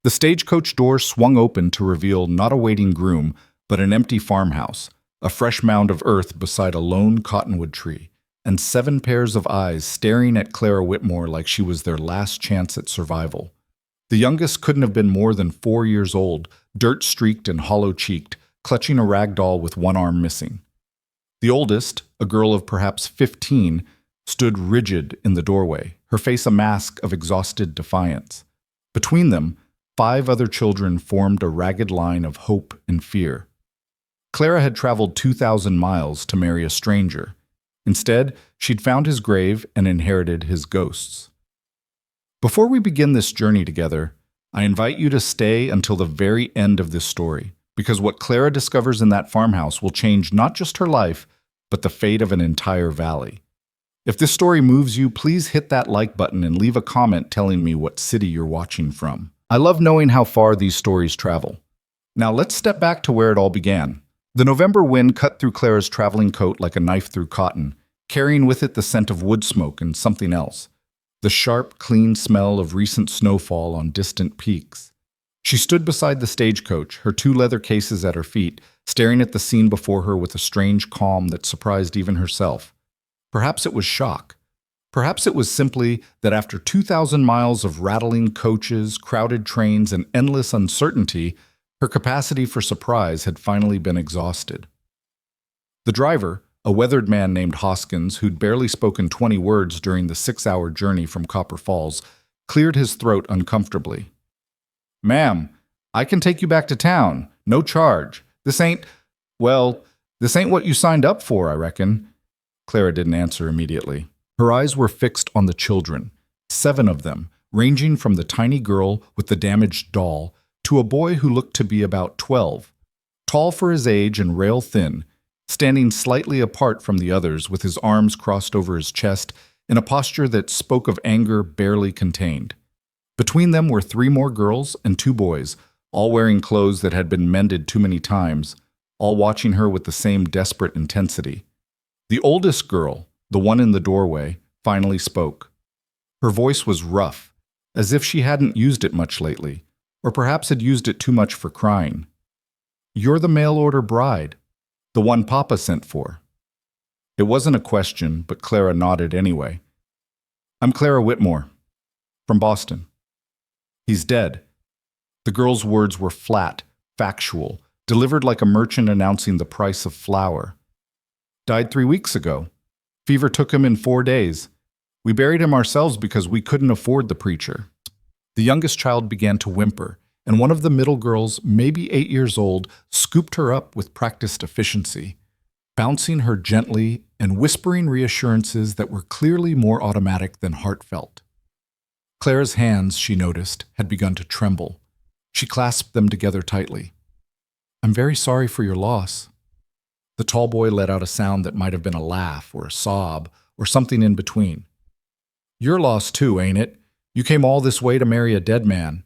The stagecoach door swung open to reveal not a waiting groom, but an empty farmhouse, a fresh mound of earth beside a lone cottonwood tree, and 7 pairs of eyes staring at Clara Whitmore like she was their last chance at survival. The youngest couldn't have been more than 4 years old, dirt-streaked and hollow-cheeked, clutching a rag doll with one arm missing. The oldest, a girl of perhaps 15, stood rigid in the doorway, her face a mask of exhausted defiance. Between them, 5 other children formed a ragged line of hope and fear. Clara had traveled 2,000 miles to marry a stranger. Instead, she'd found his grave and inherited his ghosts. Before we begin this journey together, I invite you to stay until the very end of this story, because what Clara discovers in that farmhouse will change not just her life, but the fate of an entire valley. If this story moves you, please hit that like button and leave a comment telling me what city you're watching from. I love knowing how far these stories travel. Now let's step back to where it all began. The November wind cut through Clara's traveling coat like a knife through cotton, carrying with it the scent of wood smoke and something else, the sharp, clean smell of recent snowfall on distant peaks. She stood beside the stagecoach, her 2 leather cases at her feet, staring at the scene before her with a strange calm that surprised even herself. Perhaps it was shock. Perhaps it was simply that after 2,000 miles of rattling coaches, crowded trains, and endless uncertainty, her capacity for surprise had finally been exhausted. The driver, a weathered man named Hoskins, who'd barely spoken 20 words during the 6-hour journey from Copper Falls, cleared his throat uncomfortably. "Ma'am, I can take you back to town. No charge. This ain't what you signed up for, I reckon." Clara didn't answer immediately. Her eyes were fixed on the children, 7 of them, ranging from the tiny girl with the damaged doll to a boy who looked to be about 12, tall for his age and rail-thin, standing slightly apart from the others with his arms crossed over his chest in a posture that spoke of anger barely contained. Between them were 3 more girls and 2 boys, all wearing clothes that had been mended too many times, all watching her with the same desperate intensity. The oldest girl, the one in the doorway, finally spoke. Her voice was rough, as if she hadn't used it much lately, or perhaps had used it too much for crying. "You're the mail-order bride, the one Papa sent for." It wasn't a question, but Clara nodded anyway. "I'm Clara Whitmore, from Boston." "He's dead." The girl's words were flat, factual, delivered like a merchant announcing the price of flour. "Died 3 weeks ago. Fever took him in 4 days. We buried him ourselves because we couldn't afford the preacher." The youngest child began to whimper, and one of the middle girls, maybe 8 years old, scooped her up with practiced efficiency, bouncing her gently and whispering reassurances that were clearly more automatic than heartfelt. Clara's hands, she noticed, had begun to tremble. She clasped them together tightly. "I'm very sorry for your loss." The tall boy let out a sound that might have been a laugh or a sob or something in between. "Your loss too, ain't it? You came all this way to marry a dead man."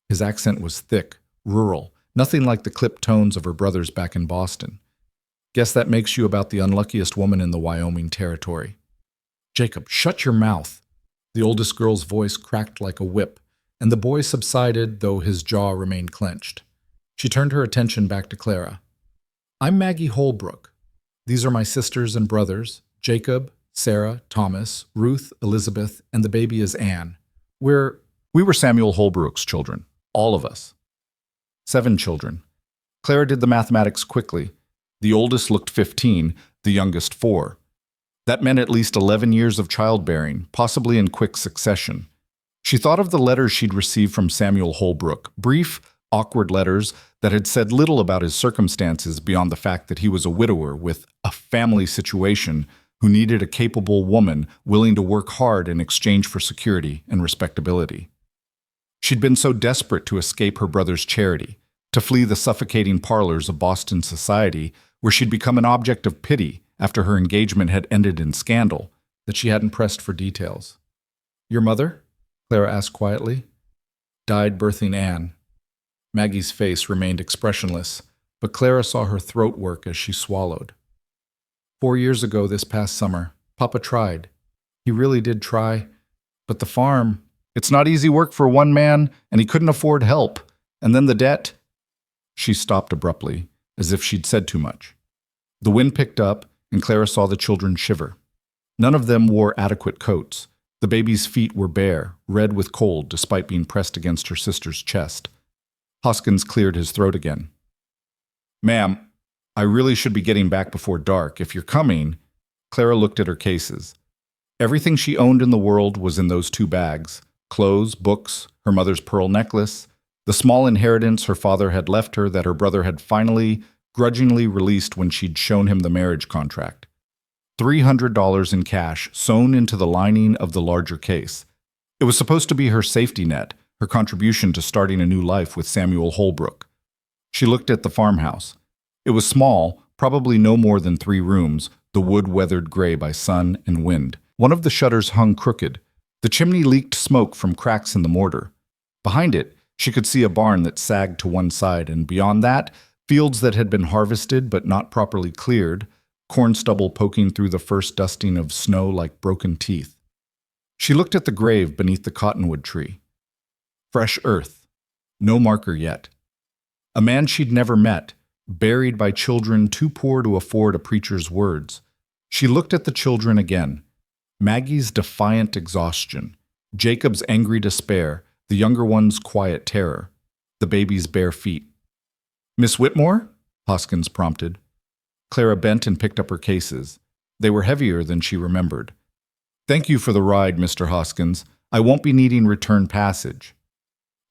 His accent was thick, rural, nothing like the clipped tones of her brothers back in Boston. "Guess that makes you about the unluckiest woman in the Wyoming territory." "Jacob, shut your mouth." The oldest girl's voice cracked like a whip, and the boy subsided, though his jaw remained clenched. She turned her attention back to Clara. "I'm Maggie Holbrook. These are my sisters and brothers, Jacob, Sarah, Thomas, Ruth, Elizabeth, and the baby is Anne. We were Samuel Holbrook's children, all of us. 7 children." Clara did the mathematics quickly. The oldest looked 15, the youngest 4. That meant at least 11 years of childbearing, possibly in quick succession. She thought of the letters she'd received from Samuel Holbrook, brief, awkward letters that had said little about his circumstances beyond the fact that he was a widower with a family situation who needed a capable woman willing to work hard in exchange for security and respectability. She'd been so desperate to escape her brother's charity, to flee the suffocating parlors of Boston society, where she'd become an object of pity after her engagement had ended in scandal, that she hadn't pressed for details. "Your mother?" Clara asked quietly. "Died birthing Anne." Maggie's face remained expressionless, but Clara saw her throat work as she swallowed. 4 years ago this past summer, Papa tried. He really did try, but the farm, It's not easy work for one man, and he couldn't afford help. And then the debt. She stopped abruptly, as if she'd said too much. The wind picked up, and Clara saw the children shiver. None of them wore adequate coats. The baby's feet were bare, red with cold despite being pressed against her sister's chest. Hoskins cleared his throat again. Ma'am, I really should be getting back before dark. If you're coming... Clara looked at her cases. Everything she owned in the world was in those 2 bags. Clothes, books, her mother's pearl necklace, the small inheritance her father had left her that her brother had finally, grudgingly released when she'd shown him the marriage contract. $300 in cash sewn into the lining of the larger case. It was supposed to be her safety net, her contribution to starting a new life with Samuel Holbrook. She looked at the farmhouse. It was small, probably no more than 3 rooms, the wood weathered gray by sun and wind. One of the shutters hung crooked. The chimney leaked smoke from cracks in the mortar. Behind it, she could see a barn that sagged to one side, and beyond that, fields that had been harvested but not properly cleared, corn stubble poking through the first dusting of snow like broken teeth. She looked at the grave beneath the cottonwood tree. Fresh earth. No marker yet. A man she'd never met, buried by children too poor to afford a preacher's words. She looked at the children again. Maggie's defiant exhaustion, Jacob's angry despair, the younger one's quiet terror, the baby's bare feet. Miss Whitmore? Hoskins prompted. Clara bent and picked up her cases. They were heavier than she remembered. Thank you for the ride, Mr. Hoskins. I won't be needing return passage.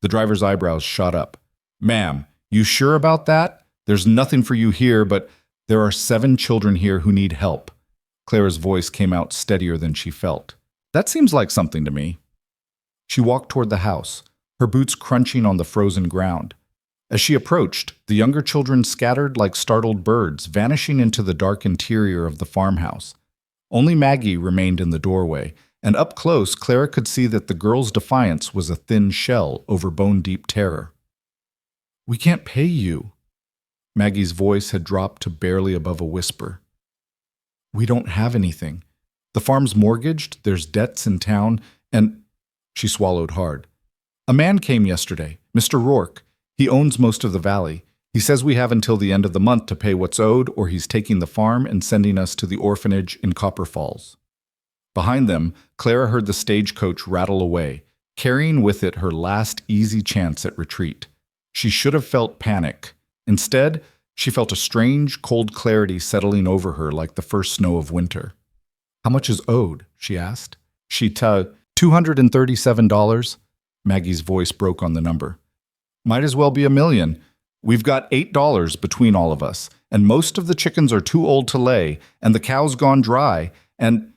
The driver's eyebrows shot up. Ma'am, you sure about that? There's nothing for you here, but there are 7 children here who need help. Clara's voice came out steadier than she felt. That seems like something to me. She walked toward the house, her boots crunching on the frozen ground. As she approached, the younger children scattered like startled birds, vanishing into the dark interior of the farmhouse. Only Maggie remained in the doorway, and up close, Clara could see that the girl's defiance was a thin shell over bone-deep terror. We can't pay you. Maggie's voice had dropped to barely above a whisper. We don't have anything. The farm's mortgaged, there's debts in town, and... She swallowed hard. A man came yesterday, Mr. Rork. He owns most of the valley. He says we have until the end of the month to pay what's owed, or he's taking the farm and sending us to the orphanage in Copper Falls. Behind them, Clara heard the stagecoach rattle away, carrying with it her last easy chance at retreat. She should have felt panic. Instead, she felt a strange, cold clarity settling over her like the first snow of winter. How much is owed? She asked. $237. Maggie's voice broke on the number. Might as well be $1 million. We've got $8 between all of us, and most of the chickens are too old to lay, and the cow's gone dry, and...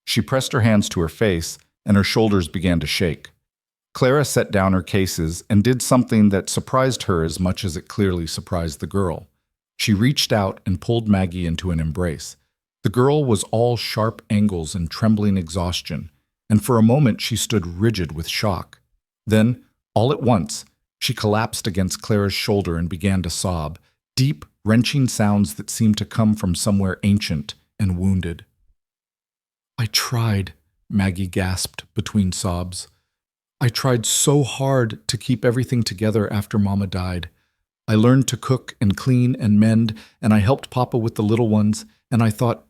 She pressed her hands to her face, and her shoulders began to shake. Clara set down her cases and did something that surprised her as much as it clearly surprised the girl. She reached out and pulled Maggie into an embrace. The girl was all sharp angles and trembling exhaustion, and for a moment she stood rigid with shock. Then, all at once, she collapsed against Clara's shoulder and began to sob, deep, wrenching sounds that seemed to come from somewhere ancient and wounded. I tried, Maggie gasped between sobs. I tried so hard to keep everything together after Mama died. I learned to cook and clean and mend, and I helped Papa with the little ones, and I thought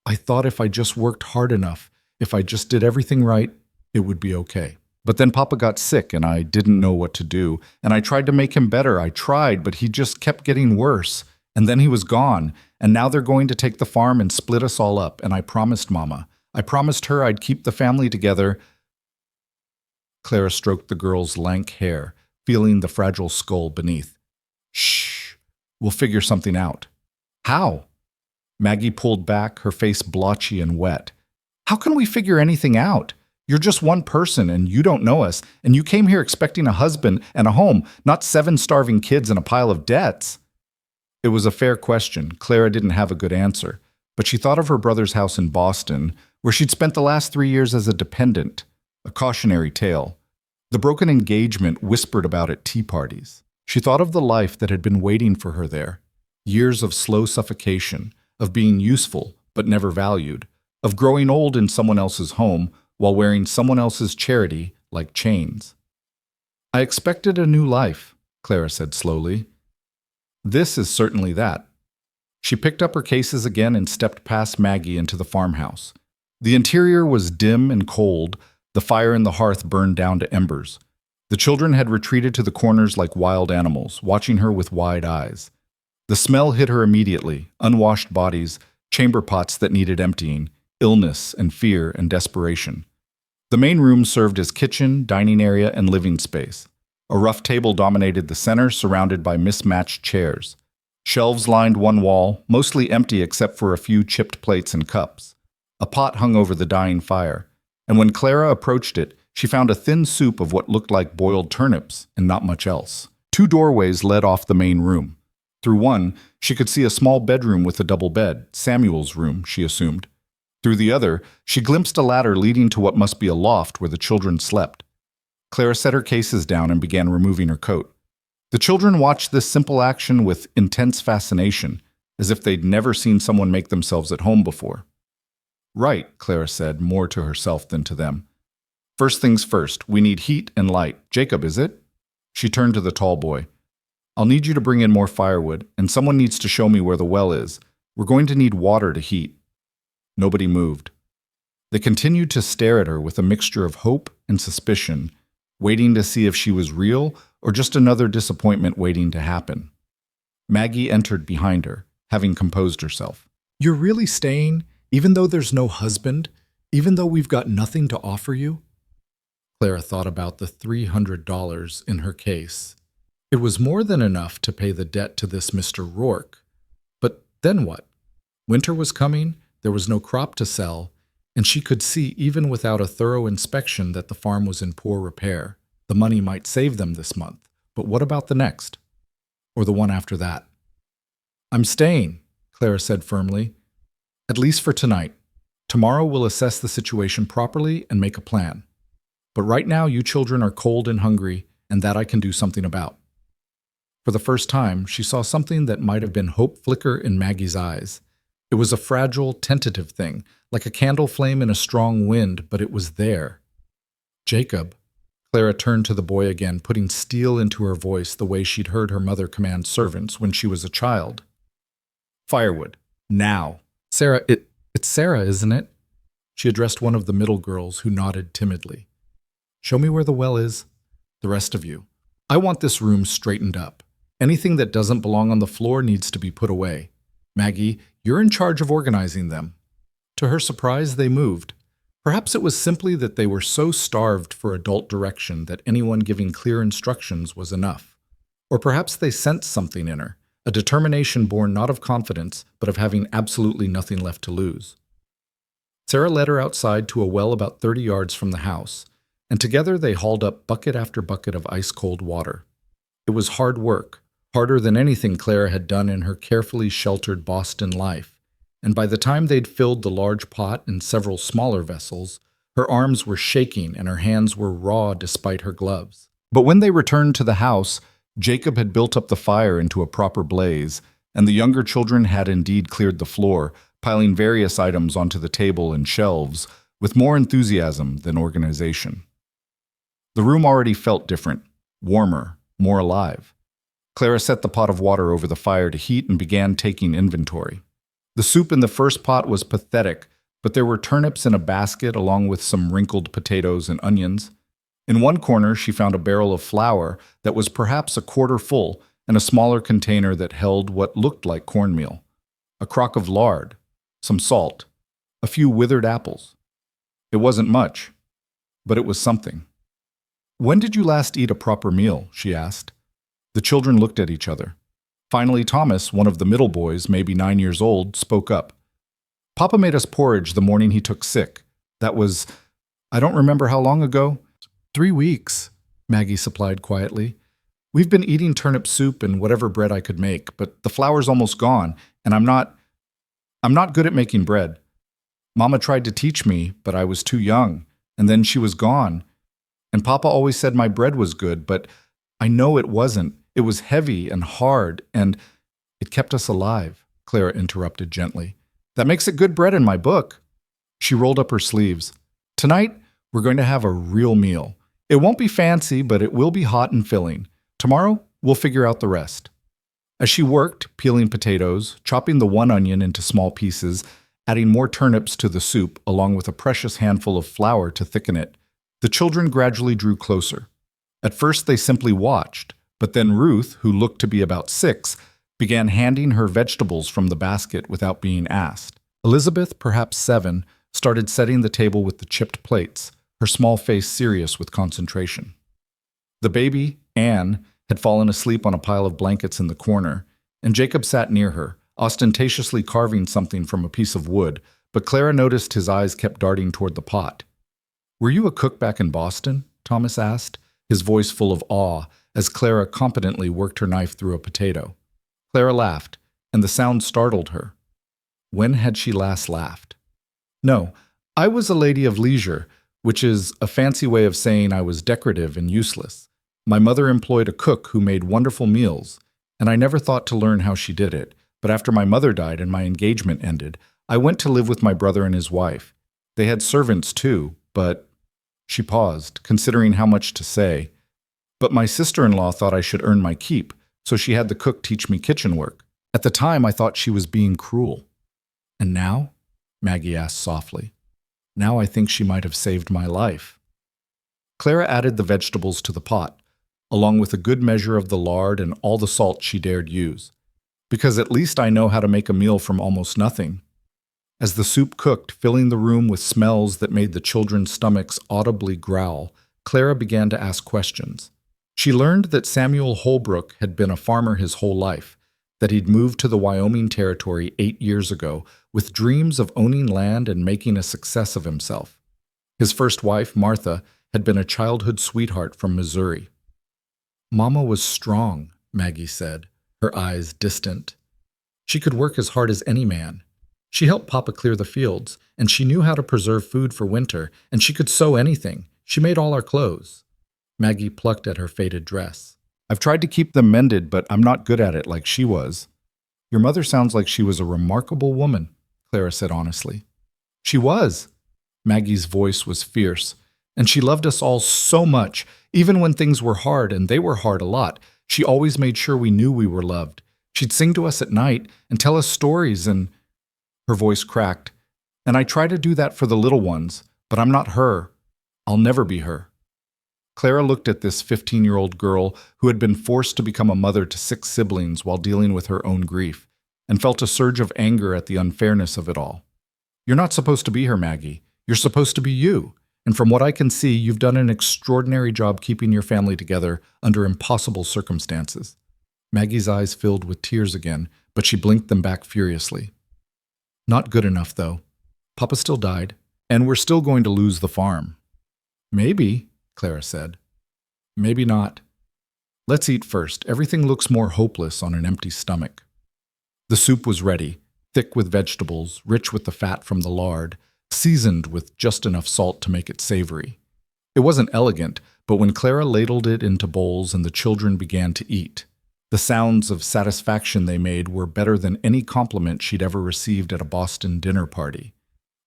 if I just worked hard enough, if I just did everything right, it would be okay. But then Papa got sick, and I didn't know what to do, and I tried to make him better. I tried, but he just kept getting worse, and then he was gone, and now they're going to take the farm and split us all up, and I promised Mama. I promised her I'd keep the family together. Clara stroked the girl's lank hair, feeling the fragile skull beneath. Shh, we'll figure something out. How? Maggie pulled back, her face blotchy and wet. How can we figure anything out? You're just one person, and you don't know us, and you came here expecting a husband and a home, not 7 starving kids and a pile of debts. It was a fair question. Clara didn't have a good answer, but she thought of her brother's house in Boston, where she'd spent the last 3 years as a dependent, a cautionary tale. The broken engagement whispered about at tea parties. She thought of the life that had been waiting for her there, years of slow suffocation, of being useful but never valued, of growing old in someone else's home while wearing someone else's charity like chains. I expected a new life, Clara said slowly. This is certainly that. She picked up her cases again and stepped past Maggie into the farmhouse. The interior was dim and cold, the fire in the hearth burned down to embers. The children had retreated to the corners like wild animals, watching her with wide eyes. The smell hit her immediately, unwashed bodies, chamber pots that needed emptying, illness and fear and desperation. The main room served as kitchen, dining area, and living space. A rough table dominated the center, surrounded by mismatched chairs. Shelves lined one wall, mostly empty except for a few chipped plates and cups. A pot hung over the dying fire, and when Clara approached it, she found a thin soup of what looked like boiled turnips and not much else. 2 doorways led off the main room. Through one, she could see a small bedroom with a double bed, Samuel's room, she assumed. Through the other, she glimpsed a ladder leading to what must be a loft where the children slept. Clara set her cases down and began removing her coat. The children watched this simple action with intense fascination, as if they'd never seen someone make themselves at home before. Right, Clara said, more to herself than to them. First things first, we need heat and light. Jacob, is it? She turned to the tall boy. I'll need you to bring in more firewood, and someone needs to show me where the well is. We're going to need water to heat. Nobody moved. They continued to stare at her with a mixture of hope and suspicion, waiting to see if she was real or just another disappointment waiting to happen. Maggie entered behind her, having composed herself. You're really staying, even though there's no husband, even though we've got nothing to offer you? Clara thought about the $300 in her case. It was more than enough to pay the debt to this Mr. Rork. But then what? Winter was coming, there was no crop to sell, and she could see even without a thorough inspection that the farm was in poor repair. The money might save them this month, but what about the next? Or the one after that? I'm staying, Clara said firmly. At least for tonight. Tomorrow we'll assess the situation properly and make a plan. But right now you children are cold and hungry, and that I can do something about. For the first time, she saw something that might have been hope flicker in Maggie's eyes. It was a fragile, tentative thing, like a candle flame in a strong wind, but it was there. Jacob. Clara turned to the boy again, putting steel into her voice the way she'd heard her mother command servants when she was a child. Firewood. Now. Sarah, it's Sarah, isn't it? She addressed one of the middle girls, who nodded timidly. Show me where the well is. The rest of you. I want this room straightened up. Anything that doesn't belong on the floor needs to be put away. Maggie, you're in charge of organizing them. To her surprise, they moved. Perhaps it was simply that they were so starved for adult direction that anyone giving clear instructions was enough. Or perhaps they sensed something in her, a determination born not of confidence, but of having absolutely nothing left to lose. Sarah led her outside to a well about 30 yards from the house, and together they hauled up bucket after bucket of ice-cold water. It was hard work, harder than anything Clara had done in her carefully sheltered Boston life, and by the time they'd filled the large pot and several smaller vessels, her arms were shaking and her hands were raw despite her gloves. But when they returned to the house, Jacob had built up the fire into a proper blaze, and the younger children had indeed cleared the floor, piling various items onto the table and shelves, with more enthusiasm than organization. The room already felt different, warmer, more alive. Clara set the pot of water over the fire to heat and began taking inventory. The soup in the first pot was pathetic, but there were turnips in a basket along with some wrinkled potatoes and onions. In one corner, she found a barrel of flour that was perhaps a quarter full and a smaller container that held what looked like cornmeal, a crock of lard, some salt, a few withered apples. It wasn't much, but it was something. When did you last eat a proper meal? She asked. The children looked at each other. Finally, Thomas, one of the middle boys, maybe 9 years old, spoke up. Papa made us porridge the morning he took sick. That was, I don't remember how long ago. 3 weeks, Maggie supplied quietly. We've been eating turnip soup and whatever bread I could make, but the flour's almost gone, and I'm not good at making bread. Mama tried to teach me, but I was too young, and then she was gone. And Papa always said my bread was good, but I know it wasn't. It was heavy and hard, and it kept us alive, Clara interrupted gently. That makes it good bread in my book. She rolled up her sleeves. Tonight, we're going to have a real meal, It won't be fancy, but it will be hot and filling. Tomorrow, we'll figure out the rest. As she worked, peeling potatoes, chopping the one onion into small pieces, adding more turnips to the soup, along with a precious handful of flour to thicken it, the children gradually drew closer. At first, they simply watched, but then Ruth, who looked to be about 6, began handing her vegetables from the basket without being asked. Elizabeth, perhaps 7, started setting the table with the chipped plates, her small face serious with concentration. The baby, Anne, had fallen asleep on a pile of blankets in the corner, and Jacob sat near her, ostentatiously carving something from a piece of wood, but Clara noticed his eyes kept darting toward the pot. "Were you a cook back in Boston?" Thomas asked, his voice full of awe, as Clara competently worked her knife through a potato. Clara laughed, and the sound startled her. When had she last laughed? "No, I was a lady of leisure, which is a fancy way of saying I was decorative and useless. My mother employed a cook who made wonderful meals, and I never thought to learn how she did it, but after my mother died and my engagement ended, I went to live with my brother and his wife. They had servants too, but—" She paused, considering how much to say. "But my sister-in-law thought I should earn my keep, so she had the cook teach me kitchen work. At the time, I thought she was being cruel." "And now?" Maggie asked softly. "Now I think she might have saved my life." Clara added the vegetables to the pot, along with a good measure of the lard and all the salt she dared use. "Because at least I know how to make a meal from almost nothing." As the soup cooked, filling the room with smells that made the children's stomachs audibly growl, Clara began to ask questions. She learned that Samuel Holbrook had been a farmer his whole life, that he'd moved to the Wyoming Territory 8 years ago with dreams of owning land and making a success of himself. His first wife, Martha, had been a childhood sweetheart from Missouri. "Mama was strong," Maggie said, her eyes distant. "She could work as hard as any man. She helped Papa clear the fields, and she knew how to preserve food for winter, and she could sew anything. She made all our clothes." Maggie plucked at her faded dress. "I've tried to keep them mended, but I'm not good at it like she was." "Your mother sounds like she was a remarkable woman," Clara said honestly. "She was." Maggie's voice was fierce. "And she loved us all so much, even when things were hard, and they were hard a lot. She always made sure we knew we were loved. She'd sing to us at night and tell us stories and—" Her voice cracked. "And I try to do that for the little ones, but I'm not her. I'll never be her." Clara looked at this 15-year-old girl who had been forced to become a mother to 6 siblings while dealing with her own grief, and felt a surge of anger at the unfairness of it all. "You're not supposed to be her, Maggie. You're supposed to be you. And from what I can see, you've done an extraordinary job keeping your family together under impossible circumstances." Maggie's eyes filled with tears again, but she blinked them back furiously. "Not good enough, though. Papa still died, and we're still going to lose the farm." "Maybe," Clara said. "Maybe not. Let's eat first. Everything looks more hopeless on an empty stomach." The soup was ready, thick with vegetables, rich with the fat from the lard, seasoned with just enough salt to make it savory. It wasn't elegant, but when Clara ladled it into bowls and the children began to eat, the sounds of satisfaction they made were better than any compliment she'd ever received at a Boston dinner party.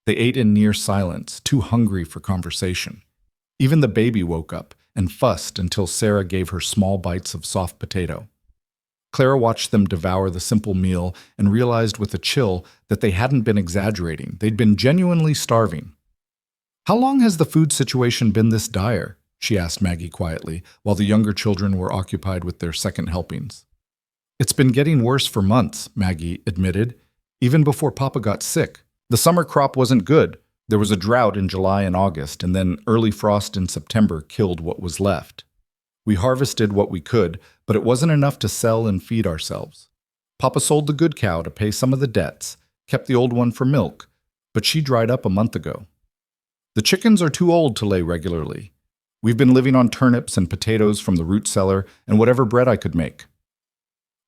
They ate in near silence, too hungry for conversation. Even the baby woke up and fussed until Sarah gave her small bites of soft potato. Clara watched them devour the simple meal and realized with a chill that they hadn't been exaggerating. They'd been genuinely starving. "How long has the food situation been this dire?" she asked Maggie quietly, while the younger children were occupied with their second helpings. "It's been getting worse for months," Maggie admitted, "even before Papa got sick. The summer crop wasn't good. There was a drought in July and August, and then early frost in September killed what was left. We harvested what we could, but it wasn't enough to sell and feed ourselves. Papa sold the good cow to pay some of the debts, kept the old one for milk, but she dried up a month ago. The chickens are too old to lay regularly. We've been living on turnips and potatoes from the root cellar and whatever bread I could make."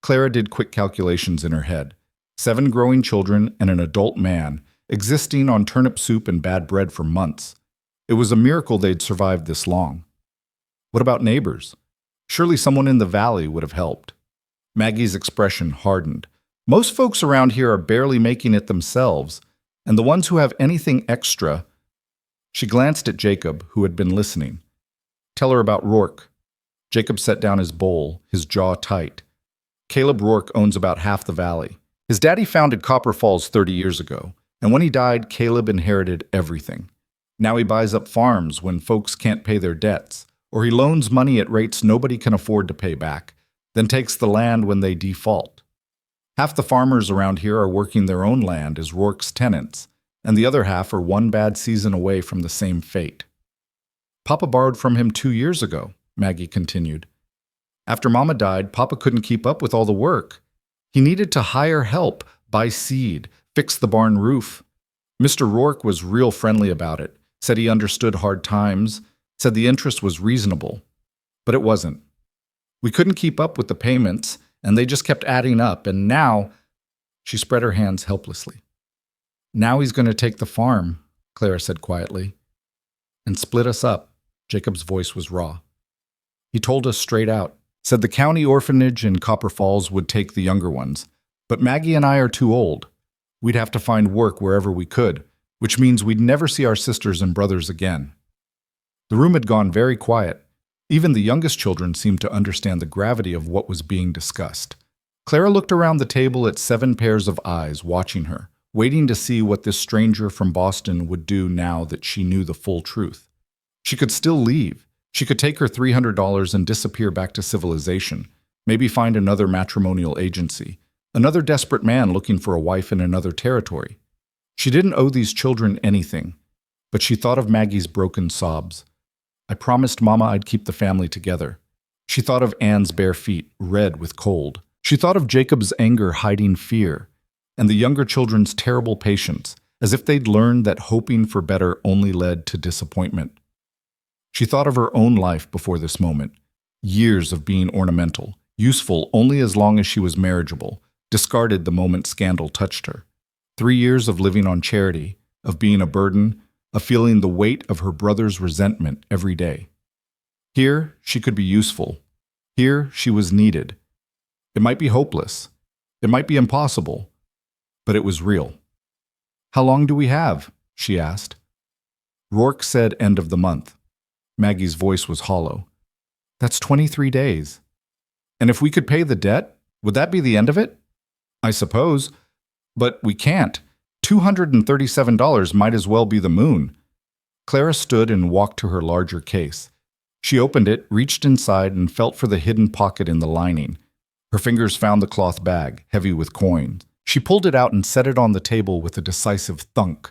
Clara did quick calculations in her head. 7 growing children and an adult man, existing on turnip soup and bad bread for months. It was a miracle they'd survived this long. What about neighbors? Surely someone in the valley would have helped. Maggie's expression hardened. "Most folks around here are barely making it themselves, and the ones who have anything extra—" She glanced at Jacob, who had been listening. Tell her about Rork. Jacob set down his bowl, his jaw tight. Caleb Rork owns about half the valley. His daddy founded Copper Falls 30 years ago, and when he died, Caleb inherited everything. Now he buys up farms when folks can't pay their debts, or he loans money at rates nobody can afford to pay back, then takes the land when they default. Half the farmers around here are working their own land as Rork's tenants, and the other half are one bad season away from the same fate. Papa borrowed from him 2 years ago, Maggie continued. After Mama died, Papa couldn't keep up with all the work. He needed to hire help, buy seed, fix the barn roof. Mr. Rork was real friendly about it, said he understood hard times, said the interest was reasonable. But it wasn't. We couldn't keep up with the payments, and they just kept adding up, and now— She spread her hands helplessly. Now he's going to take the farm, Clara said quietly. And split us up. Jacob's voice was raw. He told us straight out, said the county orphanage in Copper Falls would take the younger ones, but Maggie and I are too old. We'd have to find work wherever we could, which means we'd never see our sisters and brothers again. The room had gone very quiet. Even the youngest children seemed to understand the gravity of what was being discussed. Clara looked around the table at 7 pairs of eyes watching her, waiting to see what this stranger from Boston would do now that she knew the full truth. She could still leave. She could take her $300 and disappear back to civilization, maybe find another matrimonial agency, another desperate man looking for a wife in another territory. She didn't owe these children anything, but she thought of Maggie's broken sobs. I promised Mama I'd keep the family together. She thought of Anne's bare feet, red with cold. She thought of Jacob's anger hiding fear, and the younger children's terrible patience, as if they'd learned that hoping for better only led to disappointment. She thought of her own life before this moment, years of being ornamental, useful only as long as she was marriageable, discarded the moment scandal touched her. 3 years of living on charity, of being a burden, of feeling the weight of her brother's resentment every day. Here, she could be useful. Here, she was needed. It might be hopeless. It might be impossible. But it was real. How long do we have? She asked. Rork said end of the month. Maggie's voice was hollow. That's 23 days. And if we could pay the debt, would that be the end of it? I suppose. But we can't. $237 might as well be the moon. Clara stood and walked to her larger case. She opened it, reached inside, and felt for the hidden pocket in the lining. Her fingers found the cloth bag, heavy with coins. She pulled it out and set it on the table with a decisive thunk.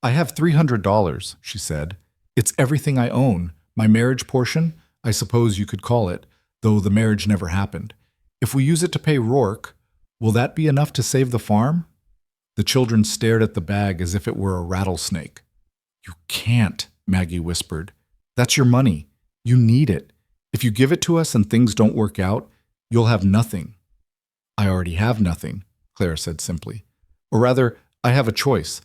I have $300, she said. It's everything I own. My marriage portion, I suppose you could call it, though the marriage never happened. If we use it to pay Rork, will that be enough to save the farm? The children stared at the bag as if it were a rattlesnake. You can't, Maggie whispered. That's your money. You need it. If you give it to us and things don't work out, you'll have nothing. I already have nothing, Clara said simply. Or rather, I have a choice.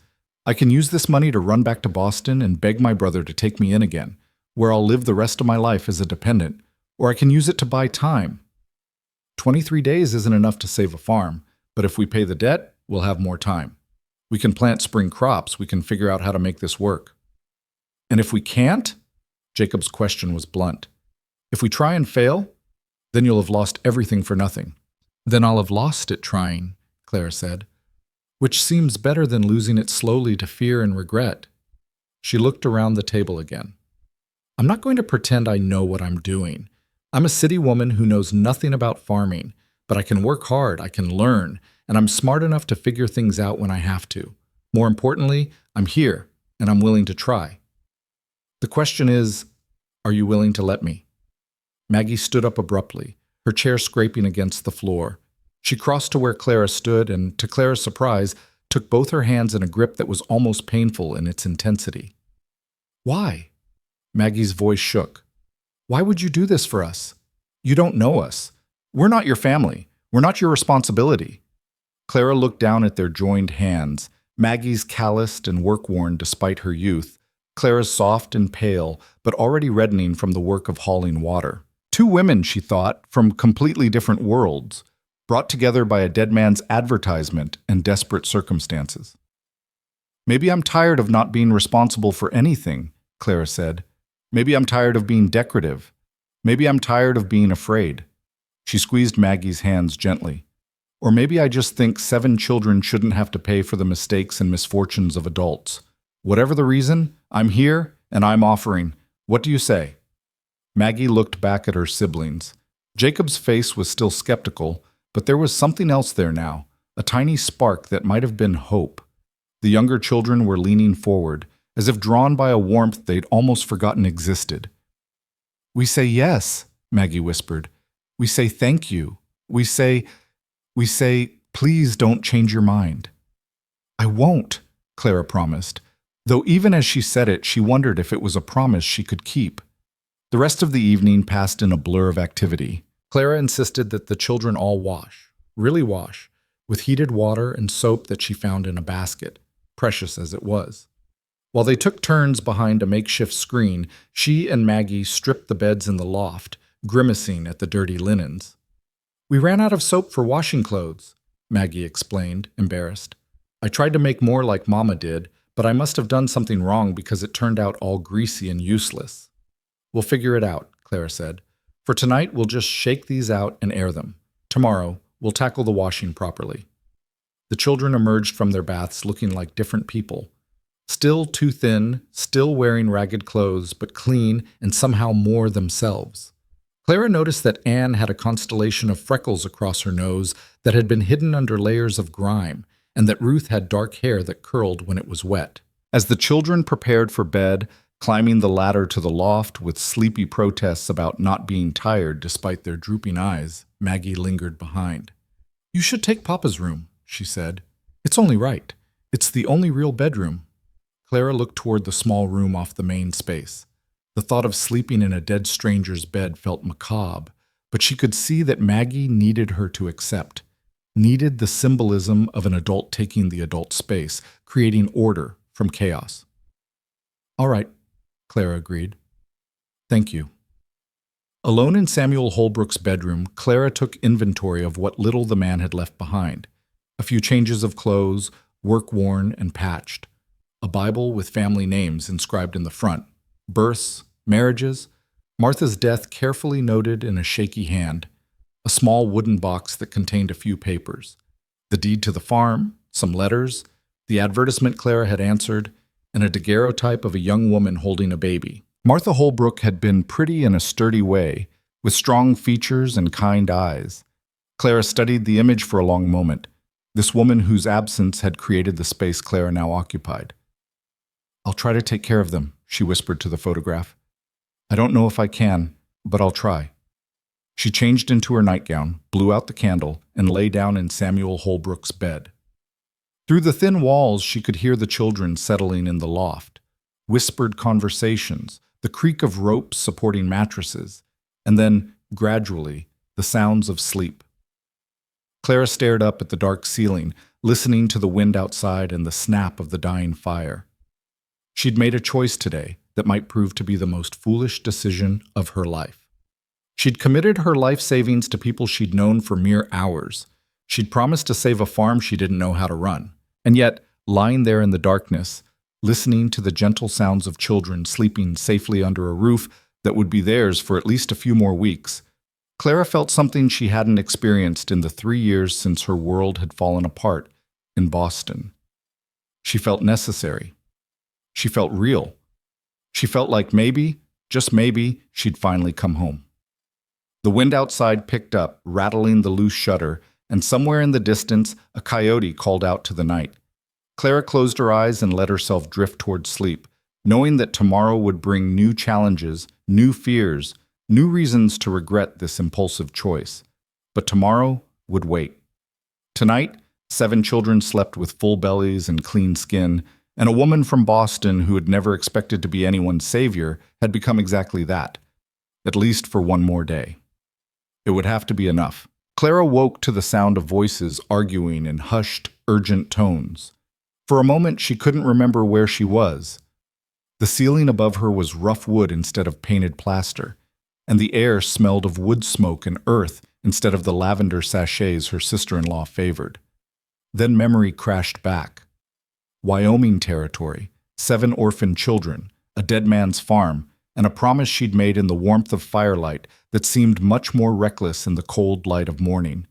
I can use this money to run back to Boston and beg my brother to take me in again, where I'll live the rest of my life as a dependent, or I can use it to buy time. 23 days isn't enough to save a farm, but if we pay the debt, we'll have more time. We can plant spring crops, we can figure out how to make this work. And if we can't? Jacob's question was blunt. If we try and fail, then you'll have lost everything for nothing. Then I'll have lost it trying, Clara said, which seems better than losing it slowly to fear and regret. She looked around the table again. I'm not going to pretend I know what I'm doing. I'm a city woman who knows nothing about farming, but I can work hard, I can learn, and I'm smart enough to figure things out when I have to. More importantly, I'm here, and I'm willing to try. The question is, are you willing to let me? Maggie stood up abruptly, her chair scraping against the floor. She crossed to where Clara stood and, to Clara's surprise, took both her hands in a grip that was almost painful in its intensity. Why? Maggie's voice shook. Why would you do this for us? You don't know us. We're not your family. We're not your responsibility. Clara looked down at their joined hands, Maggie's calloused and work-worn despite her youth, Clara's soft and pale, but already reddening from the work of hauling water. Two women, she thought, from completely different worlds, brought together by a dead man's advertisement and desperate circumstances. Maybe I'm tired of not being responsible for anything, Clara said. Maybe I'm tired of being decorative. Maybe I'm tired of being afraid. She squeezed Maggie's hands gently. Or maybe I just think 7 children shouldn't have to pay for the mistakes and misfortunes of adults. Whatever the reason, I'm here and I'm offering. What do you say? Maggie looked back at her siblings. Jacob's face was still skeptical, but there was something else there now, a tiny spark that might have been hope. The younger children were leaning forward, as if drawn by a warmth they'd almost forgotten existed. We say yes, Maggie whispered. We say thank you. We say, please don't change your mind. I won't, Clara promised, though even as she said it, she wondered if it was a promise she could keep. The rest of the evening passed in a blur of activity. Clara insisted that the children all wash, really wash, with heated water and soap that she found in a basket, precious as it was. While they took turns behind a makeshift screen, she and Maggie stripped the beds in the loft, grimacing at the dirty linens. We ran out of soap for washing clothes, Maggie explained, embarrassed. I tried to make more like Mama did, but I must have done something wrong because it turned out all greasy and useless. We'll figure it out, Clara said. For tonight, we'll just shake these out and air them. Tomorrow, we'll tackle the washing properly. The children emerged from their baths looking like different people. Still too thin, still wearing ragged clothes, but clean and somehow more themselves. Clara noticed that Anne had a constellation of freckles across her nose that had been hidden under layers of grime, and that Ruth had dark hair that curled when it was wet. As the children prepared for bed, climbing the ladder to the loft with sleepy protests about not being tired despite their drooping eyes, Maggie lingered behind. You should take Papa's room, she said. It's only right. It's the only real bedroom. Clara looked toward the small room off the main space. The thought of sleeping in a dead stranger's bed felt macabre, but she could see that Maggie needed her to accept, needed the symbolism of an adult taking the adult space, creating order from chaos. All right, Clara agreed. Thank you. Alone in Samuel Holbrook's bedroom, Clara took inventory of what little the man had left behind. A few changes of clothes, work-worn and patched. A Bible with family names inscribed in the front. Births, marriages, Martha's death carefully noted in a shaky hand. A small wooden box that contained a few papers. The deed to the farm, some letters, the advertisement Clara had answered, and a daguerreotype of a young woman holding a baby. Martha Holbrook had been pretty in a sturdy way, with strong features and kind eyes. Clara studied the image for a long moment, this woman whose absence had created the space Clara now occupied. I'll try to take care of them, she whispered to the photograph. I don't know if I can, but I'll try. She changed into her nightgown, blew out the candle, and lay down in Samuel Holbrook's bed. Through the thin walls, she could hear the children settling in the loft, whispered conversations, the creak of ropes supporting mattresses, and then, gradually, the sounds of sleep. Clara stared up at the dark ceiling, listening to the wind outside and the snap of the dying fire. She'd made a choice today that might prove to be the most foolish decision of her life. She'd committed her life savings to people she'd known for mere hours. She'd promised to save a farm she didn't know how to run. And yet, lying there in the darkness, listening to the gentle sounds of children sleeping safely under a roof that would be theirs for at least a few more weeks, Clara felt something she hadn't experienced in the 3 years since her world had fallen apart in Boston. She felt necessary. She felt real. She felt like maybe, just maybe, she'd finally come home. The wind outside picked up, rattling the loose shutter, and somewhere in the distance, a coyote called out to the night. Clara closed her eyes and let herself drift toward sleep, knowing that tomorrow would bring new challenges, new fears, new reasons to regret this impulsive choice. But tomorrow would wait. Tonight, 7 children slept with full bellies and clean skin, and a woman from Boston who had never expected to be anyone's savior had become exactly that, at least for one more day. It would have to be enough. Clara woke to the sound of voices arguing in hushed, urgent tones. For a moment, she couldn't remember where she was. The ceiling above her was rough wood instead of painted plaster, and the air smelled of wood smoke and earth instead of the lavender sachets her sister-in-law favored. Then memory crashed back. Wyoming territory, 7 orphaned children, a dead man's farm, and a promise she'd made in the warmth of firelight that seemed much more reckless in the cold light of morning.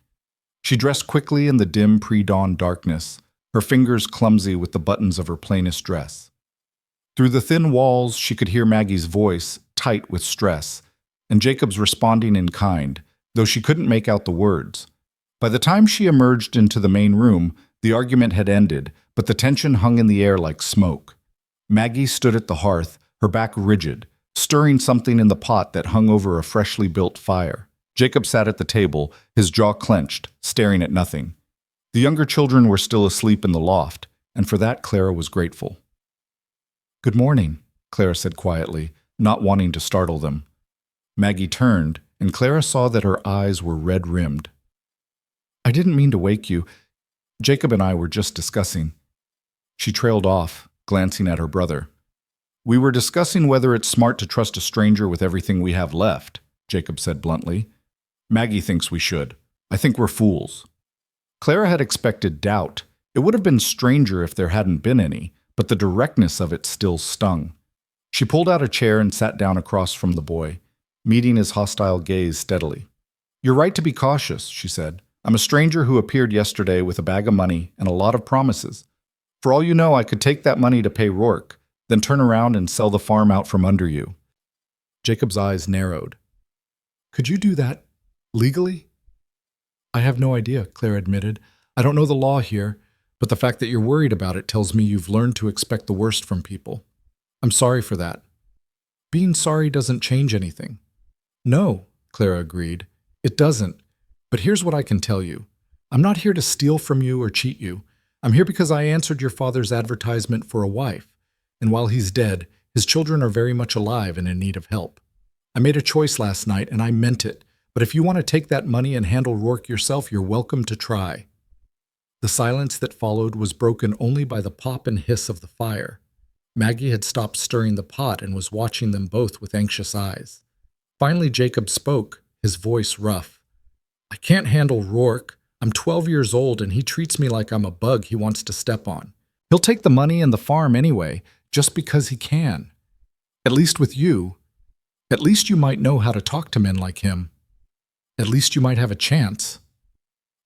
She dressed quickly in the dim pre-dawn darkness, her fingers clumsy with the buttons of her plainest dress. Through the thin walls, she could hear Maggie's voice, tight with stress, and Jacob's responding in kind, though she couldn't make out the words. By the time she emerged into the main room, the argument had ended, but the tension hung in the air like smoke. Maggie stood at the hearth, her back rigid, stirring something in the pot that hung over a freshly built fire. Jacob sat at the table, his jaw clenched, staring at nothing. The younger children were still asleep in the loft, and for that Clara was grateful. "Good morning," Clara said quietly, not wanting to startle them. Maggie turned, and Clara saw that her eyes were red-rimmed. "I didn't mean to wake you. Jacob and I were just discussing." She trailed off, glancing at her brother. "We were discussing whether it's smart to trust a stranger with everything we have left," Jacob said bluntly. "Maggie thinks we should. I think we're fools." Clara had expected doubt. It would have been stranger if there hadn't been any, but the directness of it still stung. She pulled out a chair and sat down across from the boy, meeting his hostile gaze steadily. "You're right to be cautious," she said. "I'm a stranger who appeared yesterday with a bag of money and a lot of promises. For all you know, I could take that money to pay Rork, then turn around and sell the farm out from under you." Jacob's eyes narrowed. "Could you do that legally?" "I have no idea," Clara admitted. "I don't know the law here, but the fact that you're worried about it tells me you've learned to expect the worst from people. I'm sorry for that." "Being sorry doesn't change anything." "No," Clara agreed. "It doesn't. But here's what I can tell you. I'm not here to steal from you or cheat you. I'm here because I answered your father's advertisement for a wife, and while he's dead, his children are very much alive and in need of help. I made a choice last night, and I meant it, but if you want to take that money and handle Rork yourself, you're welcome to try." The silence that followed was broken only by the pop and hiss of the fire. Maggie had stopped stirring the pot and was watching them both with anxious eyes. Finally, Jacob spoke, his voice rough. "I can't handle Rork. I'm 12 years old and he treats me like I'm a bug he wants to step on. He'll take the money and the farm anyway, just because he can. At least with you. At least you might know how to talk to men like him. At least you might have a chance."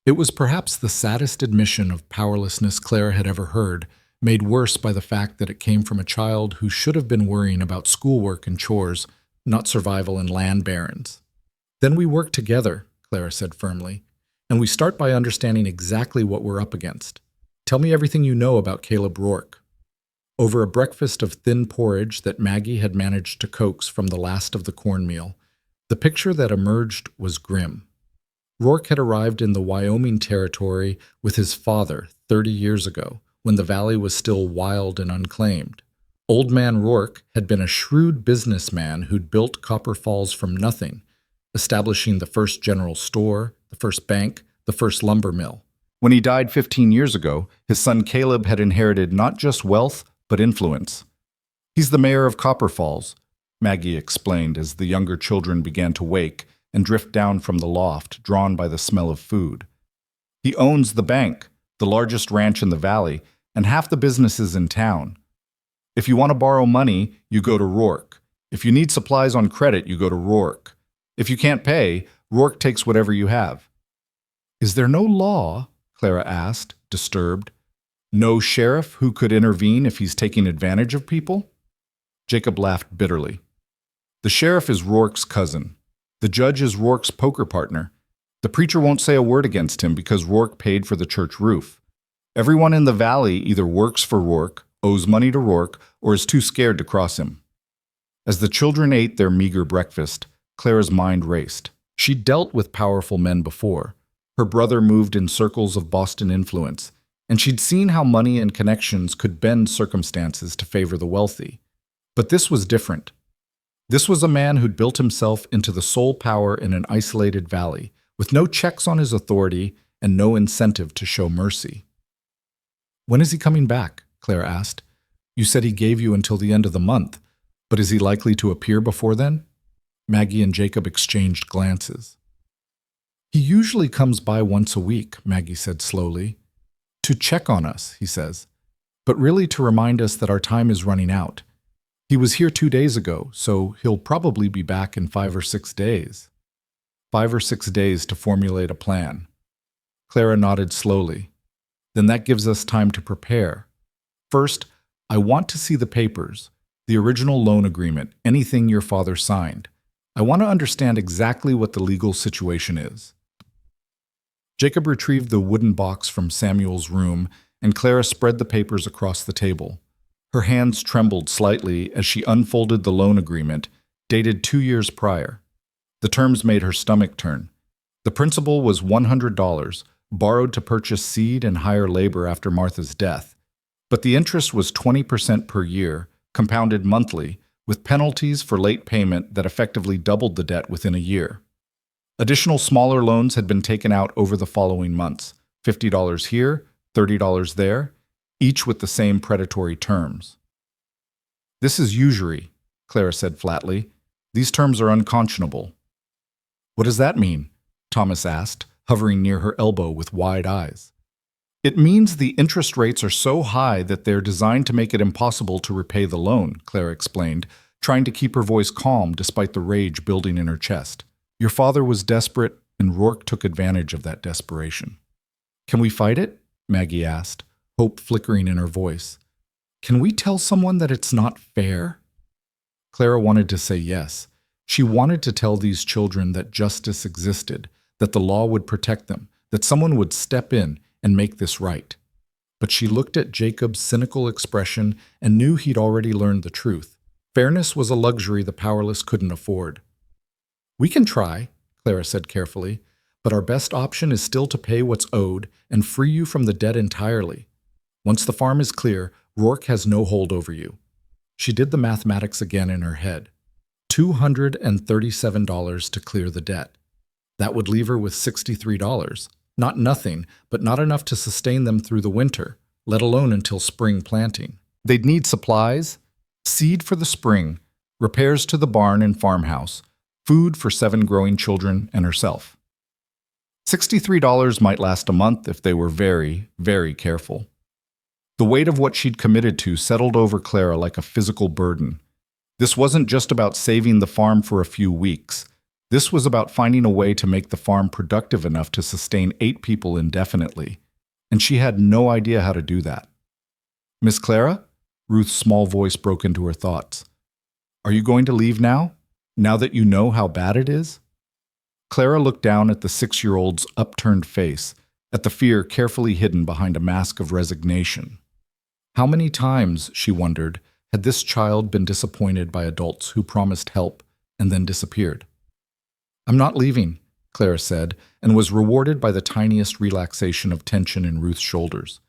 It was perhaps the saddest admission of powerlessness Clara had ever heard, made worse by the fact that it came from a child who should have been worrying about schoolwork and chores, not survival in land barrens. "Then we work together," Clara said firmly, "and we start by understanding exactly what we're up against. Tell me everything you know about Caleb Rork." Over a breakfast of thin porridge that Maggie had managed to coax from the last of the cornmeal, the picture that emerged was grim. Rork had arrived in the Wyoming territory with his father 30 years ago, when the valley was still wild and unclaimed. Old Man Rork had been a shrewd businessman who'd built Copper Falls from nothing, establishing the first general store, the first bank, the first lumber mill. When he died 15 years ago, his son Caleb had inherited not just wealth, but influence. "He's the mayor of Copper Falls," Maggie explained as the younger children began to wake and drift down from the loft, drawn by the smell of food. "He owns the bank, the largest ranch in the valley, and half the businesses in town. If you want to borrow money, you go to Rork. If you need supplies on credit, you go to Rork. If you can't pay, Rork takes whatever you have." "Is there no law?" Clara asked, disturbed. "No sheriff who could intervene if he's taking advantage of people?" Jacob laughed bitterly. "The sheriff is Rork's cousin. The judge is Rork's poker partner. The preacher won't say a word against him because Rork paid for the church roof. Everyone in the valley either works for Rork, owes money to Rork, or is too scared to cross him." As the children ate their meager breakfast, Clara's mind raced. She'd dealt with powerful men before. Her brother moved in circles of Boston influence, and she'd seen how money and connections could bend circumstances to favor the wealthy. But this was different. This was a man who'd built himself into the sole power in an isolated valley, with no checks on his authority and no incentive to show mercy. "When is he coming back?" Clara asked. "You said he gave you until the end of the month, but is he likely to appear before then?" Maggie and Jacob exchanged glances. "He usually comes by once a week," Maggie said slowly. "To check on us," he says, "but really to remind us that our time is running out. He was here 2 days ago, so he'll probably be back in 5 or 6 days. 5 or 6 days to formulate a plan. Clara nodded slowly. Then that gives us time to prepare. First, I want to see the papers, the original loan agreement, anything your father signed. I want to understand exactly what the legal situation is. Jacob retrieved the wooden box from Samuel's room, and Clara spread the papers across the table. Her hands trembled slightly as she unfolded the loan agreement, dated 2 years prior. The terms made her stomach turn. The principal was $100, borrowed to purchase seed and hire labor after Martha's death. But the interest was 20% per year, compounded monthly, with penalties for late payment that effectively doubled the debt within a year. Additional smaller loans had been taken out over the following months, $50 here, $30 there, each with the same predatory terms. This is usury, Clara said flatly. These terms are unconscionable. What does that mean? Thomas asked, hovering near her elbow with wide eyes. It means the interest rates are so high that they're designed to make it impossible to repay the loan, Clara explained, trying to keep her voice calm despite the rage building in her chest. Your father was desperate, and Rork took advantage of that desperation. Can we fight it? Maggie asked, hope flickering in her voice. Can we tell someone that it's not fair? Clara wanted to say yes. She wanted to tell these children that justice existed, that the law would protect them, that someone would step in and make this right. But she looked at Jacob's cynical expression and knew he'd already learned the truth. Fairness was a luxury the powerless couldn't afford. We can try, Clara said carefully, but our best option is still to pay what's owed and free you from the debt entirely. Once the farm is clear, Rork has no hold over you. She did the mathematics again in her head. $237 to clear the debt. That would leave her with $63. Not nothing, but not enough to sustain them through the winter, let alone until spring planting. They'd need supplies, seed for the spring, repairs to the barn and farmhouse, food for 7 growing children and herself. $63 might last a month if they were very, very careful. The weight of what she'd committed to settled over Clara like a physical burden. This wasn't just about saving the farm for a few weeks. This was about finding a way to make the farm productive enough to sustain 8 people indefinitely. And she had no idea how to do that. Miss Clara? Ruth's small voice broke into her thoughts. Are you going to leave now? Now that you know how bad it is? Clara looked down at the 6-year-old's upturned face, at the fear carefully hidden behind a mask of resignation. How many times, she wondered, had this child been disappointed by adults who promised help and then disappeared? I'm not leaving, Clara said, and was rewarded by the tiniest relaxation of tension in Ruth's shoulders.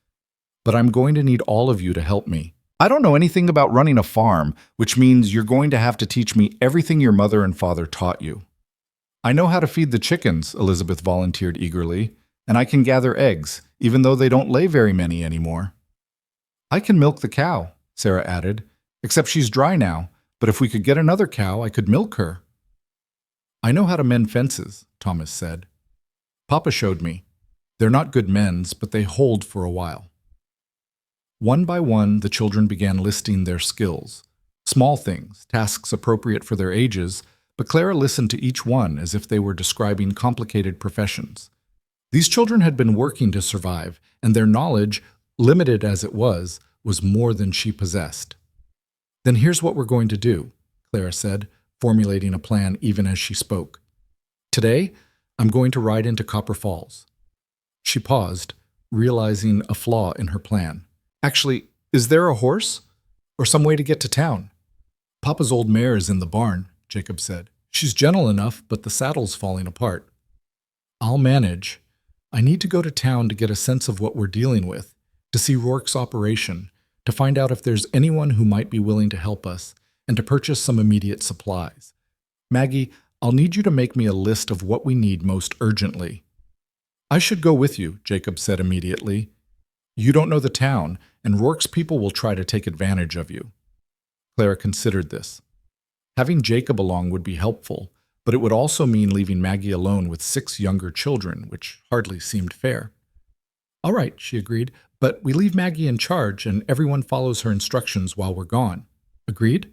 But I'm going to need all of you to help me. I don't know anything about running a farm, which means you're going to have to teach me everything your mother and father taught you. I know how to feed the chickens, Elizabeth volunteered eagerly, and I can gather eggs, even though they don't lay very many anymore. I can milk the cow, Sarah added, except she's dry now, but if we could get another cow, I could milk her. I know how to mend fences, Thomas said. Papa showed me. They're not good mends, but they hold for a while. One by one, the children began listing their skills. Small things, tasks appropriate for their ages, but Clara listened to each one as if they were describing complicated professions. These children had been working to survive, and their knowledge, limited as it was more than she possessed. Then here's what we're going to do, Clara said, formulating a plan even as she spoke. Today, I'm going to ride into Copper Falls. She paused, realizing a flaw in her plan. Actually, is there a horse? Or some way to get to town? Papa's old mare is in the barn, Jacob said. She's gentle enough, but the saddle's falling apart. I'll manage. I need to go to town to get a sense of what we're dealing with, to see Rork's operation, to find out if there's anyone who might be willing to help us, and to purchase some immediate supplies. Maggie, I'll need you to make me a list of what we need most urgently. I should go with you, Jacob said immediately. You don't know the town, and Rork's people will try to take advantage of you. Clara considered this. Having Jacob along would be helpful, but it would also mean leaving Maggie alone with 6 younger children, which hardly seemed fair. All right, she agreed, but we leave Maggie in charge and everyone follows her instructions while we're gone. Agreed?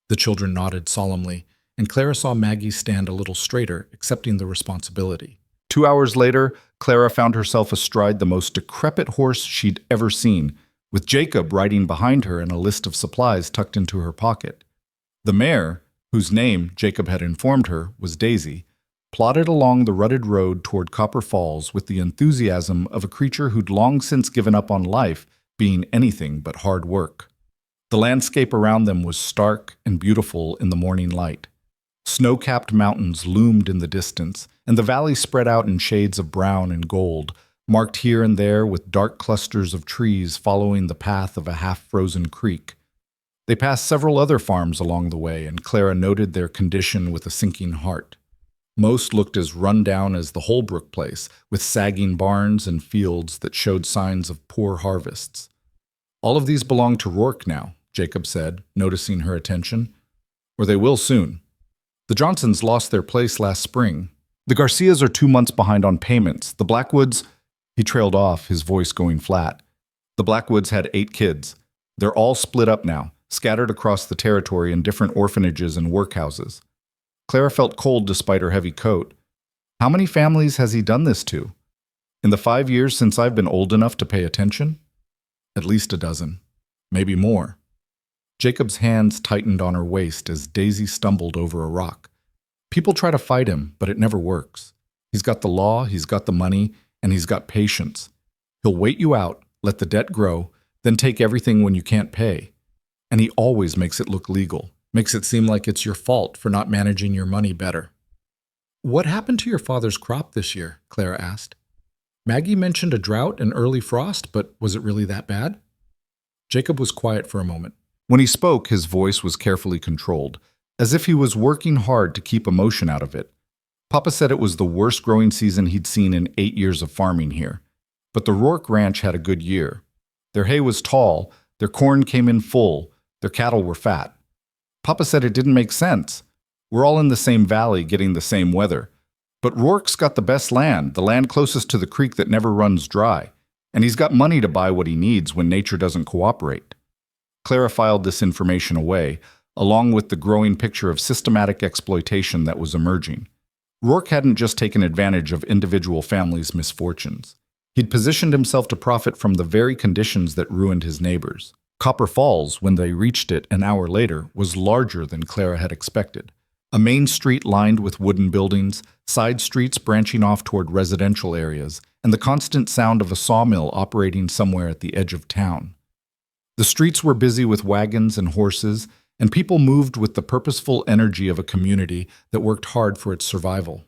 The children nodded solemnly, and Clara saw Maggie stand a little straighter, accepting the responsibility. 2 hours later, Clara found herself astride the most decrepit horse she'd ever seen, with Jacob riding behind her and a list of supplies tucked into her pocket. The mare, whose name, Jacob had informed her, was Daisy, plodded along the rutted road toward Copper Falls with the enthusiasm of a creature who'd long since given up on life being anything but hard work. The landscape around them was stark and beautiful in the morning light. Snow-capped mountains loomed in the distance, and the valley spread out in shades of brown and gold, marked here and there with dark clusters of trees following the path of a half-frozen creek. They passed several other farms along the way, and Clara noted their condition with a sinking heart. Most looked as run down as the Holbrook place, with sagging barns and fields that showed signs of poor harvests. "All of these belong to Rork now," Jacob said, noticing her attention. "Or they will soon. The Johnsons lost their place last spring. The Garcias are 2 months behind on payments. The Blackwoods—" He trailed off, his voice going flat. "The Blackwoods had 8 kids. They're all split up now, scattered across the territory in different orphanages and workhouses." Clara felt cold despite her heavy coat. "How many families has he done this to? In the 5 years since I've been old enough to pay attention?" "At least a dozen. Maybe more." Jacob's hands tightened on her waist as Daisy stumbled over a rock. "People try to fight him, but it never works. He's got the law, he's got the money, and he's got patience. He'll wait you out, let the debt grow, then take everything when you can't pay. And he always makes it look legal. Makes it seem like it's your fault for not managing your money better." "What happened to your father's crop this year?" Clara asked. "Maggie mentioned a drought and early frost, but was it really that bad?" Jacob was quiet for a moment. When he spoke, his voice was carefully controlled, as if he was working hard to keep emotion out of it. "Papa said it was the worst growing season he'd seen in 8 years of farming here. But the Rork ranch had a good year. Their hay was tall, their corn came in full, their cattle were fat. Papa said it didn't make sense. We're all in the same valley getting the same weather. But Rourke's got the best land, the land closest to the creek that never runs dry. And he's got money to buy what he needs when nature doesn't cooperate." Clara filed this information away, along with the growing picture of systematic exploitation that was emerging. Rork hadn't just taken advantage of individual families' misfortunes. He'd positioned himself to profit from the very conditions that ruined his neighbors. Copper Falls, when they reached it an hour later, was larger than Clara had expected. A main street lined with wooden buildings, side streets branching off toward residential areas, and the constant sound of a sawmill operating somewhere at the edge of town. The streets were busy with wagons and horses, and people moved with the purposeful energy of a community that worked hard for its survival.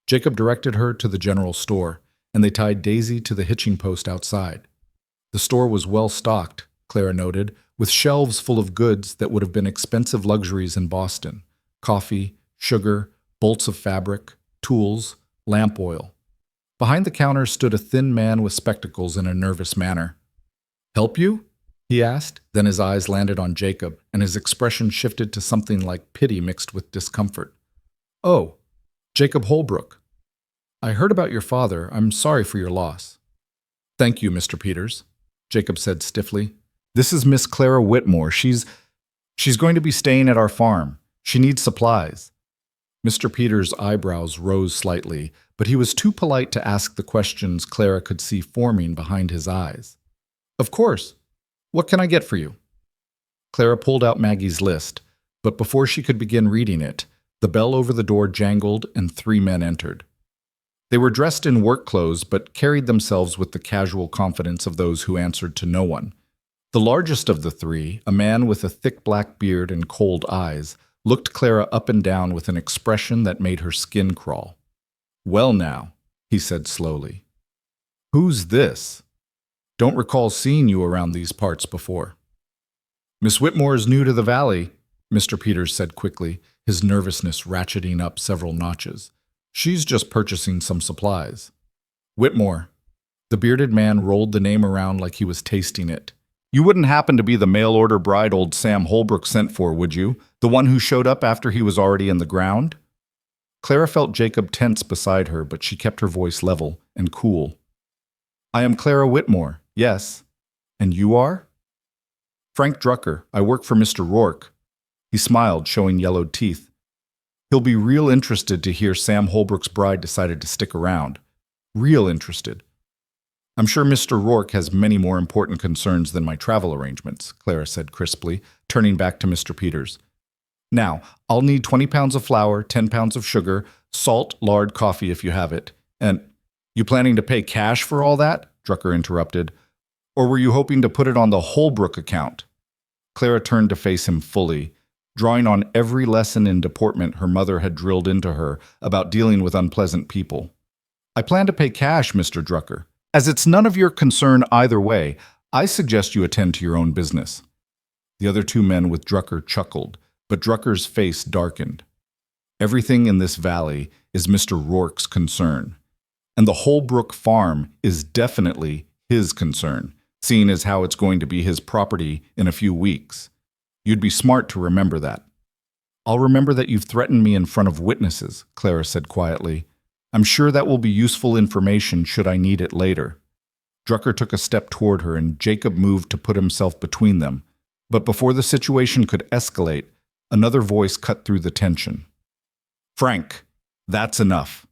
Jacob directed her to the general store, and they tied Daisy to the hitching post outside. The store was well stocked, Clara noted, with shelves full of goods that would have been expensive luxuries in Boston: coffee, sugar, bolts of fabric, tools, lamp oil. Behind the counter stood a thin man with spectacles in a nervous manner. "Help you?" he asked. Then his eyes landed on Jacob, and his expression shifted to something like pity mixed with discomfort. "Oh, Jacob Holbrook. I heard about your father. I'm sorry for your loss." "Thank you, Mr. Peters," Jacob said stiffly. "This is Miss Clara Whitmore. She's going to be staying at our farm. She needs supplies." Mr. Peters' eyebrows rose slightly, but he was too polite to ask the questions Clara could see forming behind his eyes. "Of course. What can I get for you?" Clara pulled out Maggie's list, but before she could begin reading it, the bell over the door jangled and 3 men entered. They were dressed in work clothes but carried themselves with the casual confidence of those who answered to no one. The largest of the 3, a man with a thick black beard and cold eyes, looked Clara up and down with an expression that made her skin crawl. "Well now," he said slowly. "Who's this? Don't recall seeing you around these parts before." "Miss Whitmore is new to the valley," Mr. Peters said quickly, his nervousness ratcheting up several notches. "She's just purchasing some supplies." "Whitmore." The bearded man rolled the name around like he was tasting it. "You wouldn't happen to be the mail-order bride old Sam Holbrook sent for, would you? The one who showed up after he was already in the ground?" Clara felt Jacob tense beside her, but she kept her voice level and cool. "I am Clara Whitmore, yes. And you are?" "Frank Drucker. I work for Mr. Rork. He smiled, showing yellowed teeth. He'll be real interested to hear Sam Holbrook's bride decided to stick around. Real interested. I'm sure Mr. Rork has many more important concerns than my travel arrangements, Clara said crisply, turning back to Mr. Peters. Now, I'll need 20 pounds of flour, 10 pounds of sugar, salt, lard, coffee if you have it. And you planning to pay cash for all that? Drucker interrupted. Or were you hoping to put it on the Holbrook account? Clara turned to face him fully, drawing on every lesson in deportment her mother had drilled into her about dealing with unpleasant people. I plan to pay cash, Mr. Drucker. As it's none of your concern either way, I suggest you attend to your own business. The other two men with Drucker chuckled, but Drucker's face darkened. Everything in this valley is Mr. Rorke's concern, and the Holbrook farm is definitely his concern, seeing as how it's going to be his property in a few weeks. You'd be smart to remember that. I'll remember that you've threatened me in front of witnesses, Clara said quietly. I'm sure that will be useful information should I need it later. Drucker took a step toward her and Jacob moved to put himself between them. But before the situation could escalate, another voice cut through the tension. Frank, that's enough.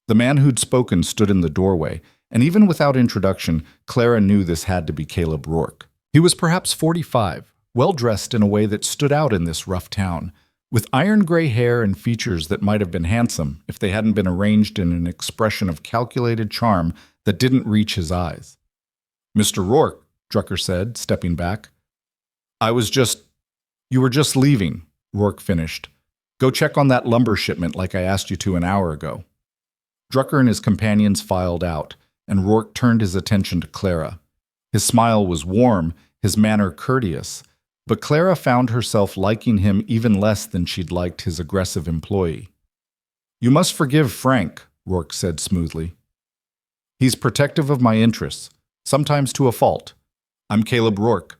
The man who'd spoken stood in the doorway, and even without introduction, Clara knew this had to be Caleb Rork. He was perhaps 45, well-dressed in a way that stood out in this rough town, with iron-gray hair and features that might have been handsome if they hadn't been arranged in an expression of calculated charm that didn't reach his eyes. Mr. Rork, Drucker said, stepping back. You were just leaving, Rork finished. Go check on that lumber shipment like I asked you to an hour ago. Drucker and his companions filed out, and Rork turned his attention to Clara. His smile was warm, his manner courteous, but Clara found herself liking him even less than she'd liked his aggressive employee. You must forgive Frank, Rork said smoothly. He's protective of my interests, sometimes to a fault. I'm Caleb Rork.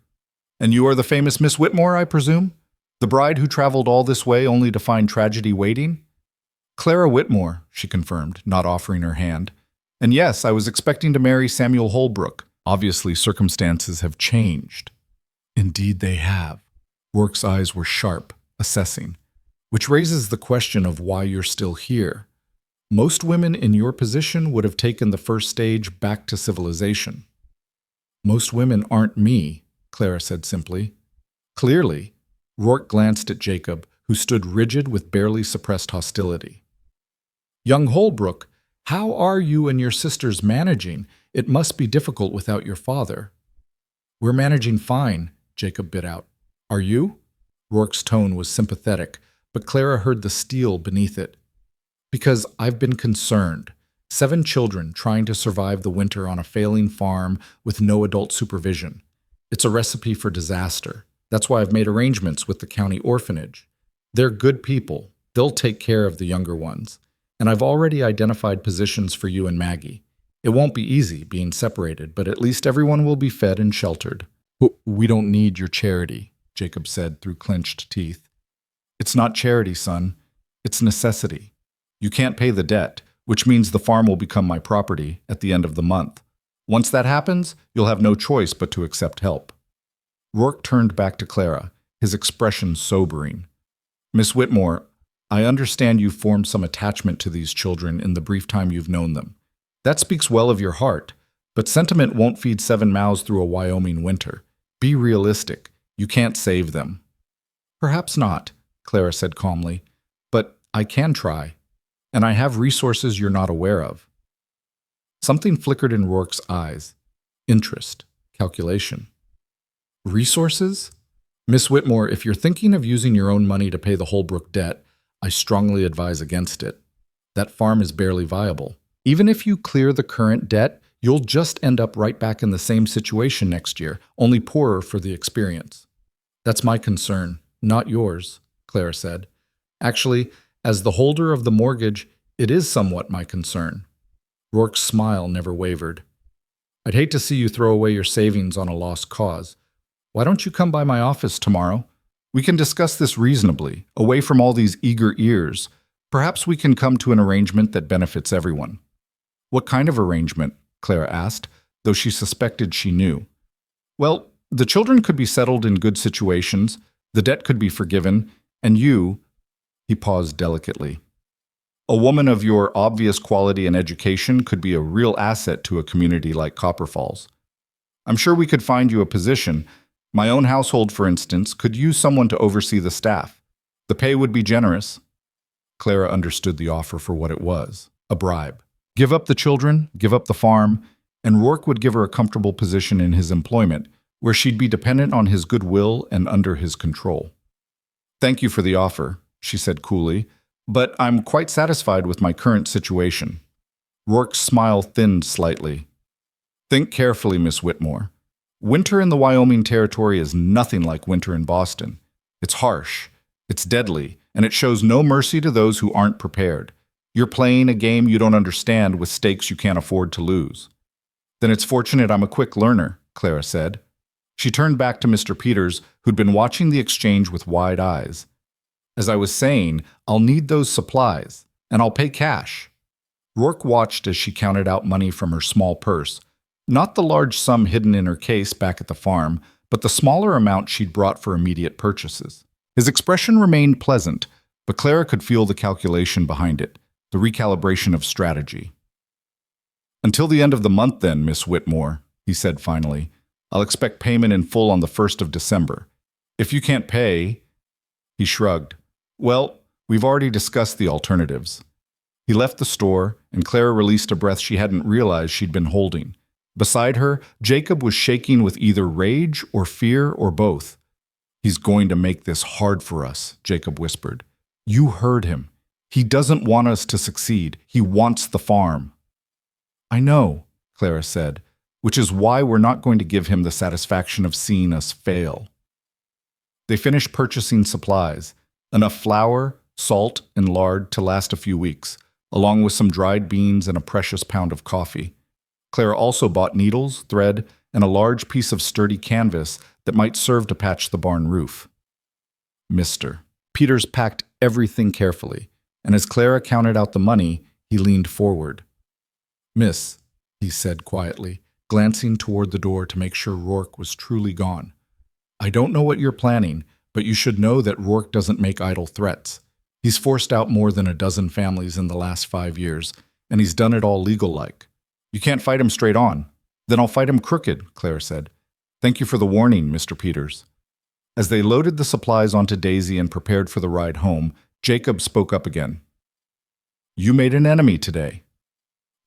And you are the famous Miss Whitmore, I presume? The bride who traveled all this way only to find tragedy waiting? Clara Whitmore, she confirmed, not offering her hand. And yes, I was expecting to marry Samuel Holbrook. Obviously, circumstances have changed. Indeed they have. Rorke's eyes were sharp, assessing. Which raises the question of why you're still here. Most women in your position would have taken the first stage back to civilization. Most women aren't me, Clara said simply. Clearly, Rork glanced at Jacob, who stood rigid with barely suppressed hostility. Young Holbrook, how are you and your sisters managing? It must be difficult without your father. We're managing fine, Jacob bit out. Are you? Rorke's tone was sympathetic, but Clara heard the steel beneath it. Because I've been concerned. 7 children trying to survive the winter on a failing farm with no adult supervision. It's a recipe for disaster. That's why I've made arrangements with the county orphanage. They're good people. They'll take care of the younger ones. And I've already identified positions for you and Maggie. It won't be easy being separated, but at least everyone will be fed and sheltered. We don't need your charity, Jacob said through clenched teeth. It's not charity, son. It's necessity. You can't pay the debt, which means the farm will become my property at the end of the month. Once that happens, you'll have no choice but to accept help. Rork turned back to Clara, his expression sobering. Miss Whitmore, I understand you've formed some attachment to these children in the brief time you've known them. That speaks well of your heart, but sentiment won't feed 7 mouths through a Wyoming winter. Be realistic. You can't save them. Perhaps not, Clara said calmly, but I can try, and I have resources you're not aware of. Something flickered in Rorke's eyes. Interest. Calculation. Resources? Miss Whitmore, if you're thinking of using your own money to pay the Holbrook debt, I strongly advise against it. That farm is barely viable. Even if you clear the current debt, you'll just end up right back in the same situation next year, only poorer for the experience. That's my concern, not yours, Clara said. Actually, as the holder of the mortgage, it is somewhat my concern. Rorke's smile never wavered. I'd hate to see you throw away your savings on a lost cause. Why don't you come by my office tomorrow? We can discuss this reasonably, away from all these eager ears. Perhaps we can come to an arrangement that benefits everyone. What kind of arrangement? Clara asked, though she suspected she knew. Well, the children could be settled in good situations, The debt could be forgiven, and you, he paused delicately. A woman of your obvious quality and education could be a real asset to a community like Copper Falls. I'm sure we could find you a position. My own household, for instance, could use someone to oversee the staff. The pay would be generous. Clara understood the offer for what it was, a bribe. Give up the children, give up the farm, and Rork would give her a comfortable position in his employment, where she'd be dependent on his goodwill and under his control. Thank you for the offer, she said coolly, but I'm quite satisfied with my current situation. Rorke's smile thinned slightly. Think carefully, Miss Whitmore. Winter in the Wyoming Territory is nothing like winter in Boston. It's harsh, it's deadly, and it shows no mercy to those who aren't prepared. You're playing a game you don't understand with stakes you can't afford to lose. Then it's fortunate I'm a quick learner, Clara said. She turned back to Mr. Peters, who'd been watching the exchange with wide eyes. As I was saying, I'll need those supplies, and I'll pay cash. Rork watched as she counted out money from her small purse, not the large sum hidden in her case back at the farm, but the smaller amount she'd brought for immediate purchases. His expression remained pleasant, but Clara could feel the calculation behind it, the recalibration of strategy. Until the end of the month then, Miss Whitmore, he said finally. I'll expect payment in full on the 1st of December. If you can't pay, he shrugged. Well, we've already discussed the alternatives. He left the store, and Clara released a breath she hadn't realized she'd been holding. Beside her, Jacob was shaking with either rage or fear or both. He's going to make this hard for us, Jacob whispered. You heard him. He doesn't want us to succeed. He wants the farm. I know, Clara said, which is why we're not going to give him the satisfaction of seeing us fail. They finished purchasing supplies, enough flour, salt, and lard to last a few weeks, along with some dried beans and a precious pound of coffee. Clara also bought needles, thread, and a large piece of sturdy canvas that might serve to patch the barn roof. Mr. Peters packed everything carefully, and as Clara counted out the money, he leaned forward. Miss, he said quietly, glancing toward the door to make sure Rork was truly gone. I don't know what you're planning, but you should know that Rork doesn't make idle threats. He's forced out more than a dozen families in the last 5 years, and he's done it all legal-like. You can't fight him straight on. Then I'll fight him crooked, Clara said. Thank you for the warning, Mr. Peters. As they loaded the supplies onto Daisy and prepared for the ride home, Jacob spoke up again. You made an enemy today.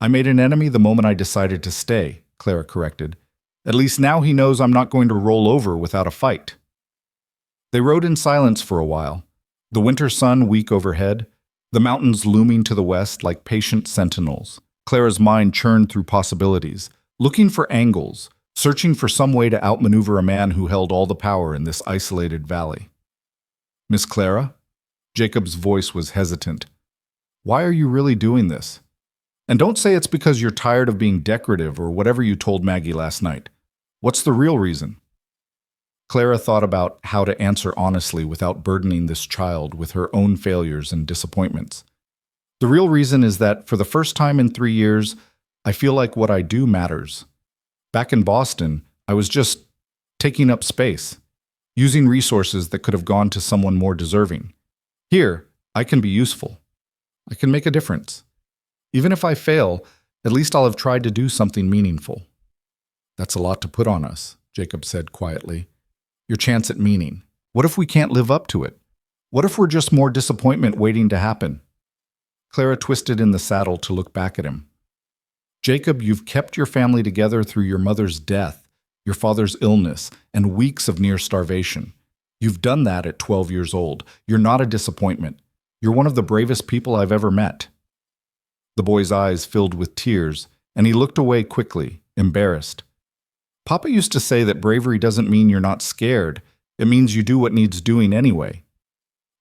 I made an enemy the moment I decided to stay, Clara corrected. At least now he knows I'm not going to roll over without a fight. They rode in silence for a while, the winter sun weak overhead, the mountains looming to the west like patient sentinels. Clara's mind churned through possibilities, looking for angles, searching for some way to outmaneuver a man who held all the power in this isolated valley. Miss Clara? Jacob's voice was hesitant. Why are you really doing this? And don't say it's because you're tired of being decorative or whatever you told Maggie last night. What's the real reason? Clara thought about how to answer honestly without burdening this child with her own failures and disappointments. The real reason is that for the first time in 3 years, I feel like what I do matters. Back in Boston, I was just taking up space, using resources that could have gone to someone more deserving. Here, I can be useful. I can make a difference. Even if I fail, at least I'll have tried to do something meaningful. That's a lot to put on us, Jacob said quietly. Your chance at meaning. What if we can't live up to it? What if we're just more disappointment waiting to happen? Clara twisted in the saddle to look back at him. Jacob, you've kept your family together through your mother's death, your father's illness, and weeks of near starvation. You've done that at 12 years old. You're not a disappointment. You're one of the bravest people I've ever met. The boy's eyes filled with tears, and he looked away quickly, embarrassed. Papa used to say that bravery doesn't mean you're not scared. It means you do what needs doing anyway.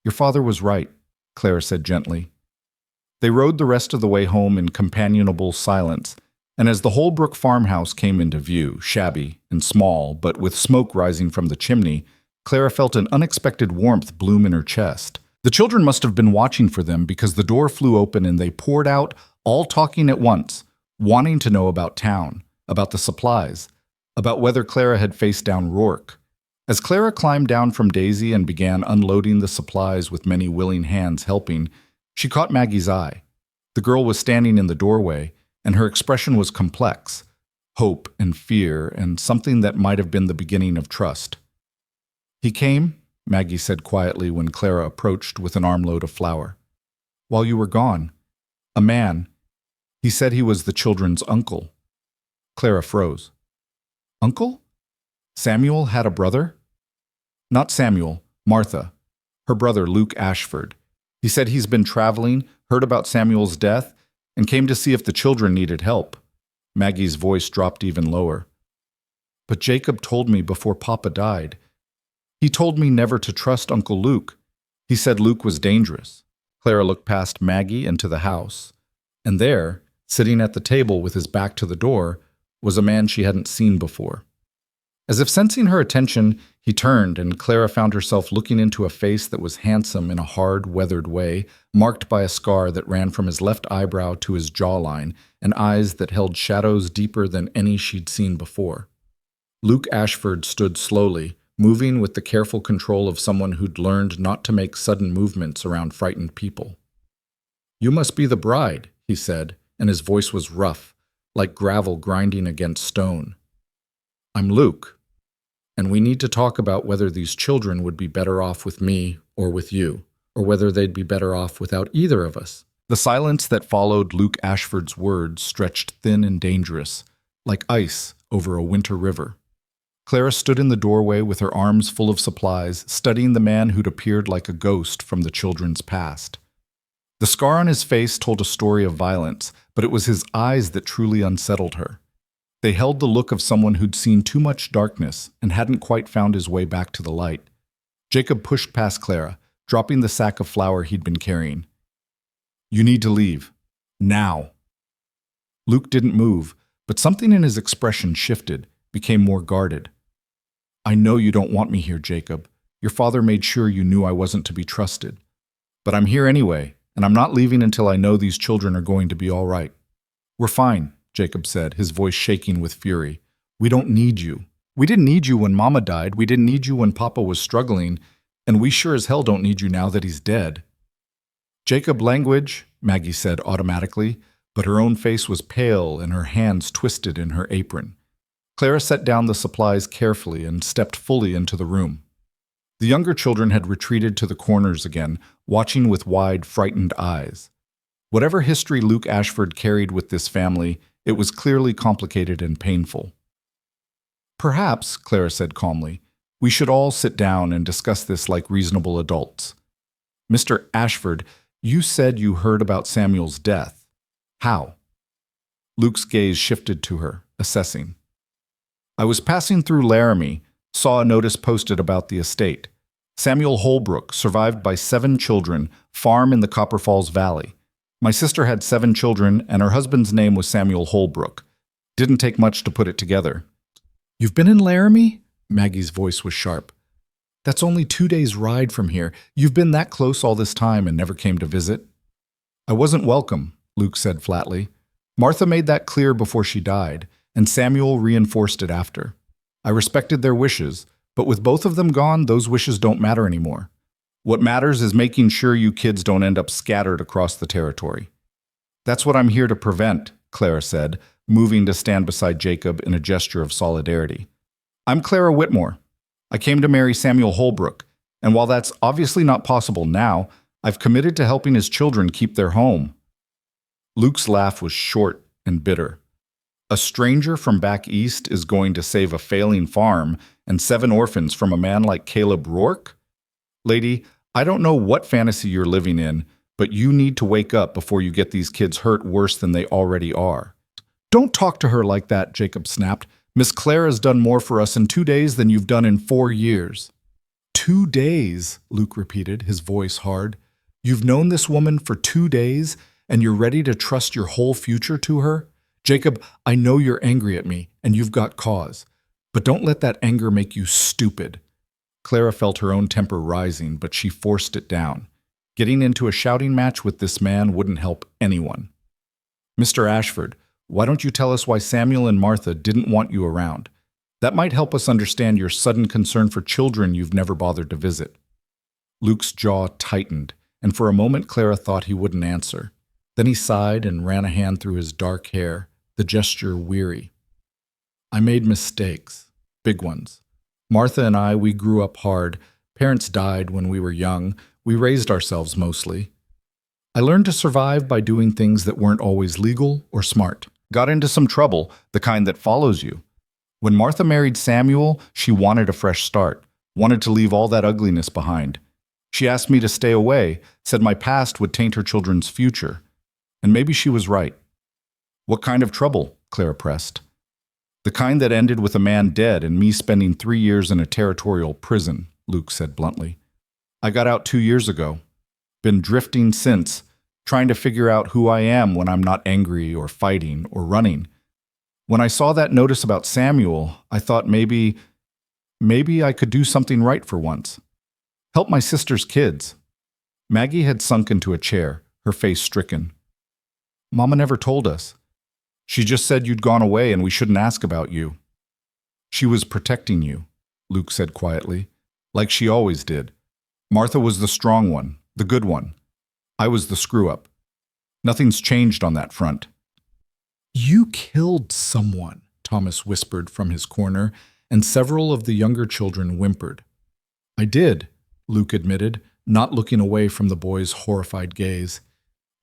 Your father was right, Clara said gently. They rode the rest of the way home in companionable silence, and as the Holbrook farmhouse came into view, shabby and small, but with smoke rising from the chimney, Clara felt an unexpected warmth bloom in her chest. The children must have been watching for them because the door flew open and they poured out, all talking at once, wanting to know about town, about the supplies, about whether Clara had faced down Rork. As Clara climbed down from Daisy and began unloading the supplies with many willing hands helping, she caught Maggie's eye. The girl was standing in the doorway, and her expression was complex, hope and fear and something that might have been the beginning of trust. "He came," Maggie said quietly when Clara approached with an armload of flour. "While you were gone. A man. He said he was the children's uncle." Clara froze. "Uncle? Samuel had a brother?" "Not Samuel, Martha. Her brother, Luke Ashford. He said he's been traveling, heard about Samuel's death, and came to see if the children needed help." Maggie's voice dropped even lower. "But Jacob told me before Papa died. He told me never to trust Uncle Luke. He said Luke was dangerous." Clara looked past Maggie into the house, and there, sitting at the table with his back to the door, was a man she hadn't seen before. As if sensing her attention, he turned, and Clara found herself looking into a face that was handsome in a hard, weathered way, marked by a scar that ran from his left eyebrow to his jawline, and eyes that held shadows deeper than any she'd seen before. Luke Ashford stood slowly, moving with the careful control of someone who'd learned not to make sudden movements around frightened people. "You must be the bride," he said, and his voice was rough, like gravel grinding against stone. "I'm Luke, and we need to talk about whether these children would be better off with me or with you, or whether they'd be better off without either of us." The silence that followed Luke Ashford's words stretched thin and dangerous, like ice over a winter river. Clara stood in the doorway with her arms full of supplies, studying the man who'd appeared like a ghost from the children's past. The scar on his face told a story of violence, but it was his eyes that truly unsettled her. They held the look of someone who'd seen too much darkness and hadn't quite found his way back to the light. Jacob pushed past Clara, dropping the sack of flour he'd been carrying. "You need to leave. Now." Luke didn't move, but something in his expression shifted, became more guarded. "I know you don't want me here, Jacob. Your father made sure you knew I wasn't to be trusted. But I'm here anyway, and I'm not leaving until I know these children are going to be all right." "We're fine," Jacob said, his voice shaking with fury. "We don't need you. We didn't need you when Mama died. We didn't need you when Papa was struggling. And we sure as hell don't need you now that he's dead." "Jacob, language," Maggie said automatically, but her own face was pale and her hands twisted in her apron. Clara set down the supplies carefully and stepped fully into the room. The younger children had retreated to the corners again, watching with wide, frightened eyes. Whatever history Luke Ashford carried with this family, it was clearly complicated and painful. "Perhaps," Clara said calmly, "we should all sit down and discuss this like reasonable adults. Mr. Ashford, you said you heard about Samuel's death. How?" Luke's gaze shifted to her, assessing. "I was passing through Laramie, saw a notice posted about the estate. Samuel Holbrook, survived by 7 children, farm in the Copper Falls Valley. My sister had 7 children, and her husband's name was Samuel Holbrook. Didn't take much to put it together." "You've been in Laramie?" Maggie's voice was sharp. "That's only 2 days' ride from here. You've been that close all this time and never came to visit?" "I wasn't welcome," Luke said flatly. "Martha made that clear before she died, and Samuel reinforced it after. I respected their wishes, but with both of them gone, those wishes don't matter anymore. What matters is making sure you kids don't end up scattered across the territory." "That's what I'm here to prevent," Clara said, moving to stand beside Jacob in a gesture of solidarity. "I'm Clara Whitmore. I came to marry Samuel Holbrook, and while that's obviously not possible now, I've committed to helping his children keep their home." Luke's laugh was short and bitter. "A stranger from back east is going to save a failing farm and 7 orphans from a man like Caleb Rork? Lady, I don't know what fantasy you're living in, but you need to wake up before you get these kids hurt worse than they already are." "Don't talk to her like that," Jacob snapped. "Miss Clara's done more for us in 2 days than you've done in 4 years. 2 days, Luke repeated, his voice hard. "You've known this woman for 2 days, and you're ready to trust your whole future to her? Jacob, I know you're angry at me, and you've got cause. But don't let that anger make you stupid." Clara felt her own temper rising, but she forced it down. Getting into a shouting match with this man wouldn't help anyone. "Mr. Ashford, why don't you tell us why Samuel and Martha didn't want you around? That might help us understand your sudden concern for children you've never bothered to visit. Luke's jaw tightened, and for a moment Clara thought he wouldn't answer. Then he sighed and ran a hand through his dark hair, the gesture weary. I made mistakes, big ones. Martha and I, we grew up hard. Parents died when we were young. We raised ourselves mostly. I learned to survive by doing things that weren't always legal or smart. Got into some trouble, the kind that follows you. When Martha married Samuel, she wanted a fresh start, wanted to leave all that ugliness behind. She asked me to stay away, said my past would taint her children's future. And maybe she was right. What kind of trouble? Clara pressed. The kind that ended with a man dead and me spending 3 years in a territorial prison, Luke said bluntly. I got out 2 years ago. Been drifting since, trying to figure out who I am when I'm not angry or fighting or running. When I saw that notice about Samuel, I thought maybe I could do something right for once. Help my sister's kids. Maggie had sunk into a chair, her face stricken. Mama never told us. She just said you'd gone away and we shouldn't ask about you. She was protecting you, Luke said quietly, like she always did. Martha was the strong one, the good one. I was the screw-up. Nothing's changed on that front. You killed someone, Thomas whispered from his corner, and several of the younger children whimpered. I did, Luke admitted, not looking away from the boy's horrified gaze.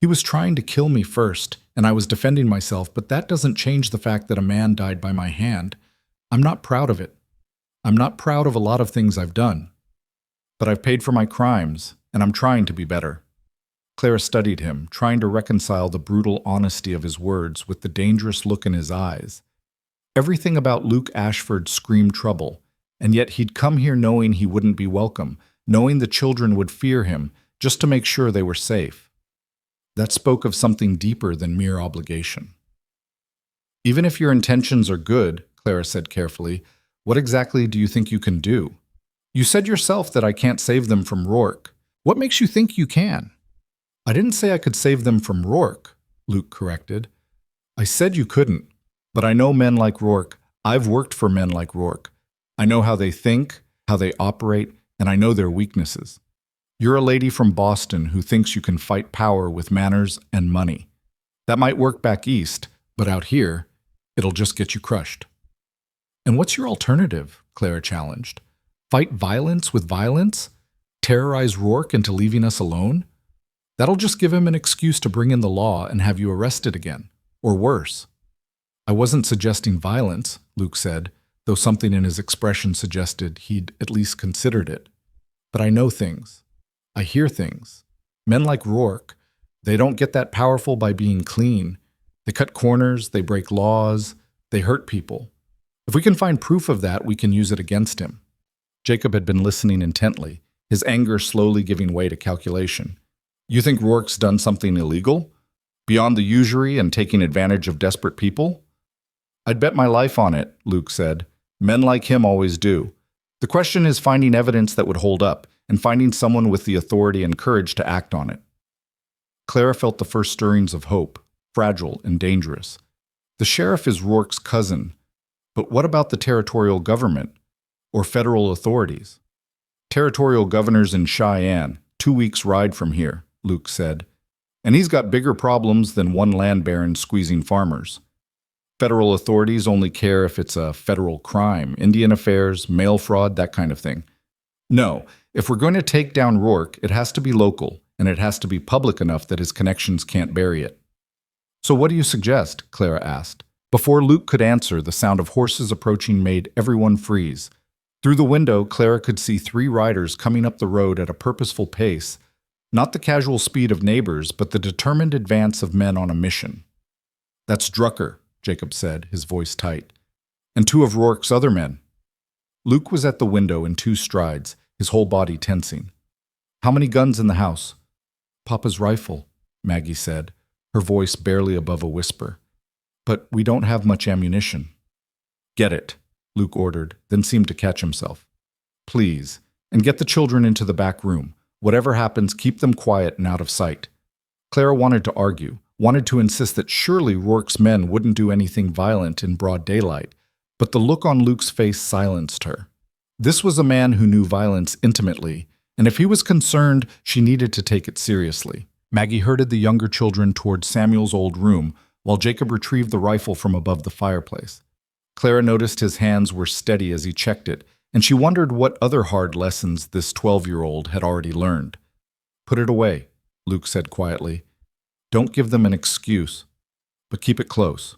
He was trying to kill me first, and I was defending myself, but that doesn't change the fact that a man died by my hand. I'm not proud of it. I'm not proud of a lot of things I've done. But I've paid for my crimes, and I'm trying to be better. Clara studied him, trying to reconcile the brutal honesty of his words with the dangerous look in his eyes. Everything about Luke Ashford screamed trouble, and yet he'd come here knowing he wouldn't be welcome, knowing the children would fear him, just to make sure they were safe. That spoke of something deeper than mere obligation. Even if your intentions are good, Clara said carefully, what exactly do you think you can do? You said yourself that I can't save them from Rork. What makes you think you can? I didn't say I could save them from Rork, Luke corrected. I said you couldn't, but I know men like Rork. I've worked for men like Rork. I know how they think, how they operate, and I know their weaknesses. You're a lady from Boston who thinks you can fight power with manners and money. That might work back east, but out here, it'll just get you crushed. And what's your alternative? Clara challenged. Fight violence with violence? Terrorize Rork into leaving us alone? That'll just give him an excuse to bring in the law and have you arrested again, or worse. I wasn't suggesting violence, Luke said, though something in his expression suggested he'd at least considered it. But I know things. I hear things. Men like Rork, they don't get that powerful by being clean. They cut corners, they break laws, they hurt people. If we can find proof of that, we can use it against him. Jacob had been listening intently, his anger slowly giving way to calculation. You think Rork's done something illegal? Beyond the usury and taking advantage of desperate people? I'd bet my life on it, Luke said. Men like him always do. The question is finding evidence that would hold up, and finding someone with the authority and courage to act on it. Clara felt the first stirrings of hope, fragile and dangerous. The sheriff is Rork's cousin, but what about the territorial government or federal authorities? Territorial governor's in Cheyenne, 2 weeks' ride from here, Luke said, and he's got bigger problems than one land baron squeezing farmers. Federal authorities only care if it's a federal crime, Indian affairs, mail fraud, that kind of thing. No, if we're going to take down Rork, it has to be local, and it has to be public enough that his connections can't bury it. So what do you suggest? Clara asked. Before Luke could answer, the sound of horses approaching made everyone freeze. Through the window, Clara could see 3 riders coming up the road at a purposeful pace, not the casual speed of neighbors, but the determined advance of men on a mission. That's Drucker, Jacob said, his voice tight. And 2 of Rork's other men. Luke was at the window in 2 strides, his whole body tensing. How many guns in the house? Papa's rifle, Maggie said, her voice barely above a whisper. But we don't have much ammunition. Get it, Luke ordered, then seemed to catch himself. Please, and get the children into the back room. Whatever happens, keep them quiet and out of sight. Clara wanted to argue, wanted to insist that surely Rork's men wouldn't do anything violent in broad daylight, but the look on Luke's face silenced her. This was a man who knew violence intimately, and if he was concerned, she needed to take it seriously. Maggie herded the younger children toward Samuel's old room, while Jacob retrieved the rifle from above the fireplace. Clara noticed his hands were steady as he checked it, and she wondered what other hard lessons this 12-year-old had already learned. "Put it away," Luke said quietly. "Don't give them an excuse, but keep it close."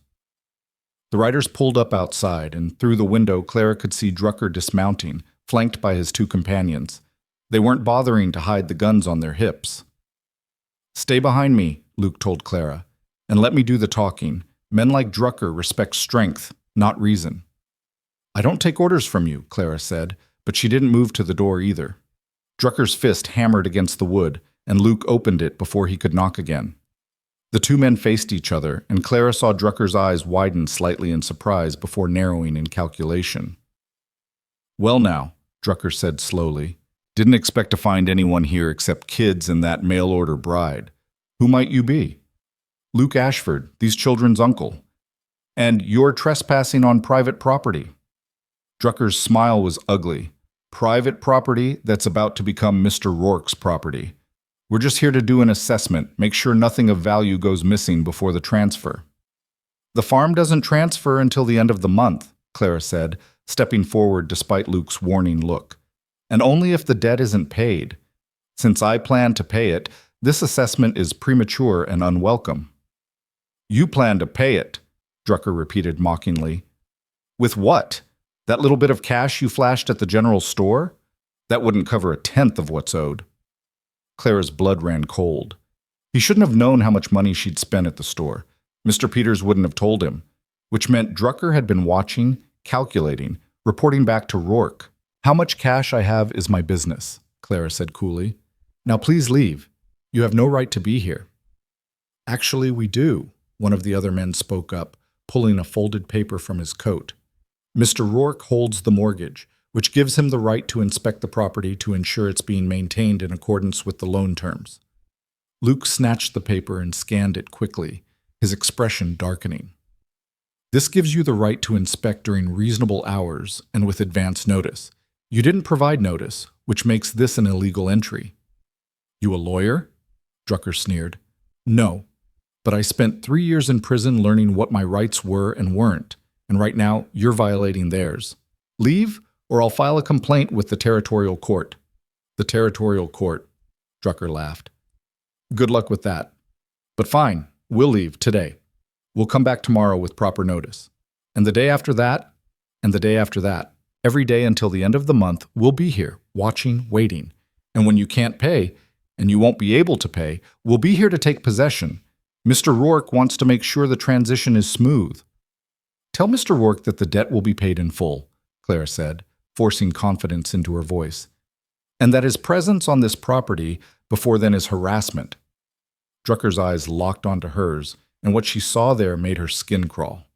The riders pulled up outside, and through the window Clara could see Drucker dismounting, flanked by his two companions. They weren't bothering to hide the guns on their hips. "Stay behind me," Luke told Clara, "and let me do the talking. Men like Drucker respect strength, not reason." "I don't take orders from you," Clara said, but she didn't move to the door either. Drucker's fist hammered against the wood, and Luke opened it before he could knock again. The two men faced each other, and Clara saw Drucker's eyes widen slightly in surprise before narrowing in calculation. "Well now," Drucker said slowly, "didn't expect to find anyone here except kids and that mail-order bride. Who might you be?" "Luke Ashford, these children's uncle. And you're trespassing on private property." Drucker's smile was ugly. "Private property that's about to become Mr. Rorke's property. We're just here to do an assessment, make sure nothing of value goes missing before the transfer." "The farm doesn't transfer until the end of the month," Clara said, stepping forward despite Luke's warning look. "And only if the debt isn't paid. Since I plan to pay it, this assessment is premature and unwelcome." "You plan to pay it," Drucker repeated mockingly. "With what? That little bit of cash you flashed at the general store? That wouldn't cover a tenth of what's owed." Clara's blood ran cold. He shouldn't have known how much money she'd spent at the store. Mr. Peters wouldn't have told him, which meant Drucker had been watching, calculating, reporting back to Rork. "How much cash I have is my business," Clara said coolly. "Now please leave. You have no right to be here." "Actually, we do," one of the other men spoke up, pulling a folded paper from his coat. "Mr. Rork holds the mortgage, which gives him the right to inspect the property to ensure it's being maintained in accordance with the loan terms." Luke snatched the paper and scanned it quickly, his expression darkening. "This gives you the right to inspect during reasonable hours and with advance notice. You didn't provide notice, which makes this an illegal entry." "You a lawyer?" Drucker sneered. "No, but I spent 3 years in prison learning what my rights were and weren't, and right now you're violating theirs. Leave, or I'll file a complaint with the territorial court." "The territorial court," Drucker laughed. "Good luck with that. But fine, we'll leave today. We'll come back tomorrow with proper notice. And the day after that, and the day after that. Every day until the end of the month, we'll be here, watching, waiting. And when you can't pay, and you won't be able to pay, we'll be here to take possession. Mr. Rorke wants to make sure the transition is smooth." "Tell Mr. Rorke that the debt will be paid in full," Clara said, forcing confidence into her voice, "and that his presence on this property before then is harassment." Drucker's eyes locked onto hers, and what she saw there made her skin crawl.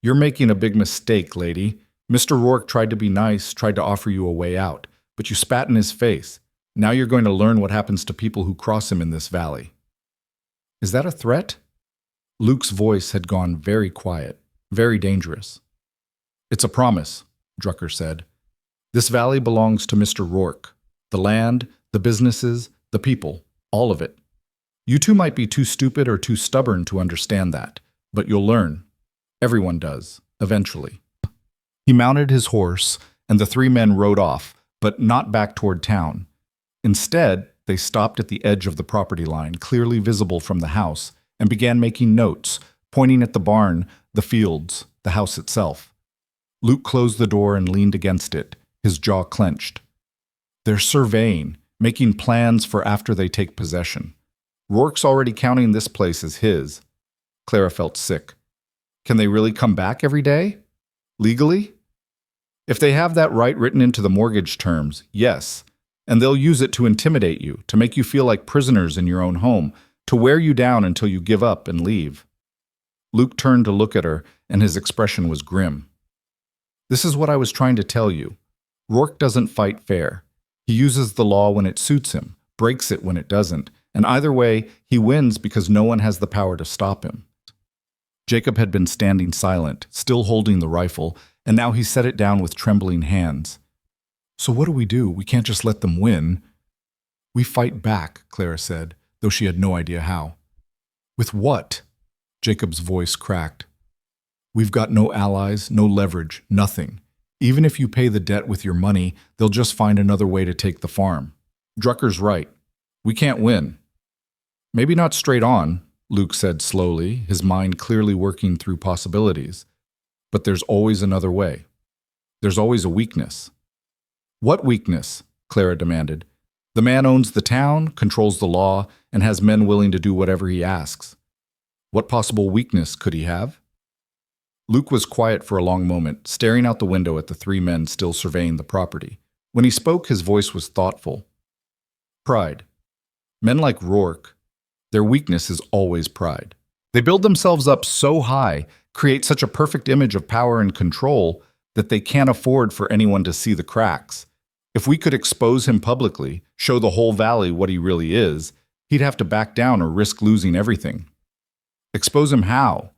"You're making a big mistake, lady. Mr. Rorke tried to be nice, tried to offer you a way out, but you spat in his face. Now you're going to learn what happens to people who cross him in this valley." "Is that a threat?" Luke's voice had gone very quiet, very dangerous. "It's a promise," Drucker said. "This valley belongs to Mr. Rorke. The land, the businesses, the people, all of it. You two might be too stupid or too stubborn to understand that, but you'll learn. Everyone does, eventually." He mounted his horse, and the three men rode off, but not back toward town. Instead, they stopped at the edge of the property line, clearly visible from the house, and began making notes, pointing at the barn, the fields, the house itself. Luke closed the door and leaned against it, his jaw clenched. They're surveying, making plans for after they take possession. Rorke's already counting this place as his. Clara felt sick. Can they really come back every day? Legally? If they have that right written into the mortgage terms, yes. And they'll use it to intimidate you, to make you feel like prisoners in your own home, to wear you down until you give up and leave. Luke turned to look at her, and his expression was grim. This is what I was trying to tell you. Rorke doesn't fight fair. He uses the law when it suits him, breaks it when it doesn't, and either way, he wins because no one has the power to stop him. Jacob had been standing silent, still holding the rifle, and now he set it down with trembling hands. So what do? We can't just let them win. We fight back, Clara said, though she had no idea how. With what? Jacob's voice cracked. We've got no allies, no leverage, nothing. Even if you pay the debt with your money, they'll just find another way to take the farm. Drucker's right. We can't win. Maybe not straight on, Luke said slowly, his mind clearly working through possibilities. But there's always another way. There's always a weakness. What weakness? Clara demanded. The man owns the town, controls the law, and has men willing to do whatever he asks. What possible weakness could he have? Luke was quiet for a long moment, staring out the window at the three men still surveying the property. When he spoke, his voice was thoughtful. Pride. Men like Rork, their weakness is always pride. They build themselves up so high, create such a perfect image of power and control, that they can't afford for anyone to see the cracks. If we could expose him publicly, show the whole valley what he really is, he'd have to back down or risk losing everything. Expose him how?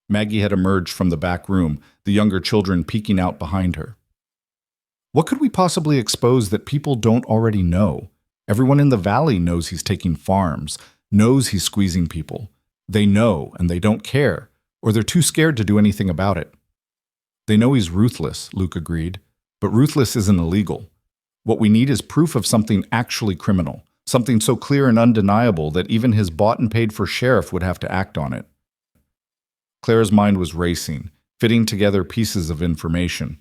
Maggie had emerged from the back room, the younger children peeking out behind her. What could we possibly expose that people don't already know? Everyone in the valley knows he's taking farms, knows he's squeezing people. They know, and they don't care, or they're too scared to do anything about it. They know he's ruthless, Luke agreed, but ruthless isn't illegal. What we need is proof of something actually criminal, something so clear and undeniable that even his bought and paid for sheriff would have to act on it. Clara's mind was racing, fitting together pieces of information.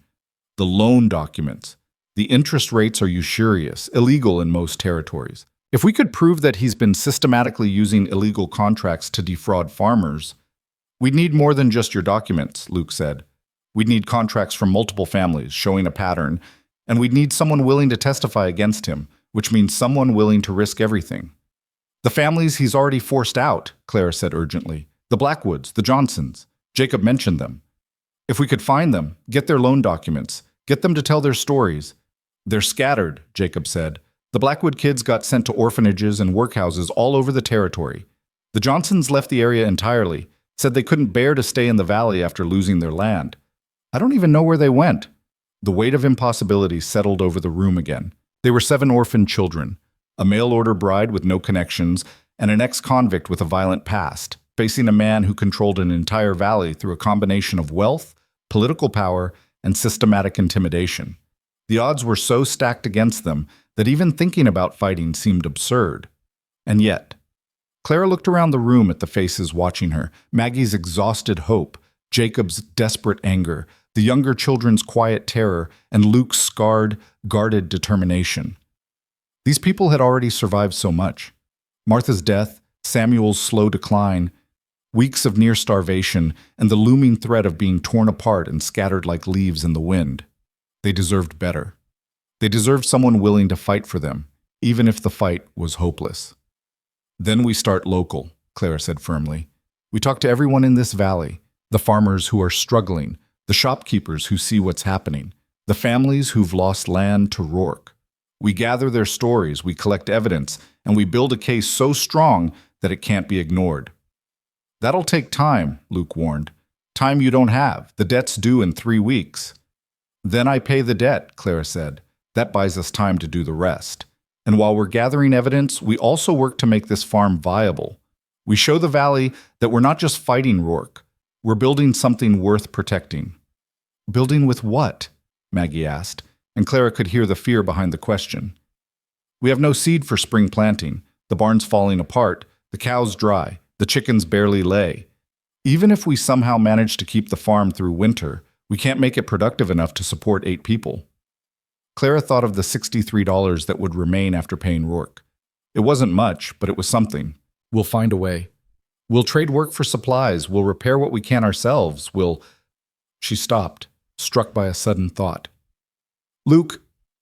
The loan documents. The interest rates are usurious, illegal in most territories. If we could prove that he's been systematically using illegal contracts to defraud farmers, we'd need more than just your documents, Luke said. We'd need contracts from multiple families showing a pattern, and we'd need someone willing to testify against him, which means someone willing to risk everything. The families he's already forced out, Clara said urgently. The Blackwoods, the Johnsons. Jacob mentioned them. If we could find them, get their loan documents, get them to tell their stories. They're scattered, Jacob said. The Blackwood kids got sent to orphanages and workhouses all over the territory. The Johnsons left the area entirely, said they couldn't bear to stay in the valley after losing their land. I don't even know where they went. The weight of impossibility settled over the room again. They were 7 orphaned children, a mail-order bride with no connections, and an ex-convict with a violent past, facing a man who controlled an entire valley through a combination of wealth, political power, and systematic intimidation. The odds were so stacked against them that even thinking about fighting seemed absurd. And yet, Clara looked around the room at the faces watching her, Maggie's exhausted hope, Jacob's desperate anger, the younger children's quiet terror, and Luke's scarred, guarded determination. These people had already survived so much. Martha's death, Samuel's slow decline, weeks of near starvation, and the looming threat of being torn apart and scattered like leaves in the wind. They deserved better. They deserved someone willing to fight for them, even if the fight was hopeless. Then we start local, Clara said firmly. We talk to everyone in this valley, the farmers who are struggling, the shopkeepers who see what's happening, the families who've lost land to Rork. We gather their stories, we collect evidence, and we build a case so strong that it can't be ignored. That'll take time, Luke warned. Time you don't have. The debt's due in 3 weeks. Then I pay the debt, Clara said. That buys us time to do the rest. And while we're gathering evidence, we also work to make this farm viable. We show the valley that we're not just fighting Rork. We're building something worth protecting. Building with what? Maggie asked, and Clara could hear the fear behind the question. We have no seed for spring planting. The barn's falling apart. The cow's dry. The chickens barely lay. Even if we somehow manage to keep the farm through winter, we can't make it productive enough to support 8 people. Clara thought of the $63 that would remain after paying Rork. It wasn't much, but it was something. We'll find a way. We'll trade work for supplies. We'll repair what we can ourselves. She stopped, struck by a sudden thought. Luke,